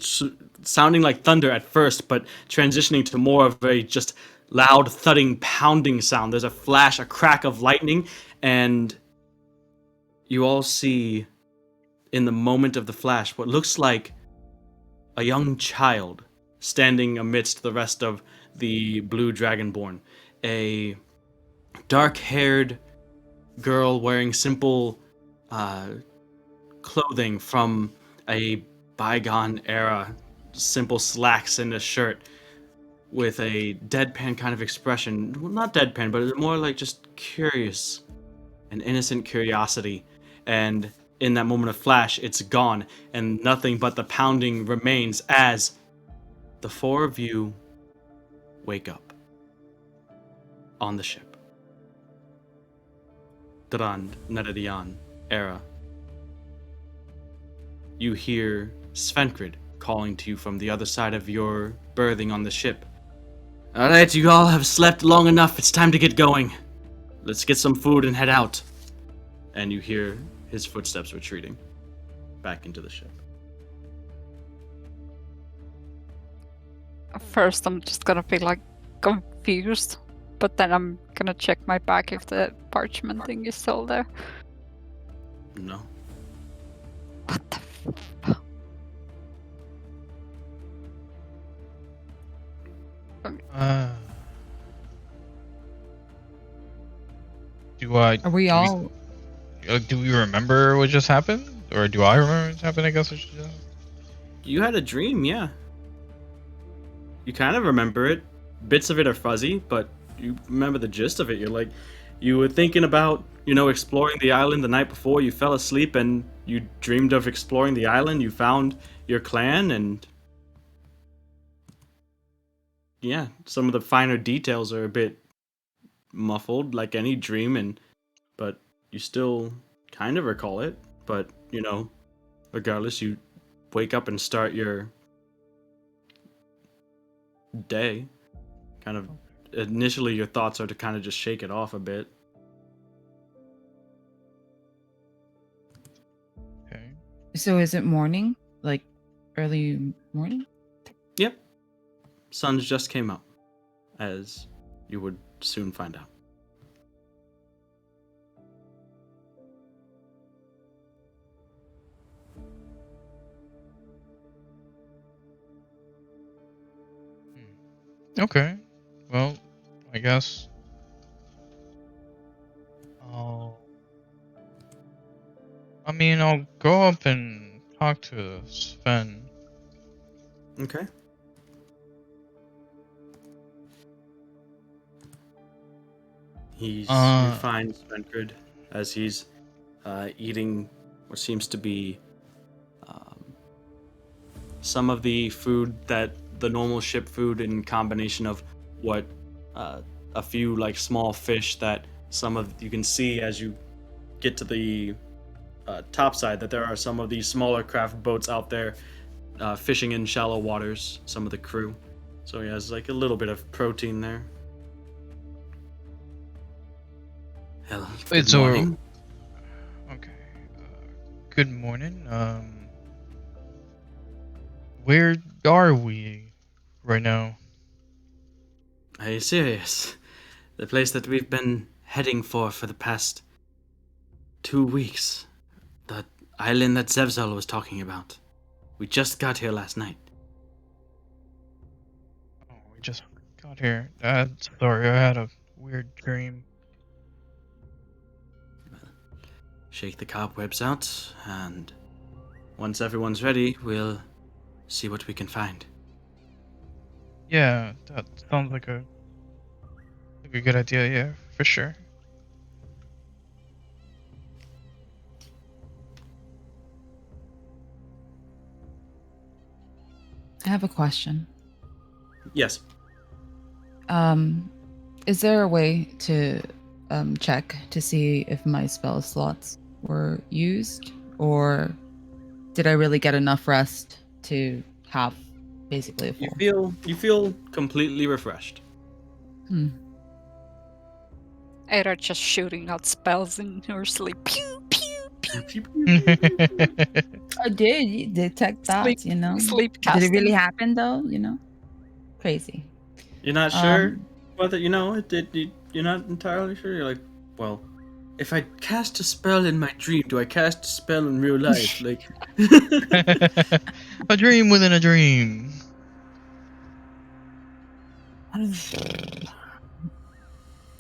sounding like thunder at first, but transitioning to more of a just loud, thudding, pounding sound. There's a flash, a crack of lightning, and you all see, in the moment of the flash, what looks like a young child standing amidst the rest of the blue dragonborn. A dark-haired girl wearing simple clothing from a bygone era, simple slacks and a shirt with a deadpan kind of expression. Well, not deadpan, but more like just curious, an innocent curiosity. And in that moment of flash, it's gone, and nothing but the pounding remains as the four of you wake up on the ship. Drand, Neredian, Era. You hear Svenkrid calling to you from the other side of your berthing on the ship. Alright, you all have slept long enough. It's time to get going. Let's get some food and head out. And you hear his footsteps retreating back into the ship. At first, I'm just gonna be like confused, but then I'm gonna check my bag if the parchment thing is still there. No. What the Are we all? Do we remember what just happened, or do I remember what happened? I guess I should. You had a dream, yeah. You kind of remember it. Bits of it are fuzzy, but you remember the gist of it. You're like, you were thinking about, exploring the island the night before. You fell asleep and you dreamed of exploring the island. You found your clan, and yeah, some of the finer details are a bit muffled, like any dream, but you still kind of recall it. But regardless, you wake up and start your day. Kind of initially, your thoughts are to kind of just shake it off a bit. Okay. So is it morning? Like early morning? Yep. Suns just came up, as you would soon find out. Okay. Well, I guess Oh. I mean, I'll go up and talk to Sven. Okay. You find Svenkard as he's eating what seems to be some of the food that the normal ship food in combination of what a few like small fish that some of you can see as you get to the top side that there are some of these smaller craft boats out there fishing in shallow waters, some of the crew. So he has like a little bit of protein there. Hello. Good morning. Okay. Good morning. Where are we right now? Are you serious? The place that we've been heading for the past 2 weeks. The island that Zevzal was talking about. We just got here last night. Oh, we just got here. Sorry, I had a weird dream. Shake the cobwebs out, and once everyone's ready, we'll see what we can find. Yeah, that sounds like a good idea. Yeah, for sure. I have a question. Yes. Is there a way to check to see if my spell slots were used, or did I really get enough rest to have basically a full? You feel completely refreshed. Ada just shooting out spells in her sleep. Pew pew pew. I did detect that, you know. Sleep Did casting. it really happen though? You know, crazy. You're not sure whether you're not entirely sure. You're like, well, if I cast a spell in my dream, do I cast a spell in real life? Like a dream within a dream.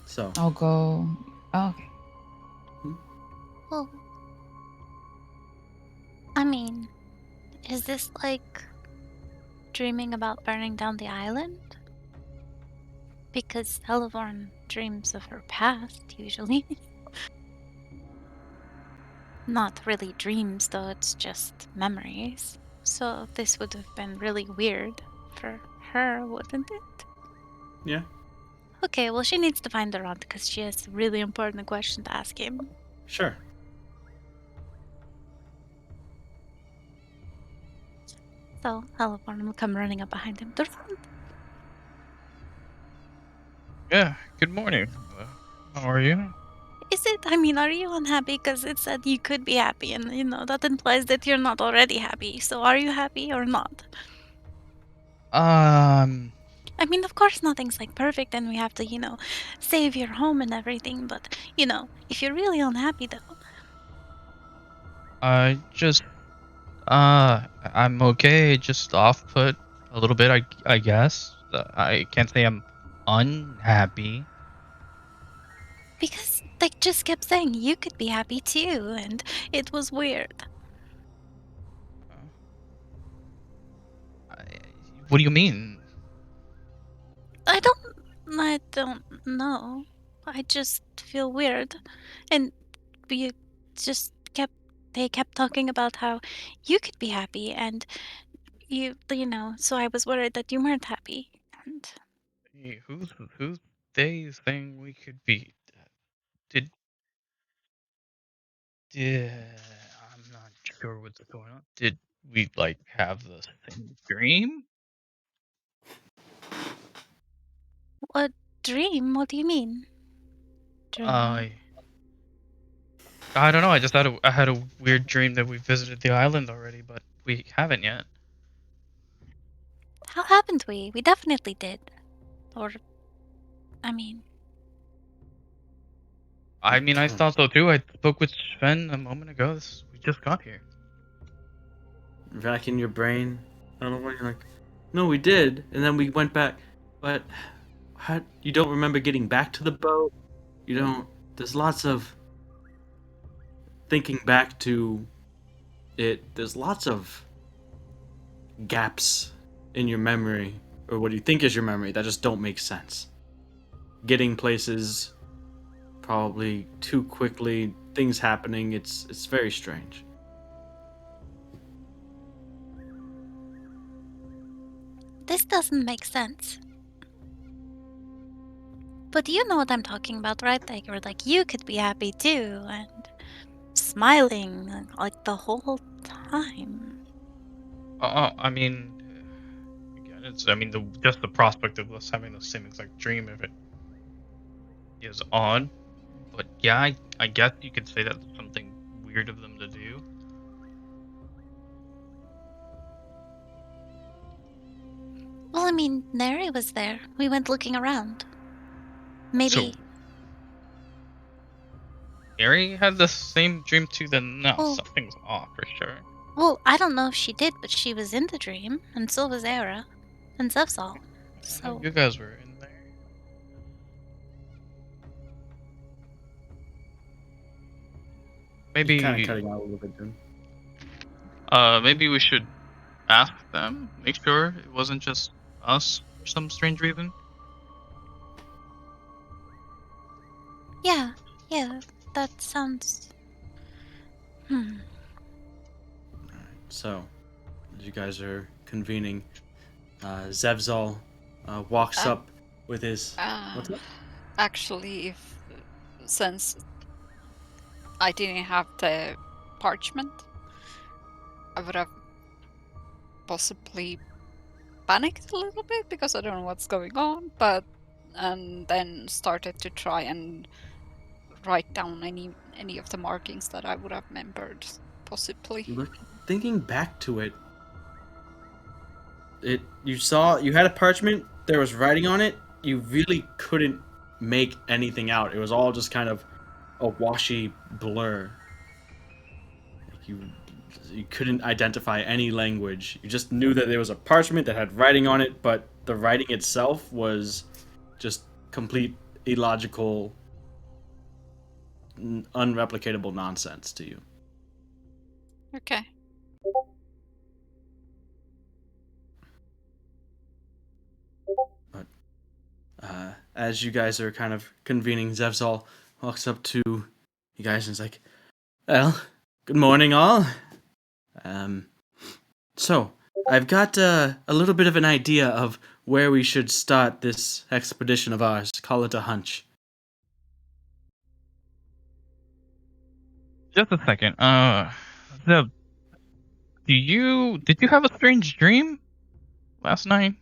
So I'll go. Oh, okay. Well, I mean, is this like dreaming about burning down the island? Because Celeborn dreams of her past, usually. Not really dreams, though, it's just memories. So this would have been really weird for her, wouldn't it? yeah. Okay, well, she needs to find the rod because she has a really important question to ask him. Sure. So Celeborn will come running up behind him. The rod! Yeah. Good morning. How are you? Is it? I mean, are you unhappy? Because it said you could be happy, and that implies that you're not already happy. So are you happy or not? I mean, of course, nothing's like perfect, and we have to, save your home and everything. But, if you're really unhappy, though. I just, I'm okay. Just off put a little bit, I guess. I can't say I'm unhappy. Because they just kept saying you could be happy too, and it was weird. What do you mean? I don't know. I just feel weird. And we just they kept talking about how you could be happy, and so I was worried that you weren't happy. And Hey, who's they saying we could be? Did did I'm not sure what's going on. Did we like have the same dream? what dream? What do you mean? Dream? I don't know. I just I had a weird dream that we visited the island already, but we haven't yet. How haven't we? We definitely did. Or, I mean, I thought so too. I spoke with Sven a moment ago. We just got here. Back in your brain. I don't know when you're like, no, we did, and then we went back. But how, you don't remember getting back to the boat? You don't. There's lots of thinking back to it, there's lots of gaps in your memory, or what you think is your memory, that just don't make sense. Getting places probably too quickly, things happening, it's very strange. This doesn't make sense. But you know what I'm talking about, right? Like, or like you could be happy too and smiling like the whole time. I mean, again, just the prospect of us having the same exact dream if it is odd. But yeah, I guess you could say that's something weird of them to do. Well, I mean, Neri was there. We went looking around. Maybe. So, Mary had the same dream too. Then no, Well, something's off for sure. well, I don't know if she did, but she was in the dream, and so was Era, and Zevzal. I know So you guys were in there. You're kind of Maybe, cutting out a little bit, Dune. maybe we should ask them, make sure it wasn't just us for some strange reason. yeah, that sounds. So, as you guys are convening, Zevzal walks Uh, up with his. What's up? Actually, if since I didn't have the parchment, I would have possibly panicked a little bit because I don't know what's going on, and then started to try and write down any of the markings that I would have remembered, possibly. Thinking back to it, you had a parchment, there was writing on it, you really couldn't make anything out. It was all just kind of a washy blur. Like you couldn't identify any language. You just knew that there was a parchment that had writing on it, but the writing itself was just complete illogical, unreplicatable nonsense to you. Okay. As you guys are kind of convening, Zevzal walks up to you guys and is like, "Well, good morning, all. So I've got a little bit of an idea of where we should start this expedition of ours. Call it a hunch." Just a second. Zeb, did you have a strange dream last night?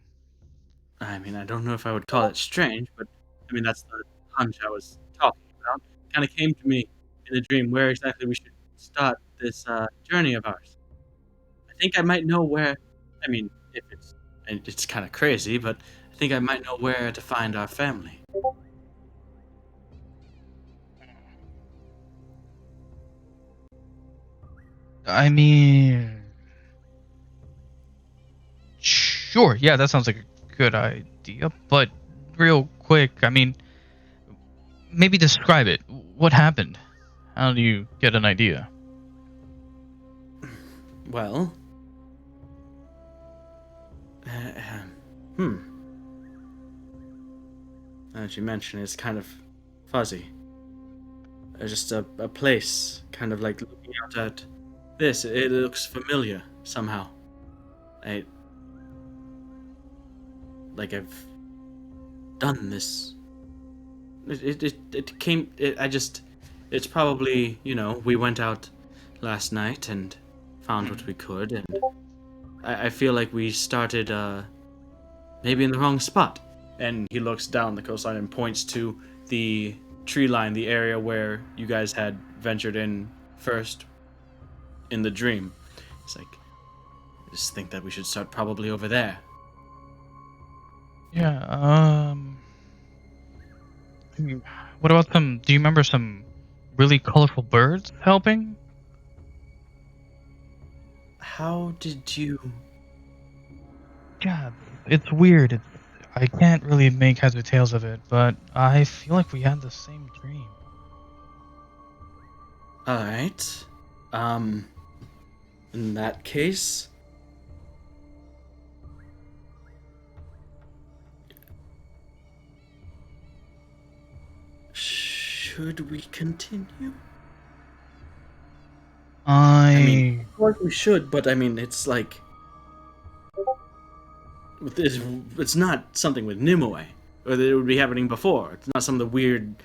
I mean, I don't know if I would call it strange, but I mean that's the hunch I was talking about. It kind of came to me in a dream where exactly we should start this journey of ours. I think I might know where. I mean, if it's kind of crazy, but I think I might know where to find our family. I mean, sure. Yeah, that sounds like a good idea. But real quick, I mean, maybe describe it. What happened? How do you get an idea? Well, hmm. Now that you mention it, it's kind of fuzzy. Just a place, kind of like looking out at this. It looks familiar somehow. Like I've done this. It came. It's probably, we went out last night and found what we could, and I feel like we started maybe in the wrong spot. And he looks down the coastline and points to the tree line, the area where you guys had ventured in first in the dream. It's like, I just think that we should start probably over there. Yeah. What about some? Do you remember some really colorful birds helping? How did you... Yeah, it's weird. I can't really make heads or tails of it, but I feel like we had the same dream. All right. In that case, should we continue? I mean, of course we should, but I mean, it's like it's not something with Nimue, or that it would be happening before. It's not some of the weird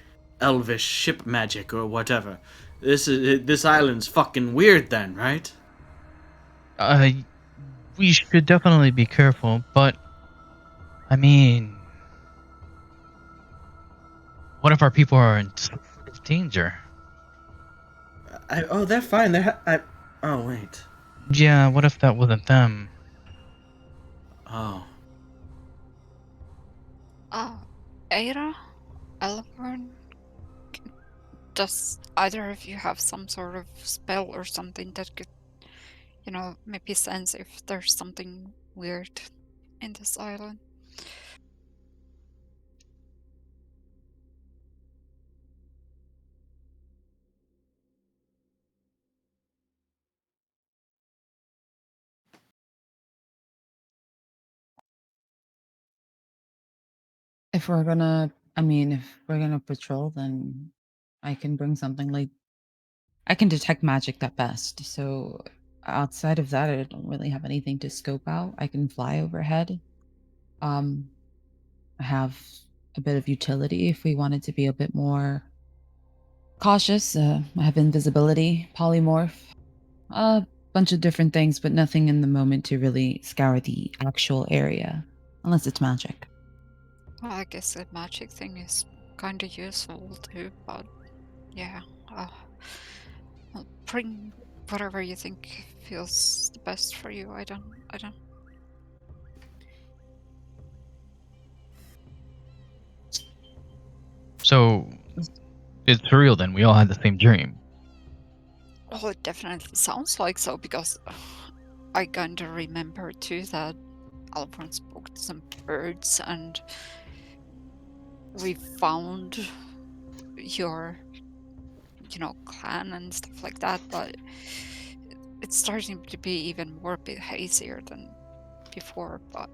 elvish ship magic or whatever. This island's fucking weird, then, right? We should definitely be careful, but I mean, what if our people are in danger? They're fine. Oh wait. Yeah, what if that wasn't them? Oh. Ada, Elvern, does either of you have some sort of spell or something that could, maybe sense if there's something weird in this island? If we're gonna patrol, then I can bring something like I can detect magic at best. So outside of that, I don't really have anything to scope out. I can fly overhead. Um, I have a bit of utility if we wanted to be a bit more cautious. I have invisibility, polymorph, a bunch of different things, but nothing in the moment to really scour the actual area, unless it's magic. Well, I guess the magic thing is kind of useful too, but yeah, well, bring whatever you think feels the best for you. I don't. So it's real then. We all had the same dream. Well, it definitely sounds like so because I kind of remember too that Alphonse spoke to some birds and we found your, clan and stuff like that, but it's starting to be even more a bit hazier than before, but...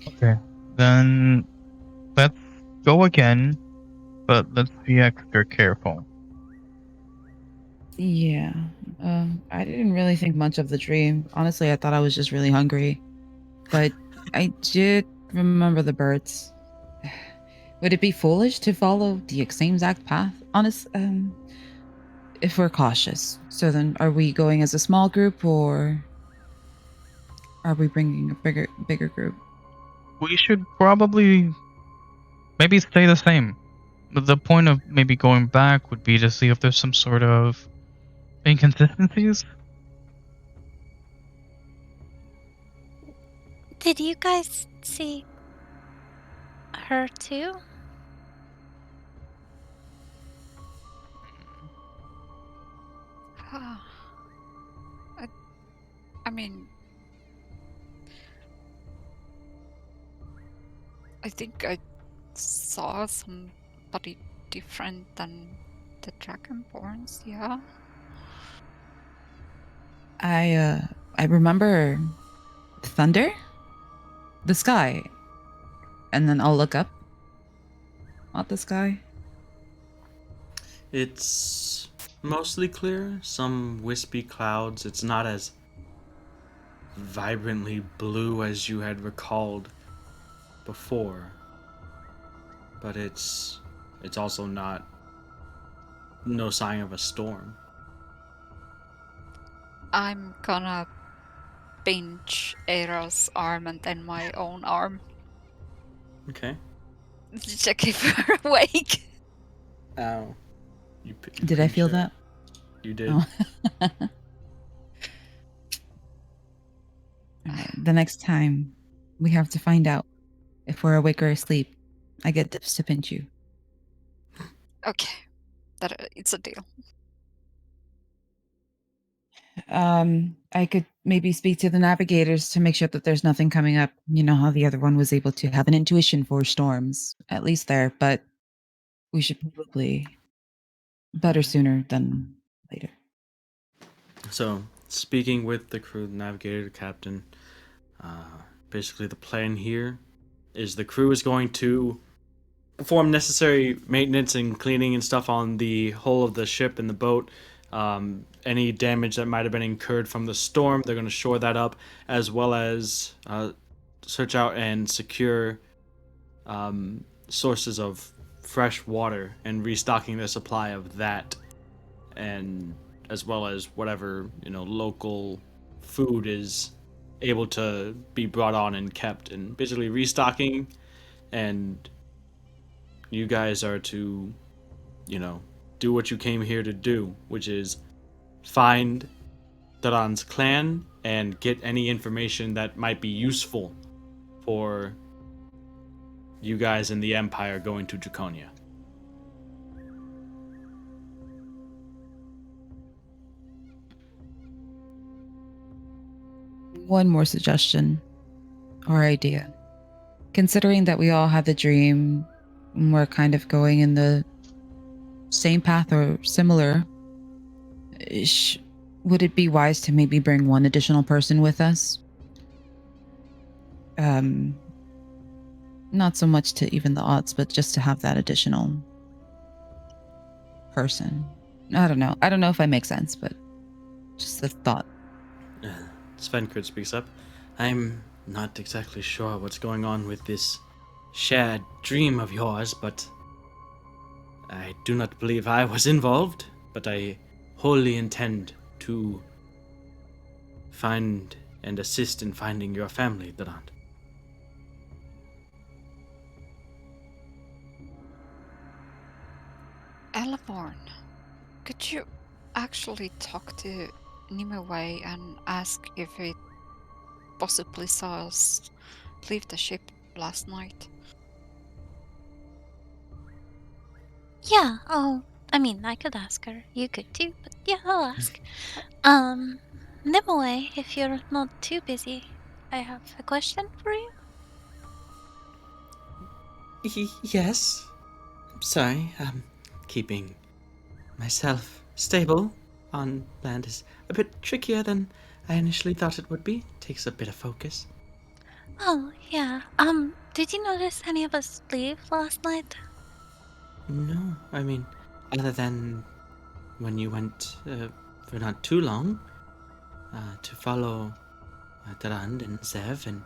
Okay. Then let's go again, but let's be extra careful. Yeah. I didn't really think much of the dream. Honestly, I thought I was just really hungry. But I did remember the birds. Would it be foolish to follow the same exact path? If we're cautious. So then, are we going as a small group, or are we bringing a bigger group? We should probably maybe stay the same. But the point of maybe going back would be to see if there's some sort of inconsistencies. Did you guys see her too? I mean, I think I saw somebody different than the Dragonborns, yeah? I remember thunder, the sky, and then I'll look up at the sky. It's mostly clear, some wispy clouds. It's not as vibrantly blue as you had recalled before. But it's also not no sign of a storm. I'm gonna pinch Era's arm and then my own arm. Okay. To check if we're awake. Ow. Did I feel that? You did. Oh. Alright, the next time we have to find out if we're awake or asleep. I get dips to pinch you. Okay, it's a deal. I could maybe speak to the navigators to make sure that there's nothing coming up. You know how the other one was able to have an intuition for storms, at least there, but we should probably better sooner than later. So, speaking with the crew, the navigator, the captain, basically the plan here is the crew is going to perform necessary maintenance and cleaning and stuff on the hull of the ship and the boat. Any damage that might have been incurred from the storm, they're going to shore that up, as well as search out and secure sources of fresh water and restocking their supply of that, and as well as whatever local food is able to be brought on and kept, and basically restocking. And you guys are to do what you came here to do, which is find Daran's clan and get any information that might be useful for you guys in the Empire going to Draconia. One more suggestion or idea. Considering that we all had the dream, we're kind of going in the same path or similar, would it be wise to maybe bring one additional person with us? Not so much to even the odds, but just to have that additional person. I don't know. I don't know if I make sense, but just the thought. Svenkert speaks up. I'm not exactly sure what's going on with this shared dream of yours, but I do not believe I was involved, but I wholly intend to find and assist in finding your family, Durant. Elevorn, could you actually talk to Nimue and ask if it possibly saw us leave the ship last night? Yeah, I could ask her. You could too, but yeah, I'll ask. Nimue, if you're not too busy, I have a question for you. Yes. Sorry, keeping myself stable on land is a bit trickier than I initially thought it would be. Takes a bit of focus. Oh, yeah. Did you notice any of us leave last night? No, I mean, other than when you went for not too long to follow Tarand and Zev and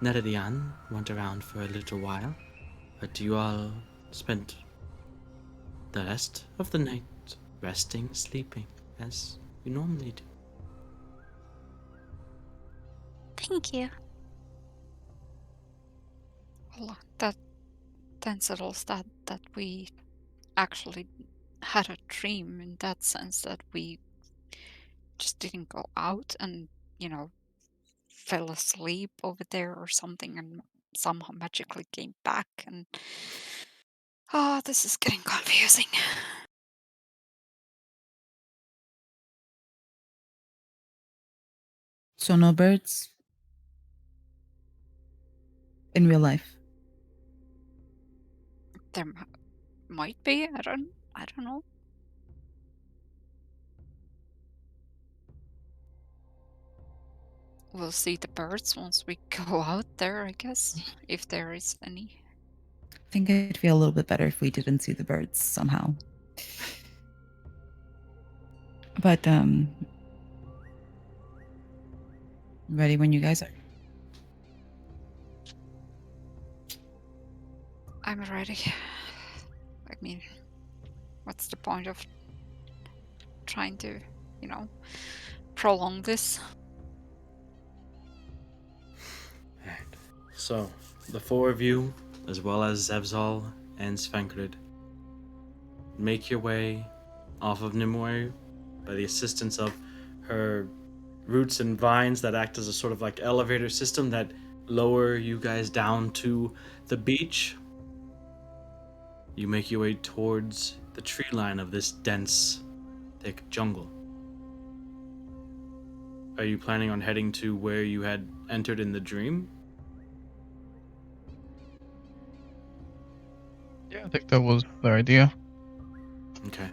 Neredian went around for a little while, but you all spent the rest of the night resting, sleeping, as you normally do. Thank you. Well, that then settles that we actually had a dream in that sense that we just didn't go out and, fell asleep over there or something and somehow magically came back and this is getting confusing. So no birds in real life. There might be, I don't know. We'll see the birds once we go out there, I guess, if there is any. I think I'd feel a little bit better if we didn't see the birds somehow. But ready when you guys are. I'm ready. I mean, what's the point of trying to, prolong this? So, the four of you, as well as Zevzal and Svenkrid, make your way off of Nimue by the assistance of her roots and vines that act as a sort of like elevator system that lower you guys down to the beach. You make your way towards the tree line of this dense, thick jungle. Are you planning on heading to where you had entered in the dream? Yeah, I think that was the idea. Okay.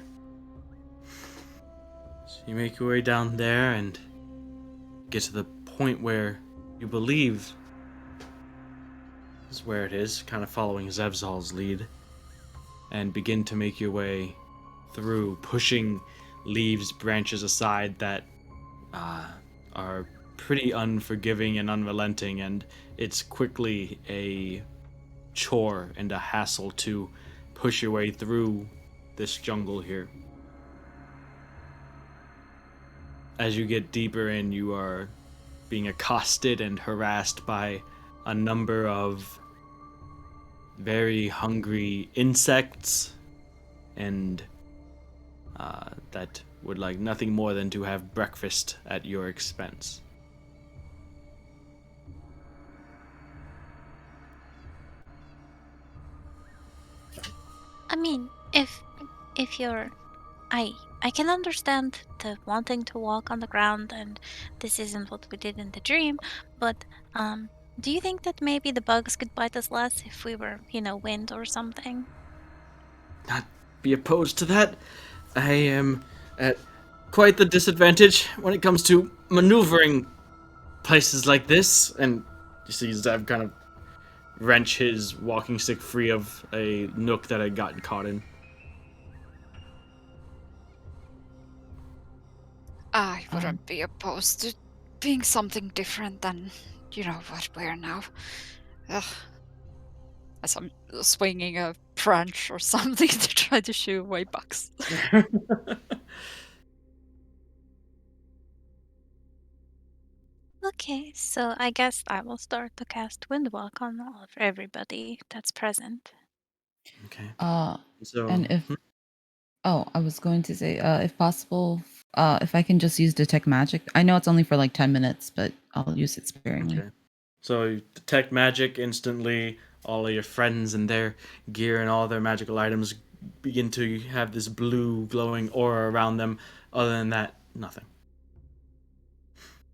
you make your way down there and get to the point where you believe is where it is, kind of following Zevzal's lead, and begin to make your way through, pushing leaves, branches aside that are pretty unforgiving and unrelenting, and it's quickly a chore and a hassle to push your way through this jungle here. As you get deeper in, you are being accosted and harassed by a number of very hungry insects and that would like nothing more than to have breakfast at your expense. I mean, if you're I can understand the wanting to walk on the ground and this isn't what we did in the dream, but do you think that maybe the bugs could bite us less if we were, wind or something? Not be opposed to that. I am at quite the disadvantage when it comes to maneuvering places like this. And you see Zev kind of wrench his walking stick free of a nook that had gotten caught in. I wouldn't be opposed to being something different than, what we're now. Ugh. As I'm swinging a branch or something to try to shoo away bugs. Okay, so I guess I will start to cast Windwalk on all of everybody that's present. Okay. So, So, and if I was going to say, if possible, if I can just use detect magic. I know it's only for like 10 minutes, but I'll use it sparingly. okay. So you detect magic instantly. All of your friends and their gear and all their magical items begin to have this blue glowing aura around them. Other than that, nothing.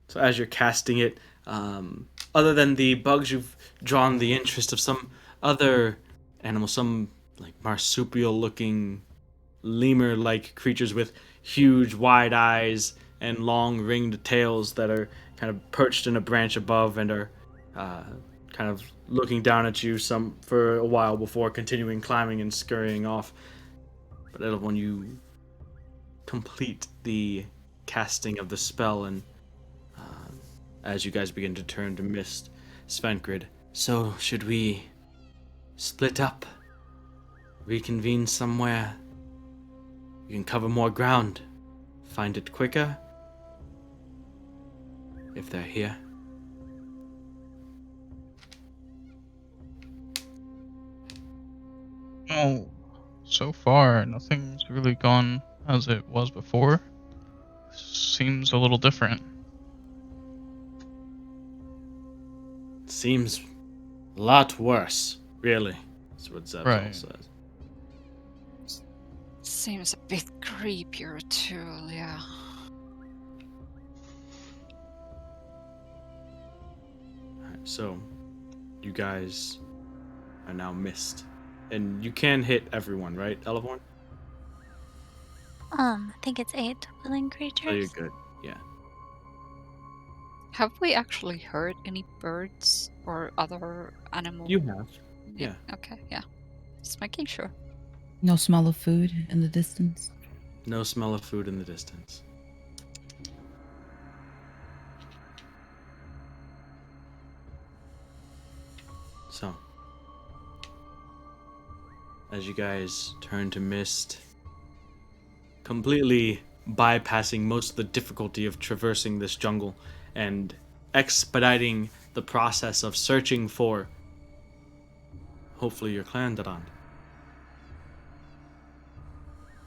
So as you're casting it, other than the bugs, you've drawn the interest of some other animals, some like marsupial-looking lemur-like creatures with huge, wide eyes and long ringed tails that are kind of perched in a branch above and are kind of looking down at you some for a while before continuing climbing and scurrying off. But when you complete the casting of the spell and as you guys begin to turn to mist, Svenkrid, so should we split up, reconvene somewhere? You can cover more ground, find it quicker, if they're here. Oh, so far, nothing's really gone as it was before. Seems a little different. Seems a lot worse, really. That's what Zebzal Right. says. Seems a bit creepier too, yeah. Alright, so you guys are now missed. And you can hit everyone, right, Elevorn? I think it's 8 willing Oh, you're creatures. good. Yeah. Have we actually heard any birds or other animals? You have. Yeah. Okay, yeah. Just making sure. No smell of food in the distance. No smell of food in the distance. So, as you guys turn to mist, completely bypassing most of the difficulty of traversing this jungle and expediting the process of searching for, hopefully, your clan, Dadan.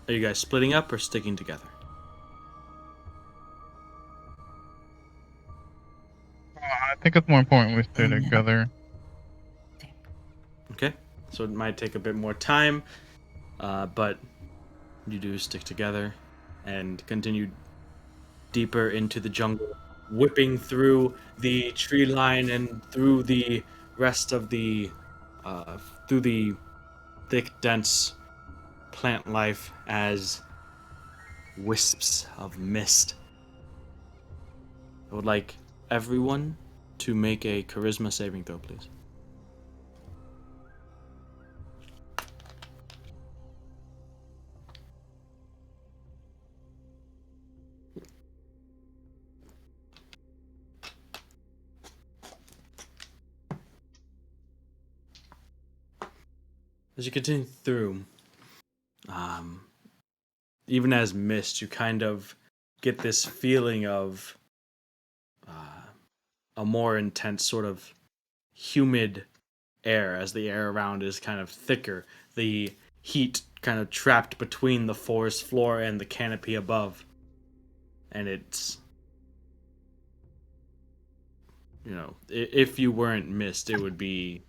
Are you guys splitting up or sticking together? I think it's more important we stay together. Okay, so it might take a bit more time, but you do stick together and continue deeper into the jungle, whipping through the tree line and through the rest of the through the thick, dense plant life as wisps of mist. I would like everyone to make a charisma saving throw, please. As you continue through, even as mist, you kind of get this feeling of a more intense sort of humid air as the air around is kind of thicker. The heat kind of trapped between the forest floor and the canopy above. And it's, if you weren't mist, it would be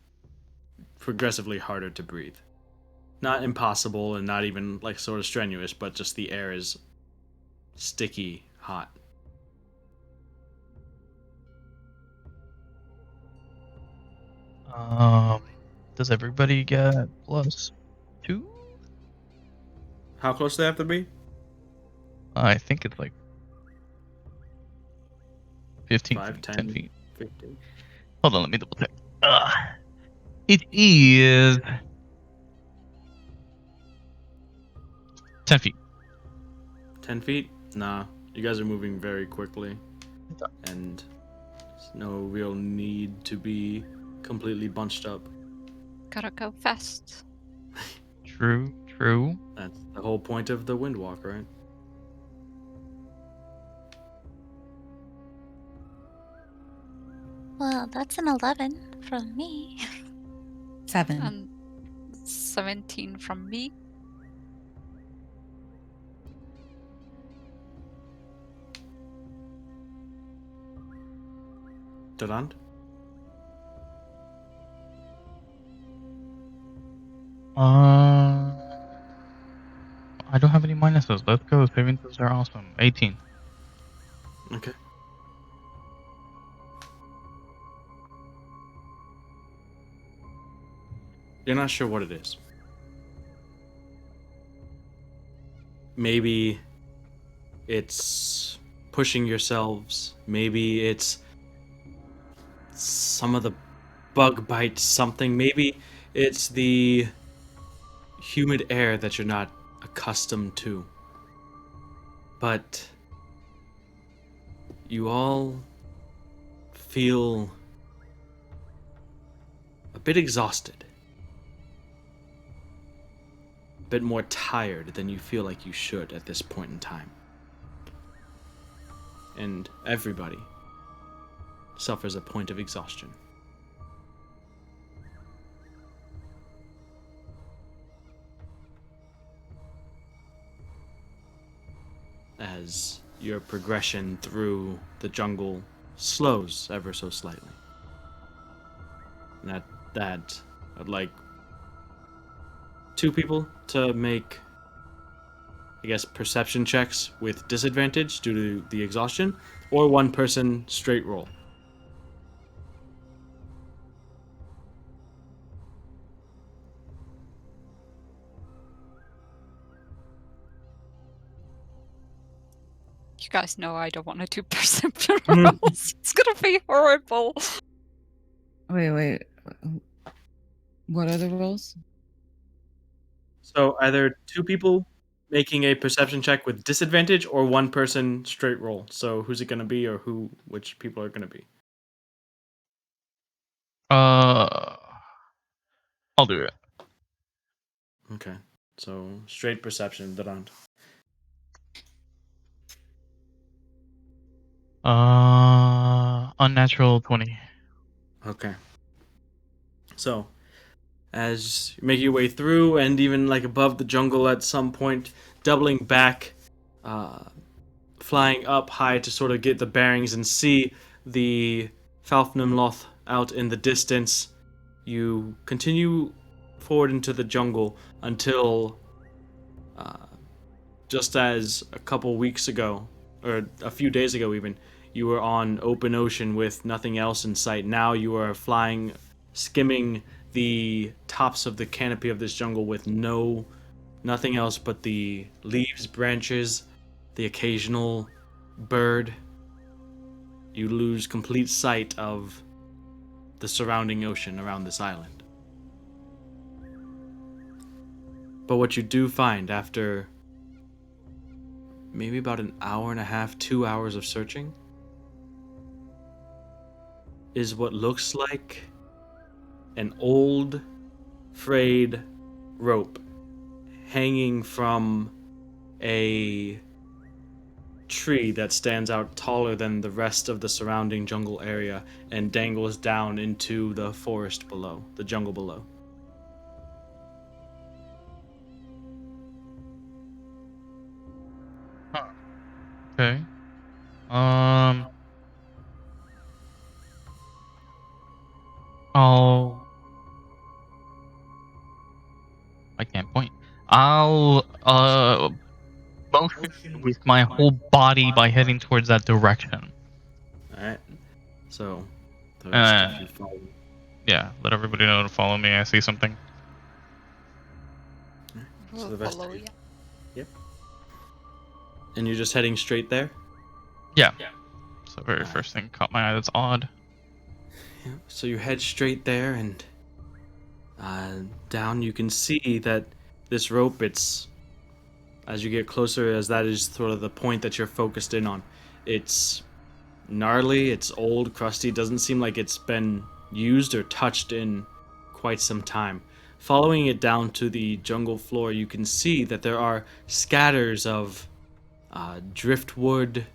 progressively harder to breathe. Not impossible and not even like sort of strenuous, but just the air is sticky hot. Does everybody get +2? How close do they have to be? I think it's like 15 5, feet, 10, 10 feet. 15. Hold on, let me double check. It is 10 feet. 10 feet? Nah, you guys are moving very quickly. And there's no real need to be completely bunched up. Gotta go fast. True. That's the whole point of the wind walk, right? Well, that's an 11 from me. 7. And 17 from me. Durand? I don't have any minuses. Let's go. Saving throws are awesome. 18. Okay. You're not sure what it is. Maybe it's pushing yourselves. Maybe it's some of the bug bites, something. Maybe it's the humid air that you're not accustomed to. But you all feel a bit exhausted. A bit more tired than you feel like you should at this point in time. And everybody suffers a point of exhaustion. As your progression through the jungle slows ever so slightly. And that I'd like 2 people to make, I guess, perception checks with disadvantage due to the exhaustion, or 1 person straight roll. You guys know I don't want to do perception rolls. It's gonna be horrible. Wait. What are the rolls? So either 2 people making a perception check with disadvantage, or 1 person straight roll. So who's it going to be, or which people are going to be? I'll do it. Okay. So straight perception, Durand. Unnatural 20. Okay. So, as you make your way through, and even like above the jungle at some point, doubling back, flying up high to sort of get the bearings and see the Falfnumloth out in the distance, you continue forward into the jungle until just as a couple weeks ago, or a few days ago even, you were on open ocean with nothing else in sight. Now you are flying, skimming the tops of the canopy of this jungle with nothing else but the leaves, branches, the occasional bird, you lose complete sight of the surrounding ocean around this island. But what you do find after maybe about an hour and a half, 2 hours of searching, is what looks like an old, frayed rope hanging from a tree that stands out taller than the rest of the surrounding jungle area and dangles down into the forest below, the jungle below. Huh. Okay. Um. Oh, I can't point. I'll motion with my whole body by heading towards that direction. Alright, so the rest of you follow. Yeah, let everybody know to follow me. I see something. So We'll the rest follow of you. you. Yep. And you're just heading straight there? Yeah. So very Alright. first thing caught my eye. That's odd. Yeah, so you head straight there, and down you can see that this rope, it's, as you get closer, as that is sort of the point that you're focused in on, it's gnarly, it's old, crusty, doesn't seem like it's been used or touched in quite some time. Following it down to the jungle floor, you can see that there are scatters of driftwood,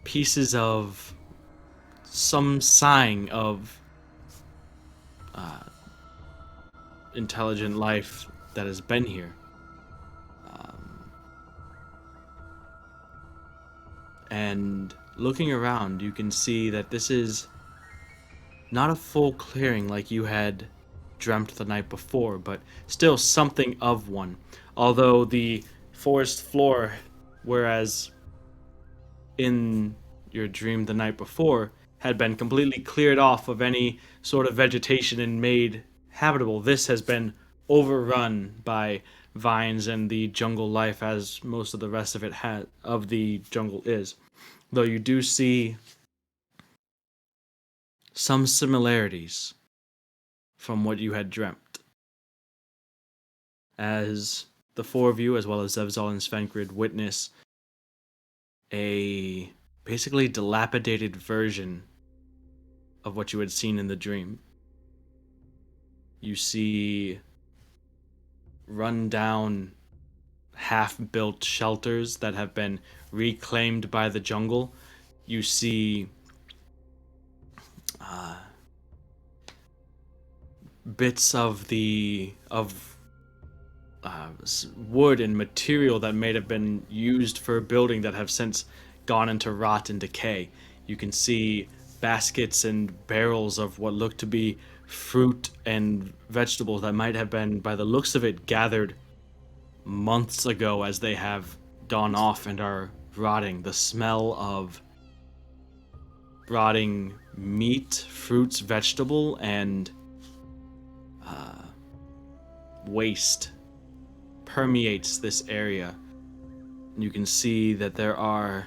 pieces of some sign of intelligent life that has been here. And looking around, you can see that this is not a full clearing like you had dreamt the night before, but still something of one. Although the forest floor, whereas in your dream the night before, had been completely cleared off of any sort of vegetation and made habitable, this has been overrun by vines and the jungle life as most of the rest of it of the jungle is. Though you do see some similarities from what you had dreamt. As the four of you, as well as Zevzal and Svenkrid, witness a basically dilapidated version of what you had seen in the dream. You see run-down, half-built shelters that have been reclaimed by the jungle. You see bits of wood and material that may have been used for building that have since gone into rot and decay. You can see baskets and barrels of what look to be fruit and vegetables that might have been, by the looks of it, gathered months ago as they have gone off and are rotting. The smell of rotting meat, fruits, vegetable, and waste permeates this area. You can see that there are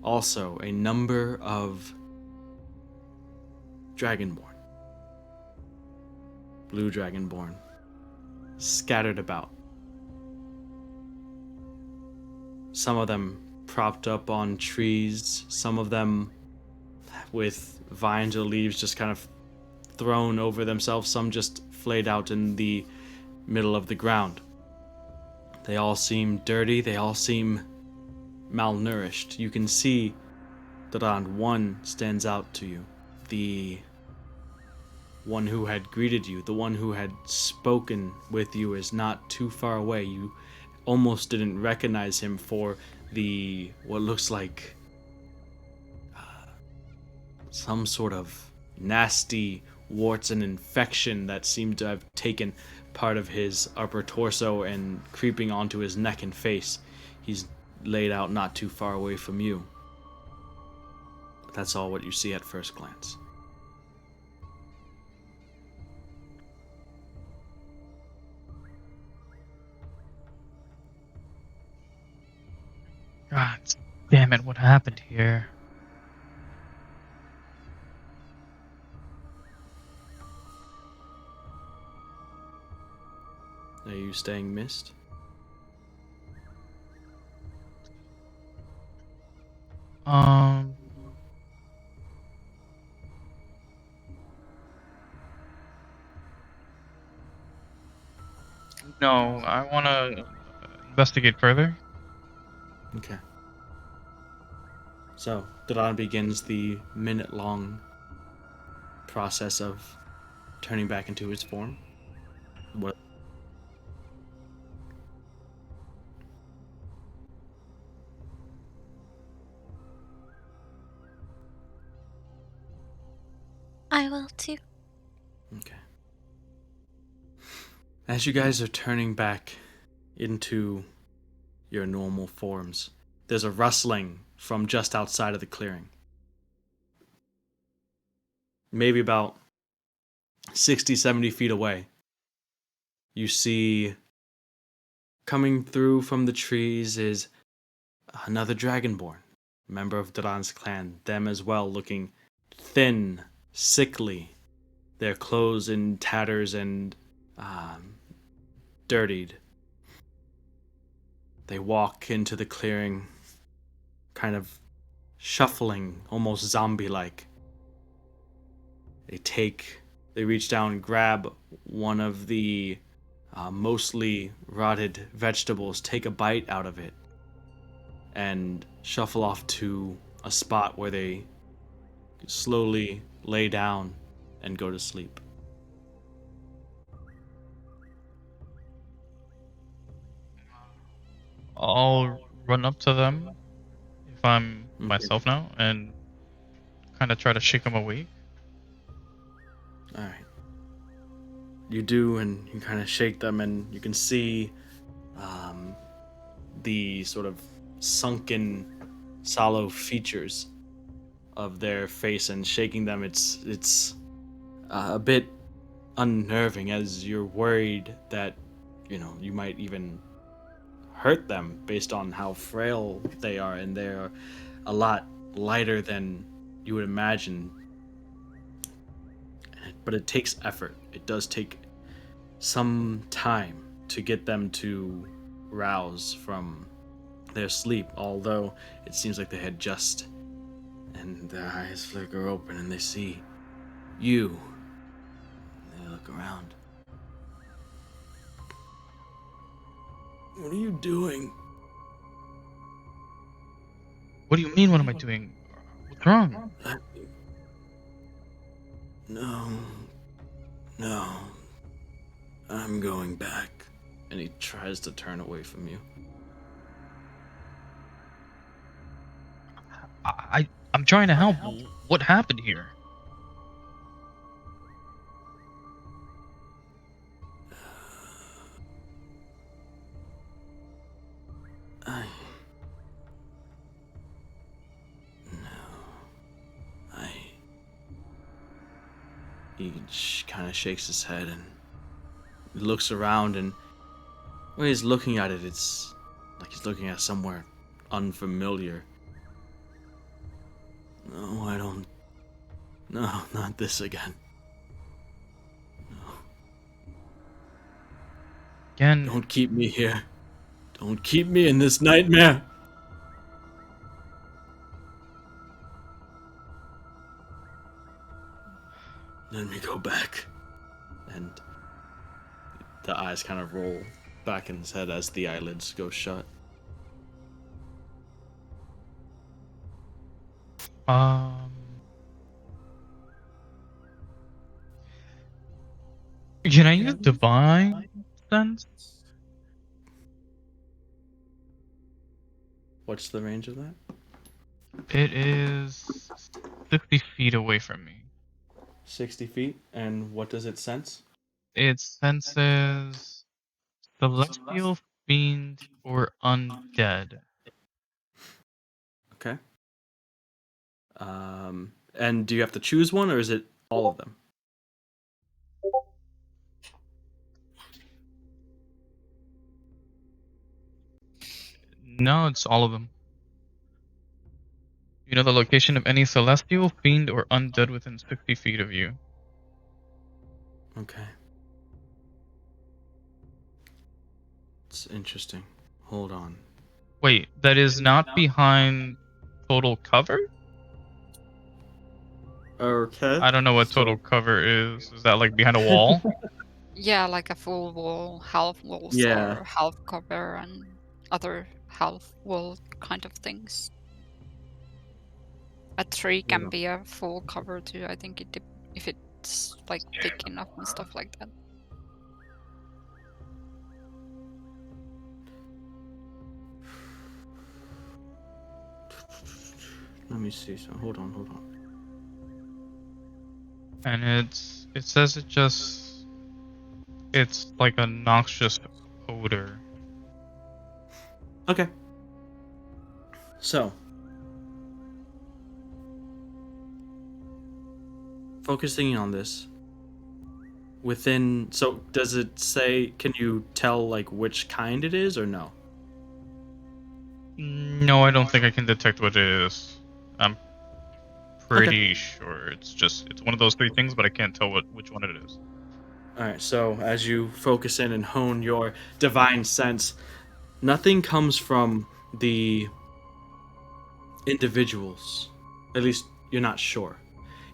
also a number of dragonborn, blue dragonborn, scattered about. Some of them propped up on trees, some of them with vines or leaves just kind of thrown over themselves, some just flayed out in the middle of the ground. They all seem dirty, they all seem malnourished. You can see that one stands out to you. The one who had greeted you, the one who had spoken with you, is not too far away. You almost didn't recognize him for the what looks like some sort of nasty warts and infection that seemed to have taken part of his upper torso and creeping onto his neck and face. He's laid out not too far away from you. That's all what you see at first glance. God damn it! What happened here? Are you staying mist? Um. No, I want to investigate further. Okay. So, Dadan begins the minute-long process of turning back into his form. What? I will too. Okay. As you guys are turning back into your normal forms, there's a rustling from just outside of the clearing. Maybe about 60, 70 feet away. You see coming through from the trees is another Dragonborn, member of Dadan's clan. Them as well, looking thin, sickly, their clothes in tatters and dirtied. They walk into the clearing, kind of shuffling, almost zombie-like. They reach down and grab one of the mostly rotted vegetables, take a bite out of it, and shuffle off to a spot where they slowly lay down and go to sleep. I'll run up to them if I'm Okay. myself now and kind of try to shake them awake. All right. You do, and you kind of shake them, and you can see the sort of sunken, sallow features of their face, and shaking them. It's a bit unnerving, as you're worried that you might even hurt them based on how frail they are, and they're a lot lighter than you would imagine. But it takes effort. It does take some time to get them to rouse from their sleep, although it seems like they had just. And their eyes flicker open and they see you. They look around. What are you doing? What do you mean? What am I doing? What's wrong? No. No. I'm going back. And he tries to turn away from you. I'm trying to help. What happened here? I. No. I. He kind of shakes his head and looks around, and when he's looking at it, it's like he's looking at somewhere unfamiliar. No, I don't. No, not this again. No. Again, Don't keep me here. Don't keep me in this nightmare. Let me go back. And the eyes kind of roll back in his head as the eyelids go shut. um, can I use divine sense? What's the range of that? It is 60 feet away from me. 60 feet. And what does it sense? It senses celestial, fiend, or undead. Okay. And do you have to choose one, or is it all of them? No, it's all of them. You know the location of any celestial, fiend, or undead within 60 feet of you. Okay. It's interesting. Hold on. Wait, that is not behind total cover? Okay. I don't know what total cover is. Is that like behind a wall? Yeah, like a full wall, half walls, Yeah. or half cover, and other half wall kind of things. A tree Hold can on. be a full cover too. I think if it's like thick enough and stuff like that. Let me see. So hold on. And it says it's like a noxious odor. Okay. So, focusing on this, so does it say, can you tell like which kind it is or no? No, I don't think I can detect what it is. I'm Okay. pretty sure it's one of those three things, but I can't tell which one it is. Alright, so as you focus in and hone your divine sense, nothing comes from the individuals. At least you're not sure.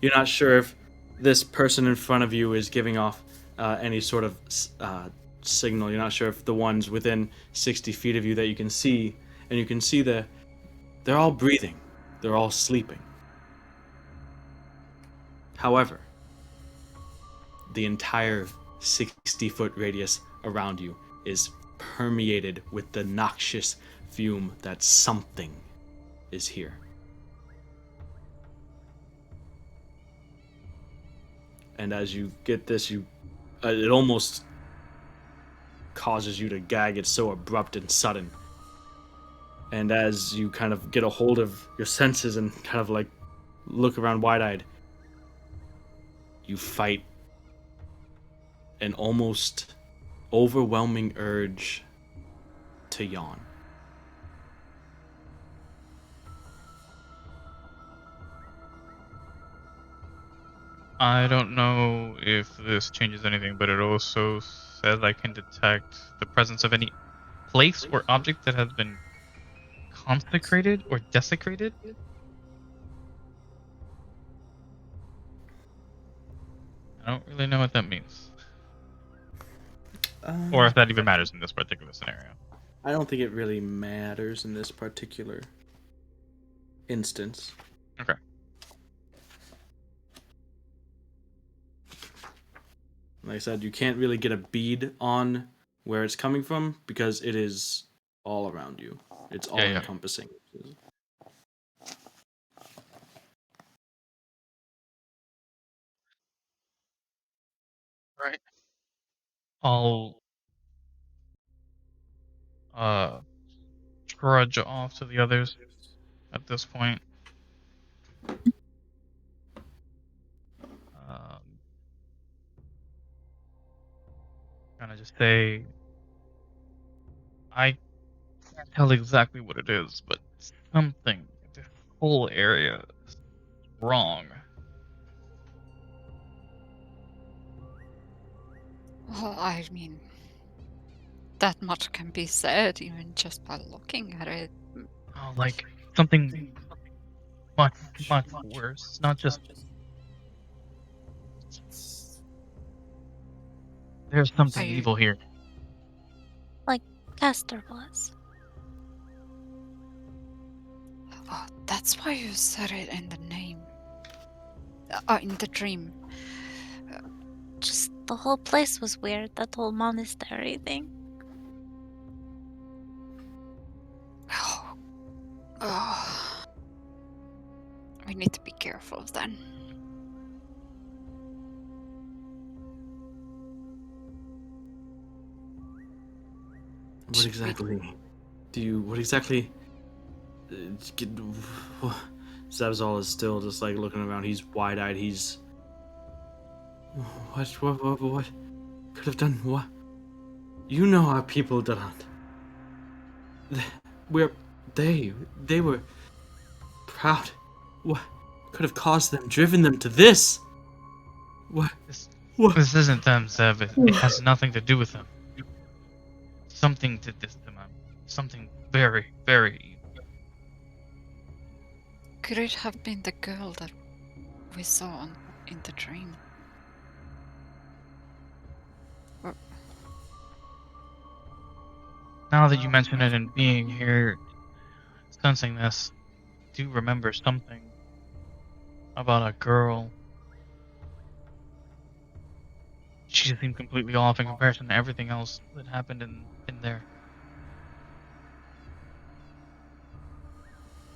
You're not sure if this person in front of you is giving off any sort of signal. You're not sure if the ones within 60 feet of you that you can see, and you can see they're all breathing, they're all sleeping. However, the entire 60-foot radius around you is permeated with the noxious fume that something is here. And as you get this, it almost causes you to gag. It's so abrupt and sudden. And as you kind of get a hold of your senses and kind of like look around wide-eyed, you fight an almost overwhelming urge to yawn. I don't know if this changes anything, but it also says I can detect the presence of any place or object that has been consecrated or desecrated. I don't really know what that means, or if that even matters in this particular scenario. I don't think it really matters in this particular instance. Okay. Like I said, you can't really get a bead on where it's coming from because it is all around you. It's all Yeah. encompassing. Right. I'll trudge off to the others at this point. Kind of just say, I can't tell exactly what it is, but something, this whole area is wrong. Well, I mean, that much can be said even just by looking at it. Oh, like something much, much worse. Not just. There's something evil here. Like Castor was. Oh, that's why you said it in the name. In the dream. Just the whole place was weird, that whole monastery thing. Oh. We need to be careful then. What exactly Zabzal is still just like looking around. He's wide-eyed. He's what could have done what? You know our people, Dalant. They were proud. What could have caused them, driven them to this? What? What? This isn't them, Zeb. It has nothing to do with them. Something did this to them. Something very, very evil. Could it have been the girl that we saw in the dream? Or Now that you mention it and being here, sensing this, I do remember something about a girl. She seemed completely off in comparison to everything else that happened in there.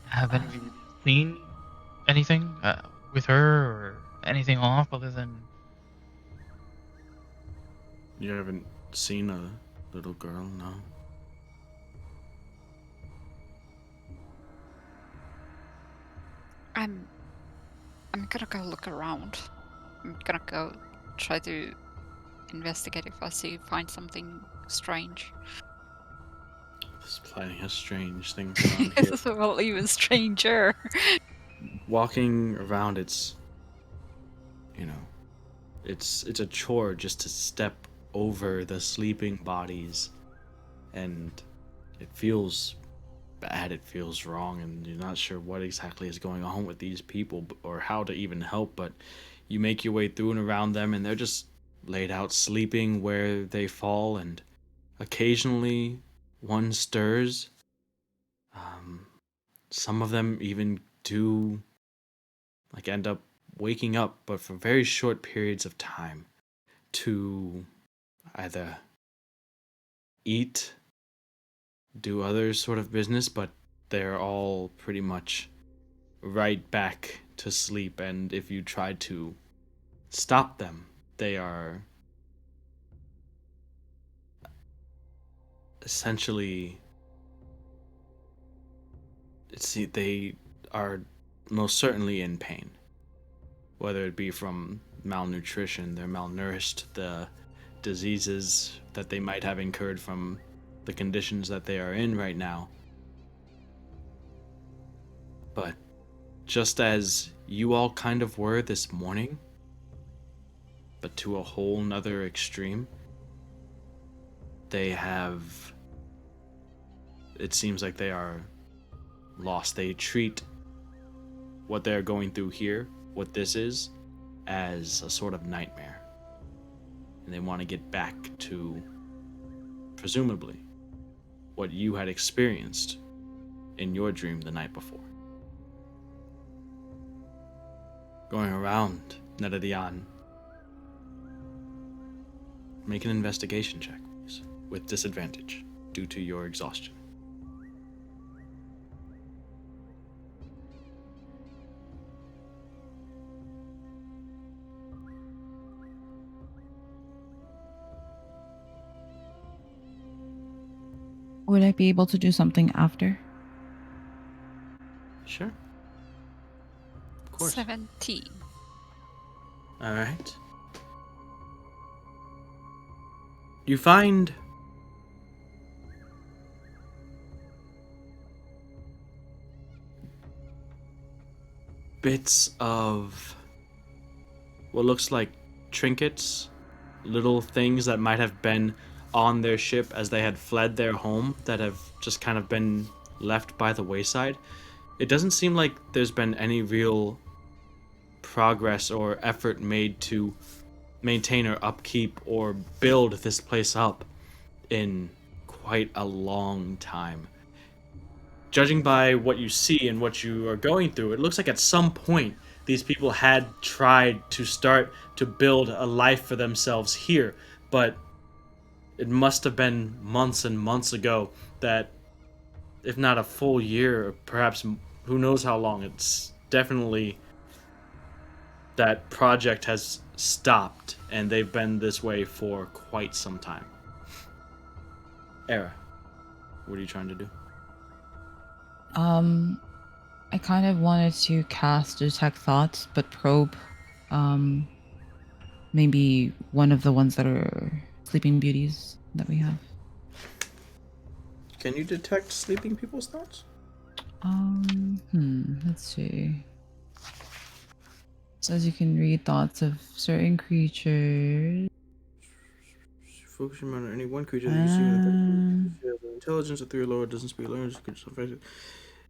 Have any of you seen anything with her or anything off other than? You haven't seen a little girl, no? I'm gonna go look around. I'm gonna go try to investigate if I find something strange. This planet has strange things around here. Well, even stranger. Walking around, it's a chore just to step over the sleeping bodies, and it feels bad, it feels wrong, and you're not sure what exactly is going on with these people or how to even help, but you make your way through and around them, and they're just laid out sleeping where they fall, and occasionally one stirs. Some of them even do end up waking up, but for very short periods of time, to either eat, do other sort of business, but they're all pretty much right back to sleep. And if you try to stop them, they are essentially, they are most certainly in pain, whether it be from malnutrition, they're malnourished, the diseases that they might have incurred from the conditions that they are in right now. But just as you all kind of were this morning, but to a whole nother extreme, it seems like they are lost. They treat what they're going through here, what this is, as a sort of nightmare. And they want to get back to, presumably, what you had experienced in your dream the night before. Going around, Nedadian, make an investigation check, please, with disadvantage due to your exhaustion. Would I be able to do something after? Sure. Of course. 17. All right. You find bits of what looks like trinkets, little things that might have been on their ship as they had fled their home that have just kind of been left by the wayside. It doesn't seem like there's been any real progress or effort made to maintain or upkeep or build this place up in quite a long time. Judging by what you see and what you are going through, it looks like at some point these people had tried to start to build a life for themselves here, but it must have been months and months ago that, if not a full year, or perhaps who knows how long, it's definitely that project has stopped, and they've been this way for quite some time. Era, what are you trying to do? I kind of wanted to cast Detect Thoughts, but probe, maybe one of the ones that are Sleeping Beauties that we have. Can you detect sleeping people's thoughts? Let's see. Says you can read thoughts of certain creatures. Focus your mind on any one creature that you see in the intelligence of 3 or lower doesn't speak language.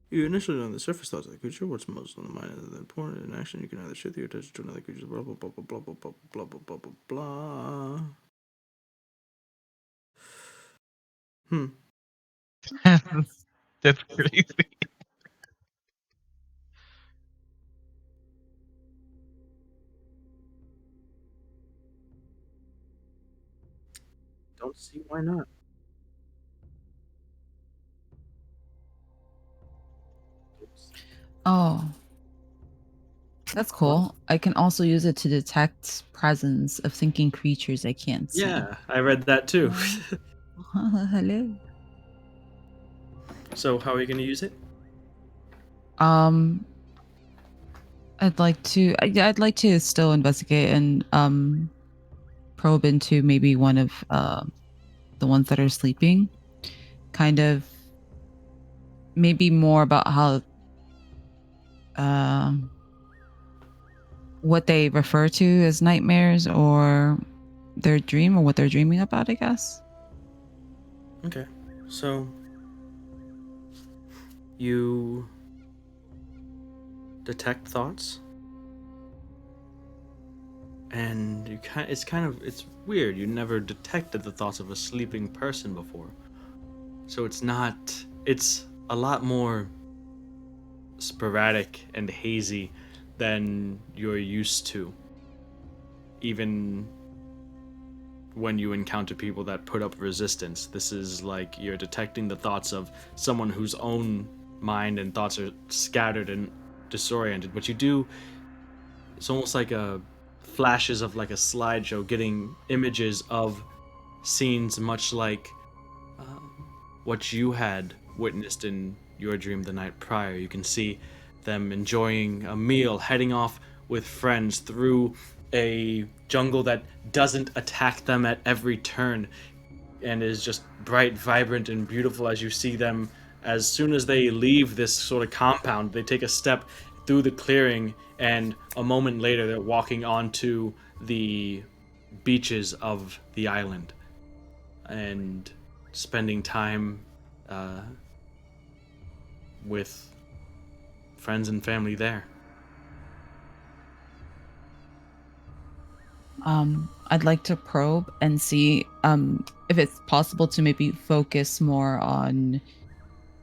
You initially know the surface thoughts of the creature. What's most on the mind is important. In action, you can either shift your attention to another creature. Blah blah blah blah blah blah blah blah blah blah blah blah. That's crazy. Don't see why not. Oh, that's cool. I can also use it to detect presence of thinking creatures I can't see. Yeah, I read that too. Hello. So how are you going to use it? I'd like to still investigate and probe into maybe one of the ones that are sleeping. Kind of maybe more about how what they refer to as nightmares or their dream or what they're dreaming about, I guess. Okay. So you detect thoughts, and it's weird. You never detected the thoughts of a sleeping person before. So it's a lot more sporadic and hazy than you're used to. Even when you encounter people that put up resistance, this is like you're detecting the thoughts of someone whose own mind and thoughts are scattered and disoriented. What you do, it's almost like a flashes of like a slideshow, getting images of scenes much like what you had witnessed in your dream the night prior. You can see them enjoying a meal, heading off with friends through a jungle that doesn't attack them at every turn and is just bright, vibrant, and beautiful as you see them. As soon as they leave this sort of compound, they take a step through the clearing, and a moment later, they're walking onto the beaches of the island and spending time with friends and family there. I'd like to probe and see if it's possible to maybe focus more on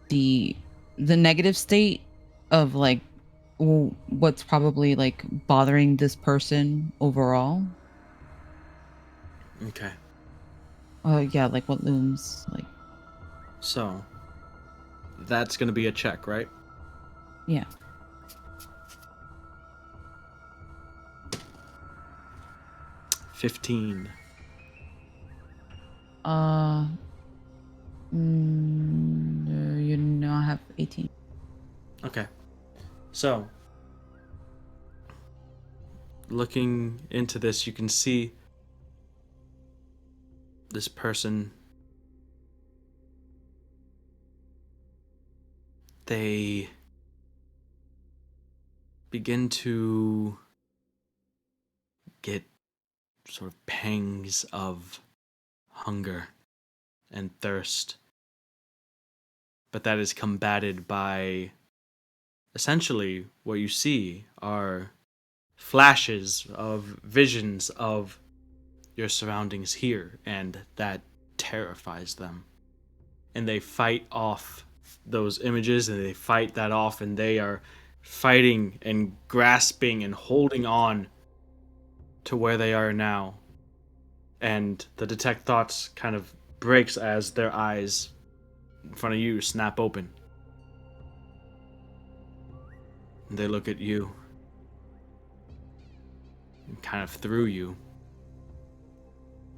the negative state of like what's probably like bothering this person overall. Okay. Yeah, like what looms like. So, that's going to be a check, right? Yeah. 15. No, you now have 18. Okay. So, looking into this, you can see this person. They begin to get sort of pangs of hunger and thirst. But that is combated by essentially what you see are flashes of visions of your surroundings here, and that terrifies them. And they fight off those images, and they fight that off, and they are fighting and grasping and holding on to where they are now. And the detect thoughts kind of breaks as their eyes in front of you snap open. And they look at you, and kind of through you.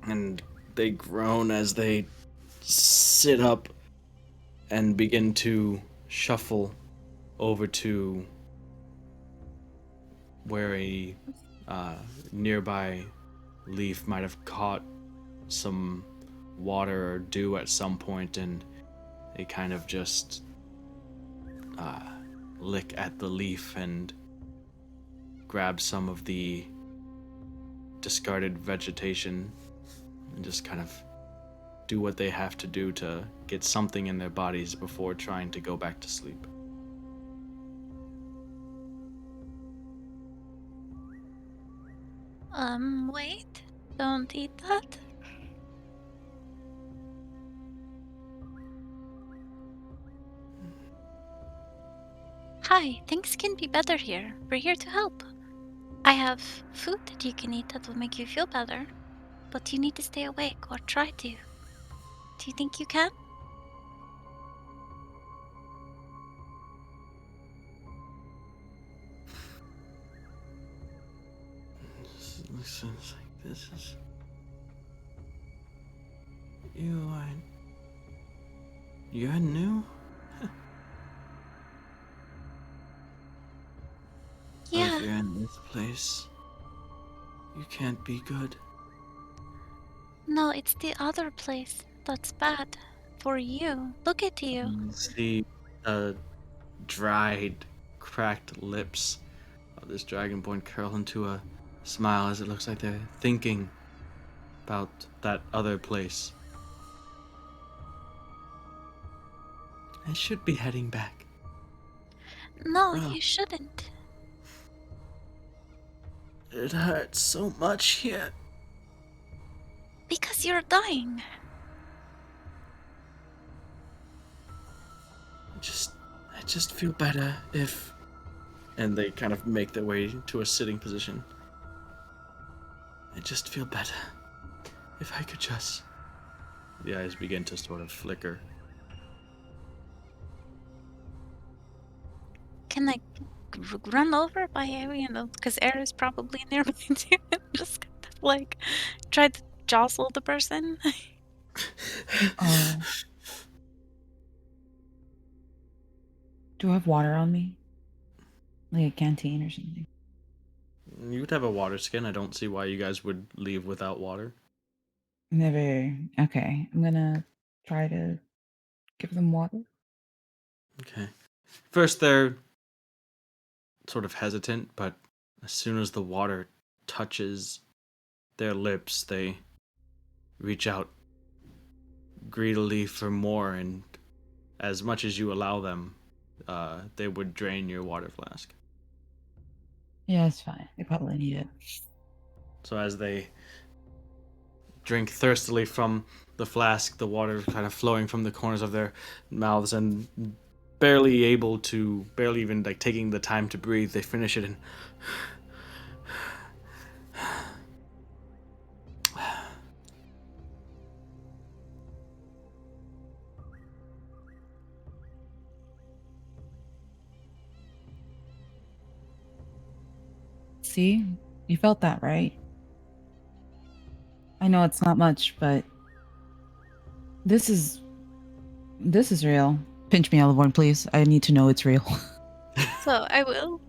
And they groan as they sit up and begin to shuffle over to where a nearby leaf might have caught some water or dew at some point, and they kind of just lick at the leaf and grab some of the discarded vegetation and just kind of do what they have to do to get something in their bodies before trying to go back to sleep. Wait. Don't eat that. Hi, things can be better here. We're here to help. I have food that you can eat that will make you feel better, but you need to stay awake or try to. Do you think you can? Looks like this is. You're new? Yeah. If you're in this place, you can't be good. No, it's the other place that's bad. For you. Look at you. You see dried, cracked lips of this dragonborn curl into a smile as it looks like they're thinking about that other place. I should be heading back. No, Oh. you shouldn't. It hurts so much here. Because you're dying. I just feel better if... And they kind of make their way to a sitting position. I just feel better if I could just... The eyes begin to sort of flicker. Can I run over by Air, because Air is probably nearby too. Just kind of like try to jostle the person. Do I have water on me? Like a canteen or something? You would have a water skin. I don't see why you guys would leave without water. Never. Okay, I'm gonna try to give them water. Okay. First, they're sort of hesitant, but as soon as the water touches their lips, they reach out greedily for more, and as much as you allow them, they would drain your water flask. Yeah, it's fine. They probably need it. So as they drink thirstily from the flask, the water kind of flowing from the corners of their mouths and barely even like taking the time to breathe, they finish it and See? You felt that, right? I know it's not much, but this is real. Pinch me, Olivorn, please. I need to know it's real. So I will.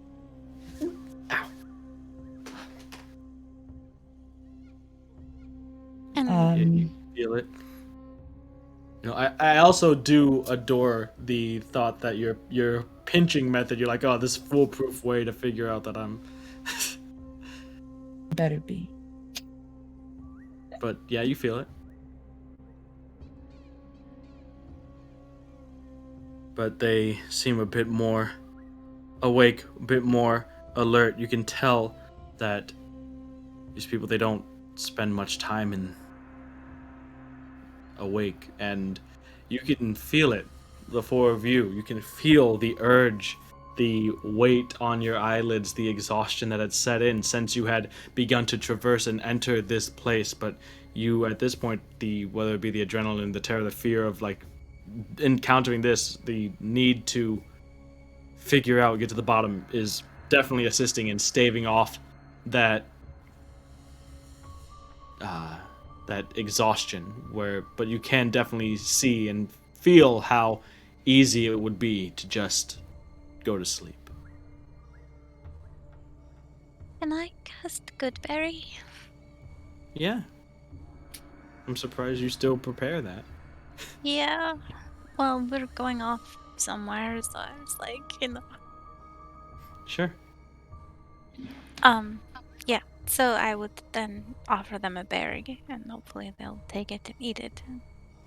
And you feel it. You know, I also do adore the thought that your pinching method, you're like, oh, this foolproof way to figure out that I'm Better be. But yeah, you feel it. But they seem a bit more awake, a bit more alert. You can tell that these people, they don't spend much time in awake, and you can feel it, the four of you. You can feel the urge, the weight on your eyelids, the exhaustion that had set in since you had begun to traverse and enter this place. But you, at this point, whether it be the adrenaline, the terror, the fear of like encountering this, the need to figure out, get to the bottom, is definitely assisting in staving off that that exhaustion. But you can definitely see and feel how easy it would be to just go to sleep. can I cast Goodberry? Yeah. I'm surprised you still prepare that. Yeah. Well, we're going off somewhere, so I was like, Sure. Yeah. So I would then offer them a berry, and hopefully they'll take it and eat it.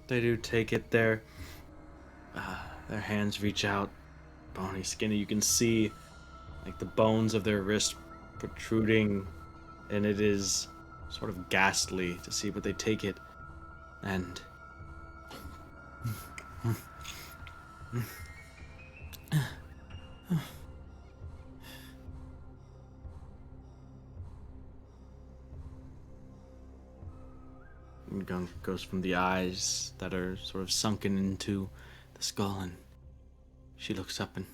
They do take it. Their hands reach out, bony, skinny. You can see like the bones of their wrist protruding, and it is sort of ghastly to see. But they take it, and gunk goes from the eyes that are sort of sunken into the skull, and she looks up and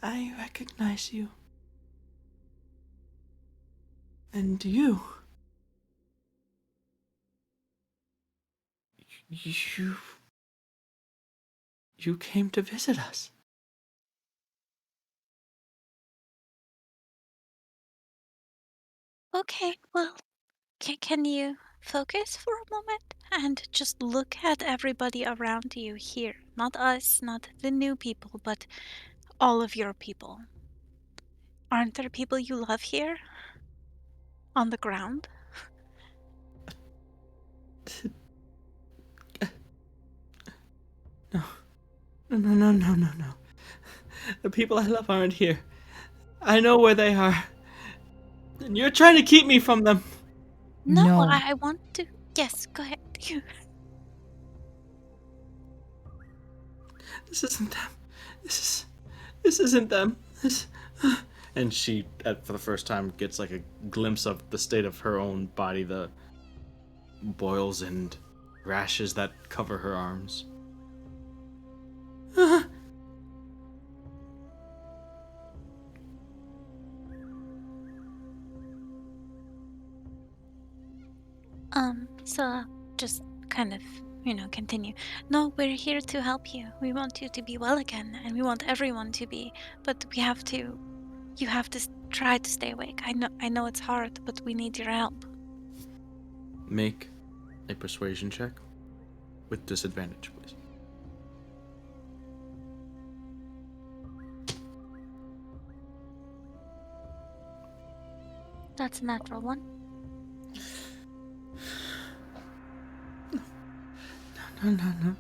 I recognize you. And you. You. You came to visit us. Okay, well, can you focus for a moment and just look at everybody around you here? Not us, not the new people, but all of your people. Aren't there people you love here? On the ground? No. No. The people I love aren't here. I know where they are. And you're trying to keep me from them. No, No. I want to. Yes, go ahead. This isn't them. This isn't them. And she, for the first time, gets like a glimpse of the state of her own body, the boils and rashes that cover her arms. So just kind of, continue. No, we're here to help you. We want you to be well again, and we want everyone to be, but you have to try to stay awake. I know it's hard, but we need your help. Make a persuasion check with disadvantage, please. That's a natural one.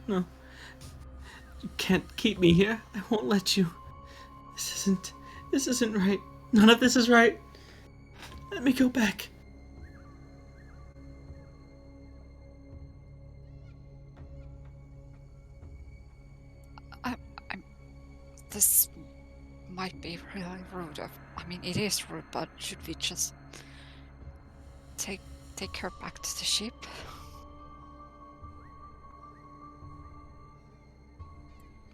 No. You can't keep me here. I won't let you. This isn't right. None of this is right. Let me go back. This might be really rude. I mean, it is rude, but should we just take her back to the ship?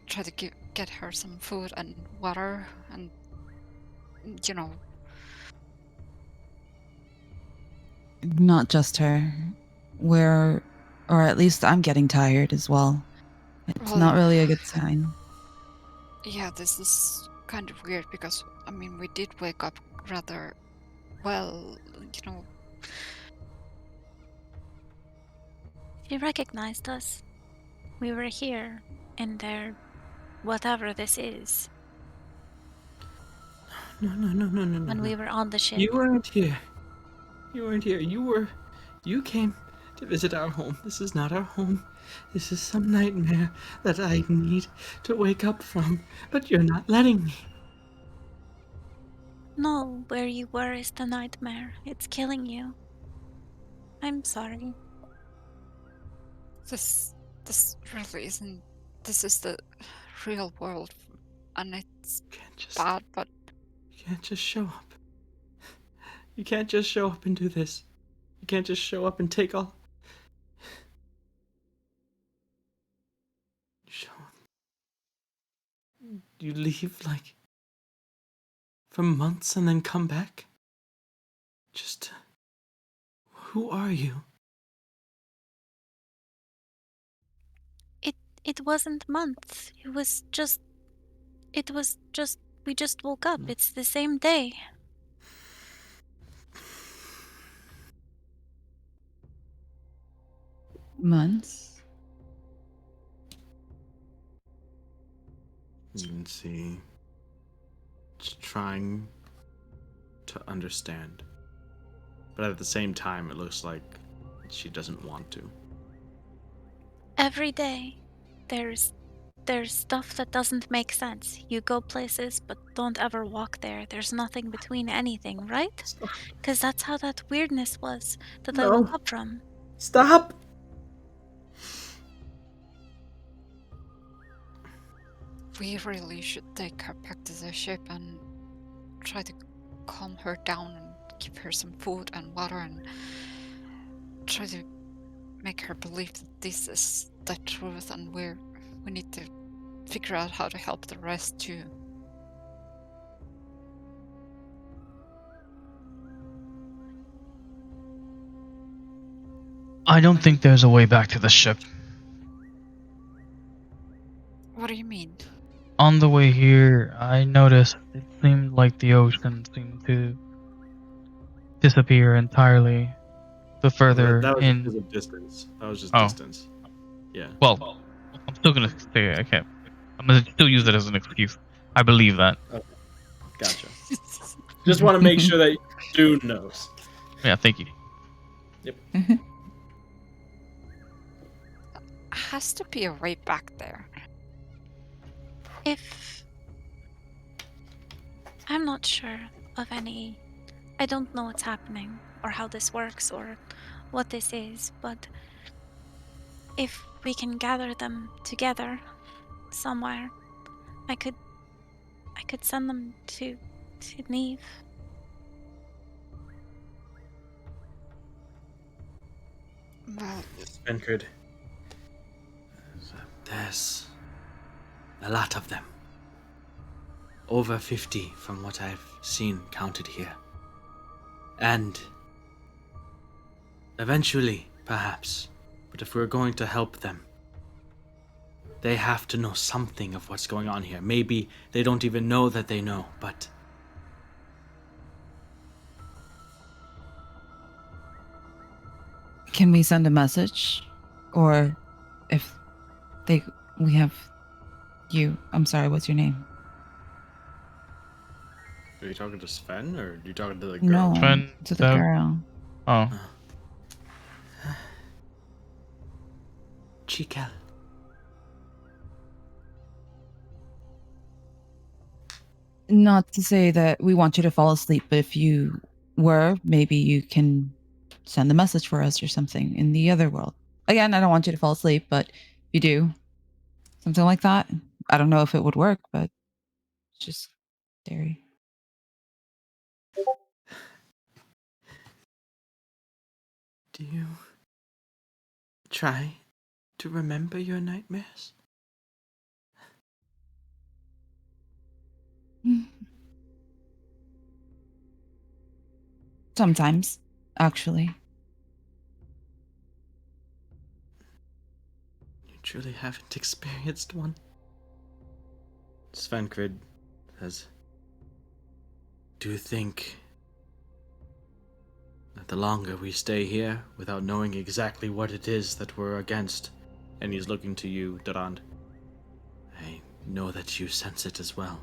Try to get her some food and water, and Not just her. Or at least I'm getting tired as well. It's not really a good sign. Yeah, this is kind of weird because, I mean, we did wake up rather well, She recognized us. We were here in their whatever this is. No. When we were on the ship. You weren't here. You came to visit our home. This is not our home. This is some nightmare that I need to wake up from, but you're not letting me. No, where you were is the nightmare. It's killing you. I'm sorry. this really isn't. This is the real world, and it's bad, but You can't just show up. You can't just show up and do this. You can't just show up and take all. You show up. You leave like for months and then come back? Just. Who are you? It wasn't months. We just woke up. It's the same day. Months? You can see trying to understand. But at the same time, it looks like she doesn't want to. Every day, there's stuff that doesn't make sense. You go places, but don't ever walk there. There's nothing between anything, right? Because that's how that weirdness was that I woke No. up from. Stop! We really should take her back to the ship and try to calm her down and give her some food and water and try to make her believe that this is the truth and we need to figure out how to help the rest too. I don't think there's a way back to the ship. What do you mean? On the way here, I noticed it seemed like the ocean seemed to disappear entirely the further That was just because in. of distance. That was just Oh. distance. Yeah. Well, I'm still gonna say I can't. I'm gonna still use it as an excuse. I believe that. Gotcha. Just want to make sure that Dune knows. Yeah, thank you. Has to be a way back there. If I'm not sure of any, I don't know what's happening or how this works or what this is, but if we can gather them together somewhere, I could send them to Neve. Well, Svenkard. There's a lot of them. Over 50 from what I've seen counted here. And eventually, perhaps, but if we're going to help them, they have to know something of what's going on here. Maybe they don't even know that they know, but Can we send a message? Or if we have you. I'm sorry, what's your name? are you talking to Sven or are you talking to the girl? No, Sven, to the girl. Oh. Cele. Not to say that we want you to fall asleep, but if you were, maybe you can send a message for us or something in the other world. Again, I don't want you to fall asleep, but if you do, something like that. I don't know if it would work, but it's just theory. Do you try to remember your nightmares? Sometimes, actually. You truly haven't experienced one? Svenkard says, do you think that the longer we stay here without knowing exactly what it is that we're against, and he's looking to you, Durand, I know that you sense it as well.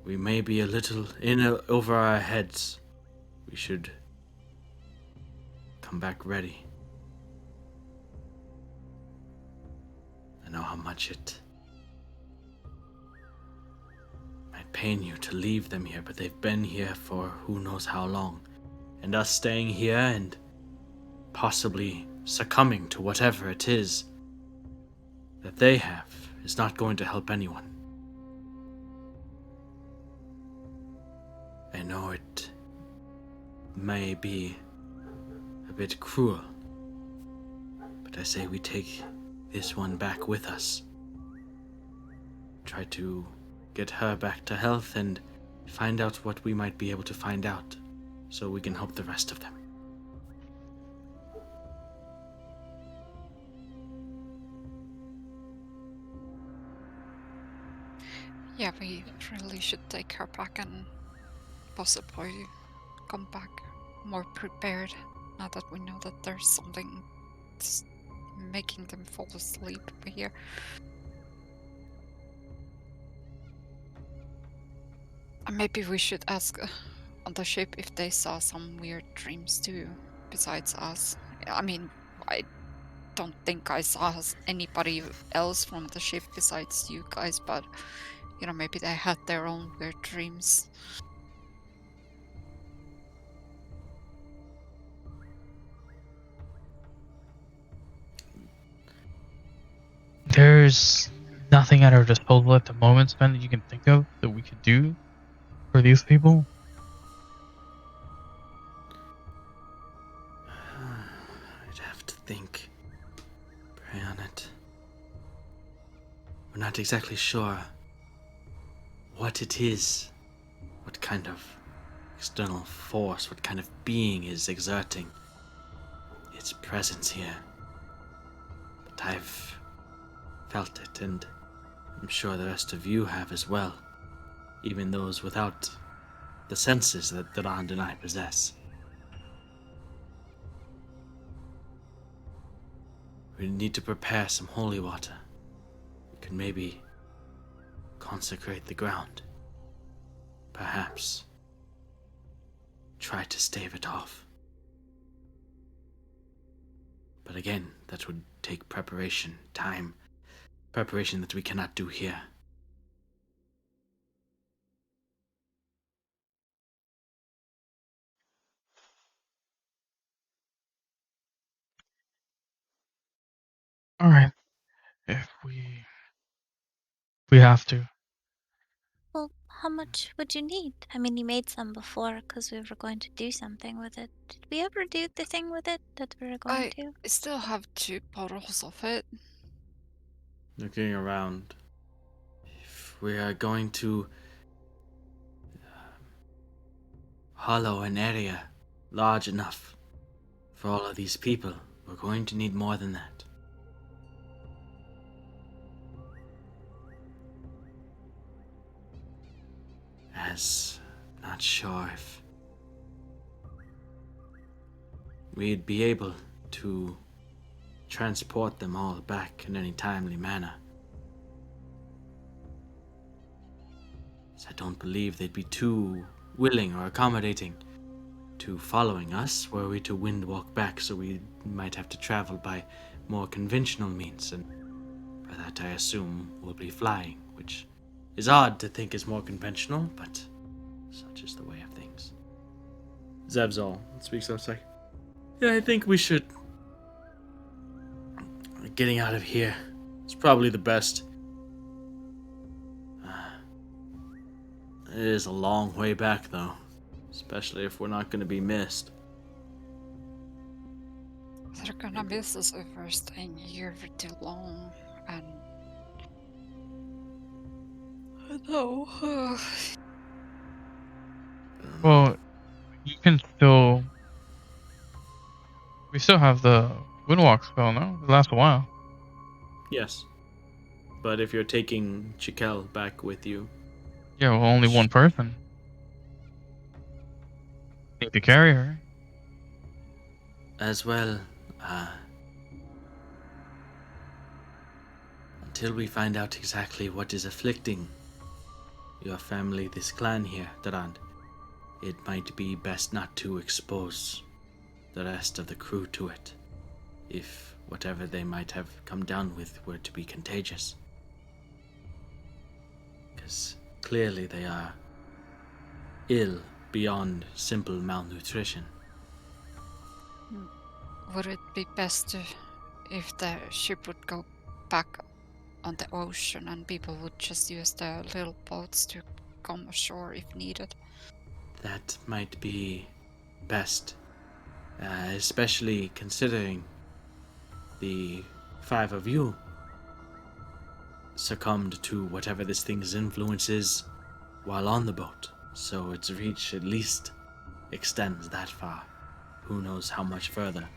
We may be a little over our heads. We should come back ready. I know how much it might pain you to leave them here, but they've been here for who knows how long. And us staying here and possibly succumbing to whatever it is that they have is not going to help anyone. I know it may be a bit cruel, but I say we take this one back with us. Try to get her back to health and find out what we might be able to find out so we can help the rest of them. yeah, we really should take her back and possibly come back more prepared now that we know that there's something that's making them fall asleep here. Maybe we should ask on the ship if they saw some weird dreams too, besides us. I mean, I don't think I saw anybody else from the ship besides you guys, but you know, maybe they had their own weird dreams. There's nothing at our disposal at the moment, Sven, that you can think of that we could do for these people. I'd have to think. Pray on it. We're not exactly sure what it is, what kind of external force, what kind of being is exerting its presence here. But I've felt it, and I'm sure the rest of you have as well, even those without the senses that Durand and I possess. We need to prepare some holy water. We can maybe consecrate the ground. Perhaps try to stave it off. But again, that would take preparation, time, preparation that we cannot do here. All right, if we have to. Well, how much would you need? I mean, you made some before because we were going to do something with it. Did we ever do the thing with it that we were going I to? still have 2 bottles of it. Looking around, if we are going to hollow an area large enough for all of these people, we're going to need more than that. As not sure if we'd be able to transport them all back in any timely manner. As I don't believe they'd be too willing or accommodating to following us were we to wind walk back, so we might have to travel by more conventional means, and by that I assume we'll be flying, which is odd to think is more conventional, but such is the way of things. Zebzol speaks up, like, yeah, I think we should. Getting out of here is probably the best. It is a long way back, though, especially if we're not going to be missed. They're gonna miss us if we're staying here for too long, and no. Well, you can still. We still have the windwalk spell, no? It lasts a while. Yes, but if you're taking Chikel back with you, Yeah, well, only one person. Need to carry her. as well, until we find out exactly what is afflicting your family, this clan here, Durand, it might be best not to expose the rest of the crew to it, if whatever they might have come down with were to be contagious. Because clearly they are ill beyond simple malnutrition. Would it be best if the ship would go back on the ocean and people would just use the little boats to come ashore if needed? That might be best, especially considering the 5 of you succumbed to whatever this thing's influence is while on the boat, so its reach at least extends that far. Who knows how much further.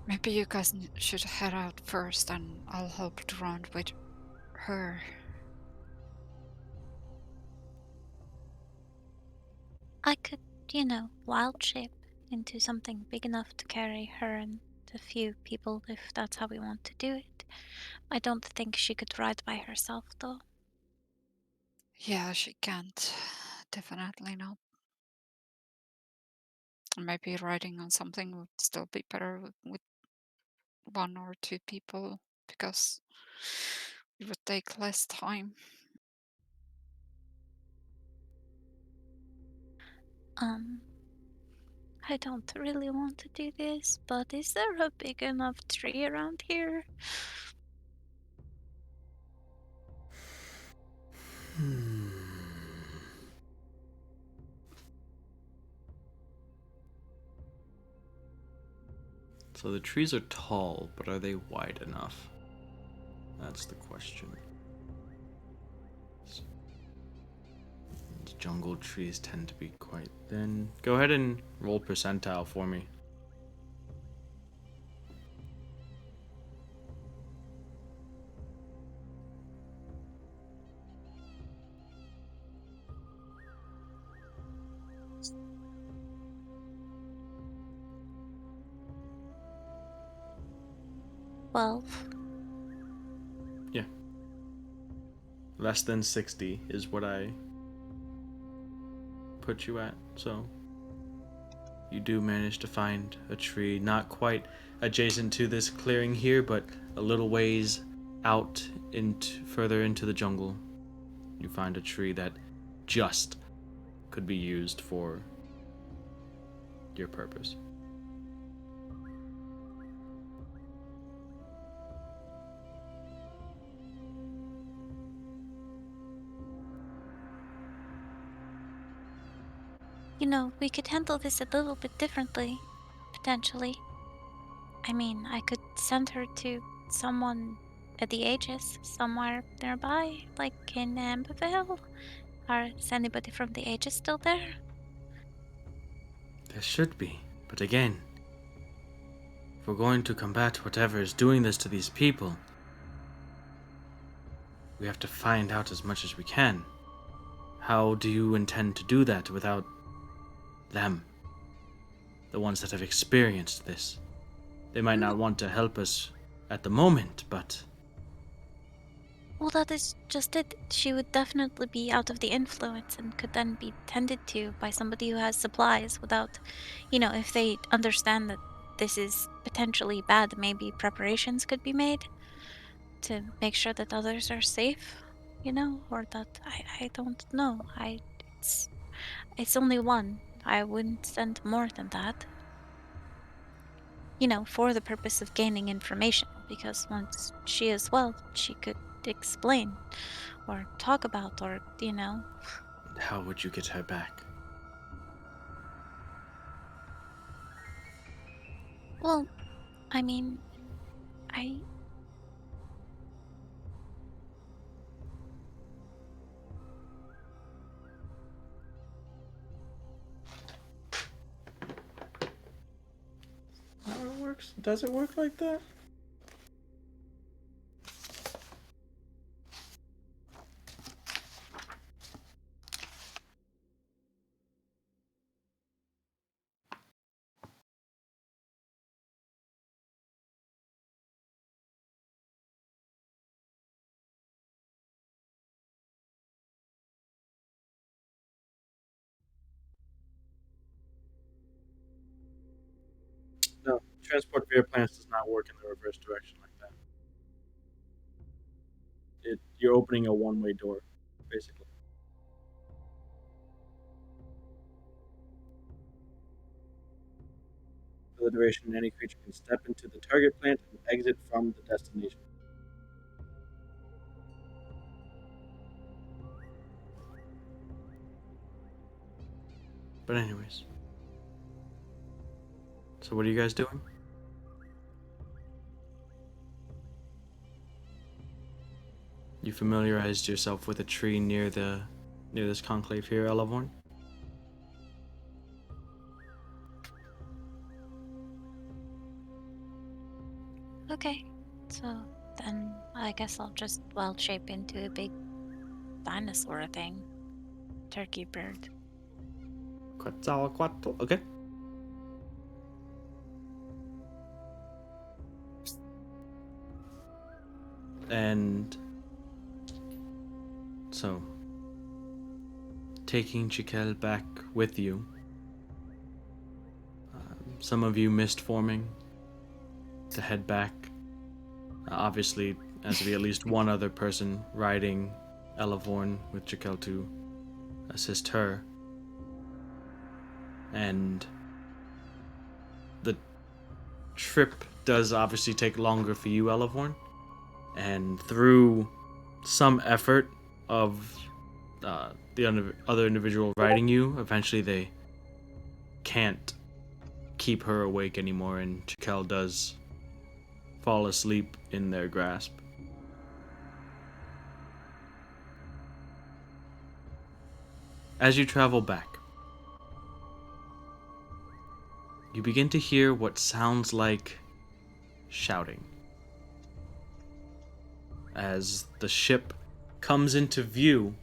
Maybe you guys should head out first and I'll help around with her. I could, wild shape into something big enough to carry her and a few people if that's how we want to do it. I don't think she could ride by herself, though. Yeah, she can't. Definitely not. Maybe riding on something would still be better with 1 or 2 people because it would take less time. Um, I don't really want to do this, but is there a big enough tree around here? So the trees are tall, but are they wide enough? That's the question. Jungle trees tend to be quite thin. Go ahead and roll percentile for me. Well, Yeah. Less than 60 is what I put you at, so you do manage to find a tree not quite adjacent to this clearing here, but a little ways out further into the jungle. You find a tree that just could be used for your purpose. we could handle this a little bit differently, potentially. I mean, I could send her to someone at the Aegis somewhere nearby, like in Ambervale. Is anybody from the Aegis still there? There should be, but again, if we're going to combat whatever is doing this to these people, we have to find out as much as we can. How do you intend to do that without them? The ones that have experienced this. They might not want to help us at the moment, but Well, that is just it. She would definitely be out of the influence and could then be tended to by somebody who has supplies without, if they understand that this is potentially bad, maybe preparations could be made to make sure that others are safe, or that I don't know. It's it's only one. I wouldn't send more than that. For the purpose of gaining information, because once she is well, she could explain or talk about or. how would you get her back? Well, I mean, I How it works? Does it work like that? No, transport via plants does not work in the reverse direction like that. You're opening a one-way door, basically. For the duration, any creature can step into the target plant and exit from the destination. But anyways, so what are you guys doing? You familiarized yourself with a tree near this conclave here, Elavorn? okay. So then I guess I'll just wild shape into a big dinosaur thing. Turkey bird. Quetzalcoatl. Okay. And so, taking Cele back with you, some of you missed forming to head back. Obviously, as to be at least one other person riding Elavorn with Cele to assist her. And the trip does obviously take longer for you, Elavorn. And through some effort of the other individual riding you, eventually they can't keep her awake anymore, and Cele does fall asleep in their grasp. As you travel back, you begin to hear what sounds like shouting. As the ship comes into view,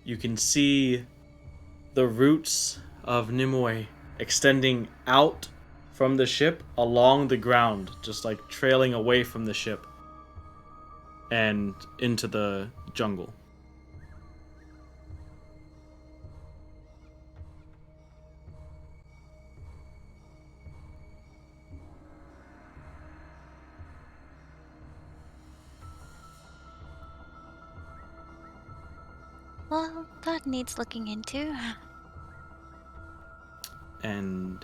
you can see the roots of Nimue extending out from the ship along the ground, just like trailing away from the ship and into the jungle. Well, that needs looking into. And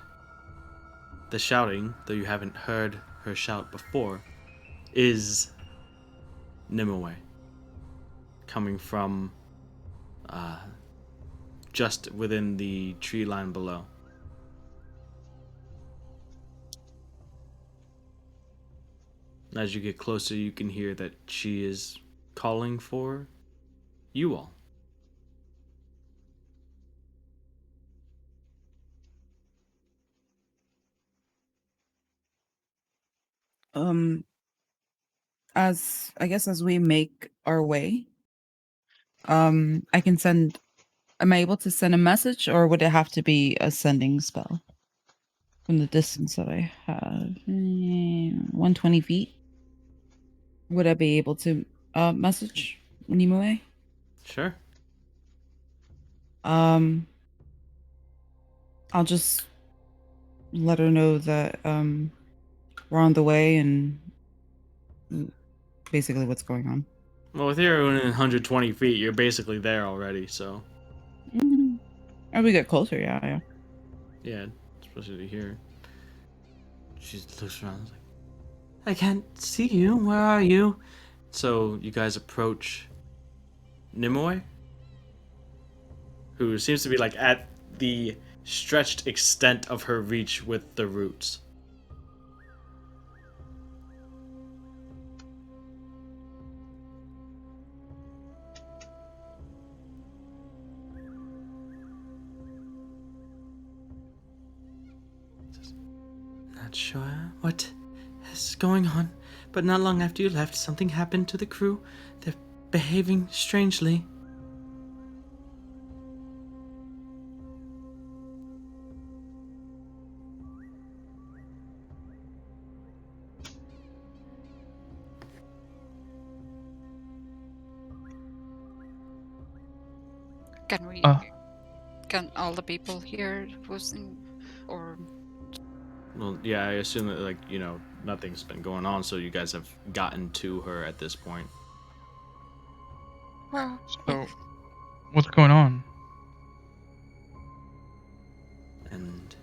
the shouting, though you haven't heard her shout before, is Nimue, coming from just within the tree line below. As you get closer, you can hear that she is calling for you all. Um, as I guess as we make our way, I can send. Am I able to send a message, or would it have to be a sending spell from the distance that I have? 120 feet. Would I be able to message Nimue? Sure. I'll just let her know that we're on the way and basically what's going on. Well, if you're within 120 feet, you're basically there already, so. As we get closer, yeah. Yeah, especially to hear. She looks around and is like, I can't see you. Where are you? So you guys approach Nimue, who seems to be like at the stretched extent of her reach with the roots. Not sure what is going on, but not long after you left, something happened to the crew. They're behaving strangely. Can we? Can all the people here who's in, or? Well, yeah, I assume that, like, you know, nothing's been going on, so you guys have gotten to her at this point. Well, So, what's going on? And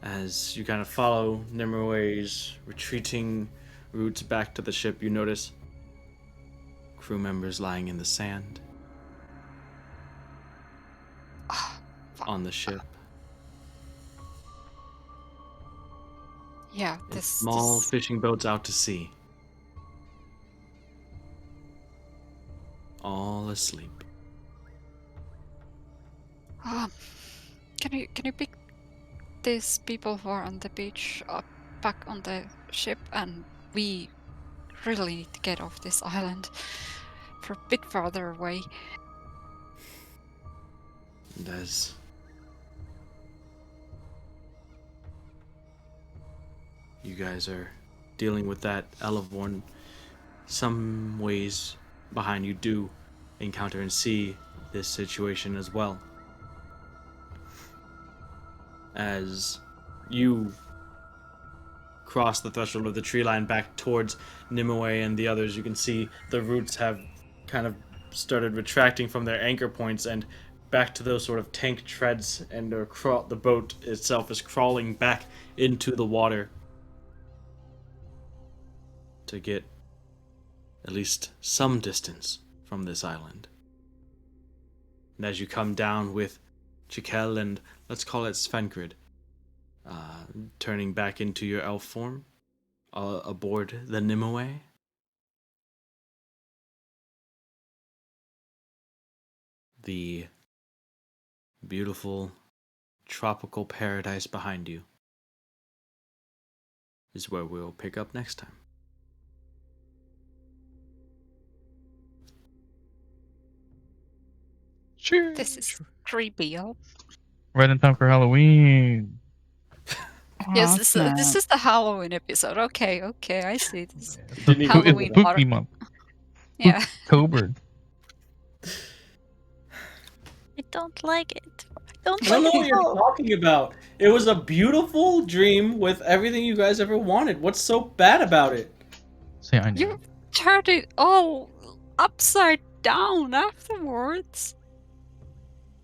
as you kind of follow Nimue's retreating routes back to the ship, you notice crew members lying in the sand on the ship. Yeah, And this small fishing boats out to sea. All asleep. Can you pick these people who are on the beach up back on the ship, and we really need to get off this island for a bit farther away. And as you guys are dealing with that, Elavorn some ways behind you do encounter and see this situation as well. As you cross the threshold of the tree line back towards Nimue and the others, you can see the roots have kind of started retracting from their anchor points and back to those sort of tank treads, and the boat itself is crawling back into the water to get at least some distance from this island. And as you come down with Cele and, let's call it Svenkrid, turning back into your elf form aboard the Nimue, the beautiful tropical paradise behind you is where we'll pick up next time. Sure. This is creepy, yo. Right in time for Halloween. Yes, Aw, this snap. is the Halloween episode. Okay, I see this. Didn't even It's Halloween spooky horror. month. Yeah. October. I don't like it. I don't I don't know like what it. you're all. talking about. It was a beautiful dream with everything you guys ever wanted. What's so bad about it? Say I know. You turned it all upside down afterwards.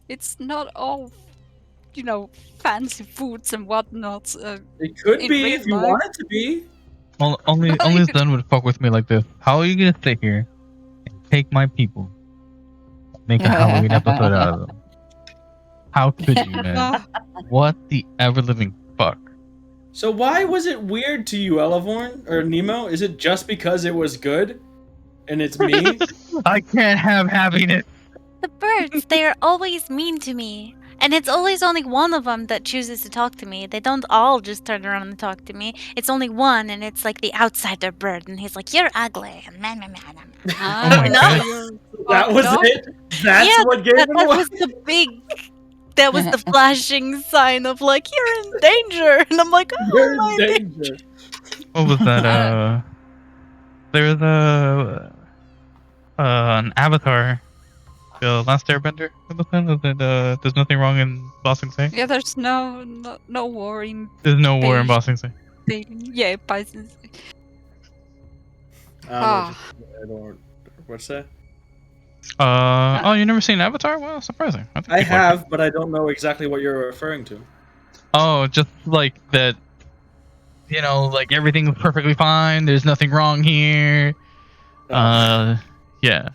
It's not all, fancy foods and whatnot. It could In be real if you life. want it to be. Only Zen would fuck with me like this. How are you gonna sit here and take my people, make a Halloween episode out of them? How could you, man? Ah, What the ever living fuck? So why was it weird to you, Elevorn or Nemo? Is it just because it was good, and it's me? I can't have happiness. The birds, they are always mean to me. And it's always only one of them that chooses to talk to me. They don't all just turn around and talk to me. It's only one, and it's like the outsider bird, and he's like, "You're ugly." And meh, meh, meh, meh, meh. Oh my No. god. you're That was fucked up. it. That's Yeah, what gave it that away. was the big. That was the flashing sign of like, "You're in danger," and I'm like, "Oh You're in my danger. What was that? There was an Avatar. The Last Airbender. Was it? There's nothing wrong in Bossing Say. Yeah, there's no war in There's no war in Beijing. Bossing Say. Yeah, Bison. I don't. What's that? Oh, you never seen Avatar? Well, surprising. think I people are- have, but I don't know exactly what you're referring to. Oh, just like that. Like everything's perfectly fine. There's nothing wrong here. Oh. Yeah,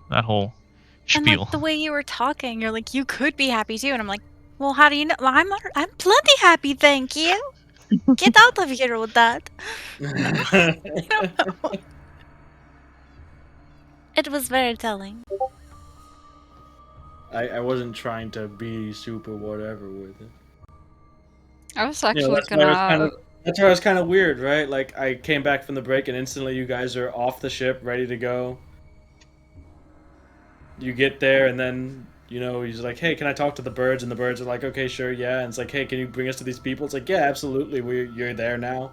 that whole And spiel. like the way you were talking, you're like, you could be happy too, and I'm like, well, how do you know? Well, I'm plenty happy, thank you. Get out of here with that. I don't know. It was very telling. I wasn't trying to be super whatever with it. I was You know, actually that's why it was kind gonna. of that's why it was kind of weird, right? Like I came back from the break and instantly you guys are off the ship, ready to go. You get there and then he's like, "Hey, can I talk to the birds?" And the birds are like, "Okay, sure, yeah." And it's like, "Hey, can you bring us to these people?" It's like, "Yeah, absolutely. You're there now."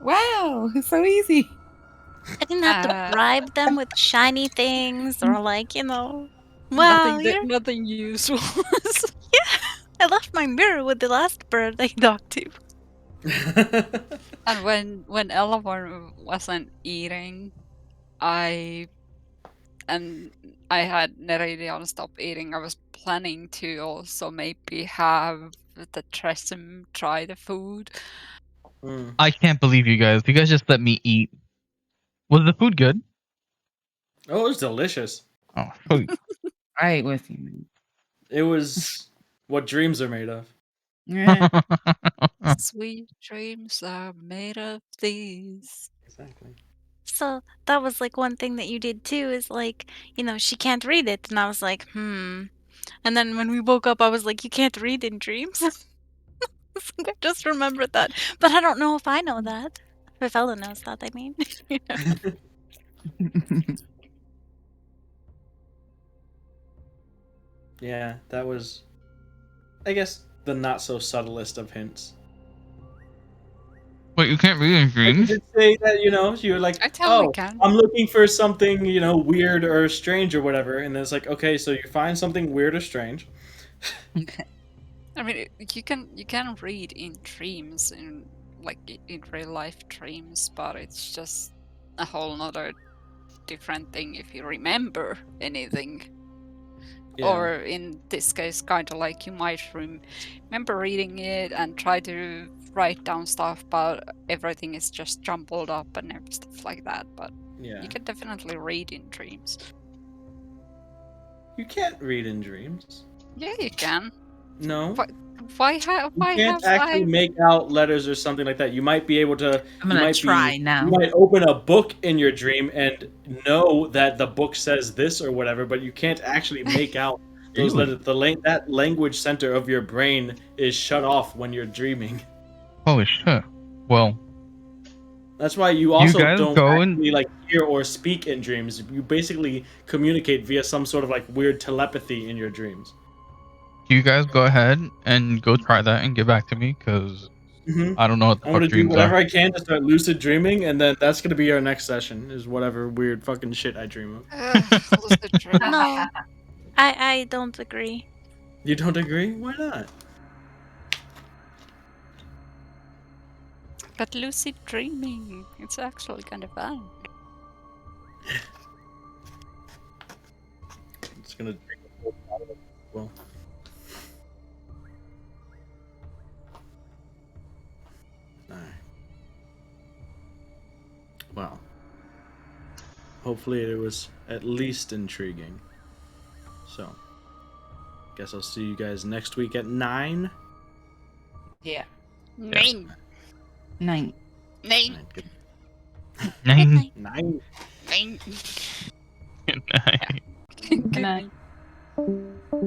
Wow, it's so easy. I didn't have to Uh, bribe them with shiny things or like, wow, nothing useful. I left my mirror with the last bird I talked to. And when Eleanor wasn't eating, I had Neridion stop eating. I was planning to also maybe have the Tresem try the food. I can't believe you guys. You guys just let me eat. Was the food good? Oh, it was delicious. Oh, sweet. I ain't with you, man. It was what dreams are made of. Yeah. Sweet dreams are made of these. Exactly. So that was like one thing that you did too is like, she can't read it. And I was like, And then when we woke up, I was like, you can't read in dreams. I just remembered that. But I don't know if I know that. If Ella knows that, I mean. Yeah, that was, I guess, the not so subtlest of hints. Wait, you can't read in You dreams? did say that, you're like, I totally oh, can. I'm looking for something, weird or strange or whatever. And then it's like, okay, so you find something weird or strange. I mean, you can read in dreams, in real life dreams, but it's just a whole nother different thing if you remember anything. Yeah. Or in this case, kind of like you might remember reading it and try to write down stuff, but everything is just jumbled up and stuff like that. But Yeah. you can definitely read in dreams. You can't read in dreams. Yeah, you can. No. Why have actually I? make out letters or something like that. You might be able to. I'm gonna try You now. might open a book in your dream and know that the book says this or whatever, but you can't actually make out those Really? letters. That language center of your brain is shut off when you're dreaming. Holy shit. Well, That's why you also guys don't go and- actually hear or speak in dreams. You basically communicate via some sort of weird telepathy in your dreams. you guys go ahead and go try that and get back to me, because I don't know what the I'm fuck gonna do dreams whatever are. I can to start lucid dreaming, and then that's gonna be our next session. Is whatever weird fucking shit I dream of. Lucid dreaming. No, I don't agree. You don't agree? Why not? But lucid dreaming, it's actually kind of fun. It's gonna drink a whole bottle of well. Alright. Well. Hopefully it was at least intriguing. So, guess I'll see you guys next week at 9. Yeah. 9. 9. 9. Good 9. 9. 9. Good night. Good night. night.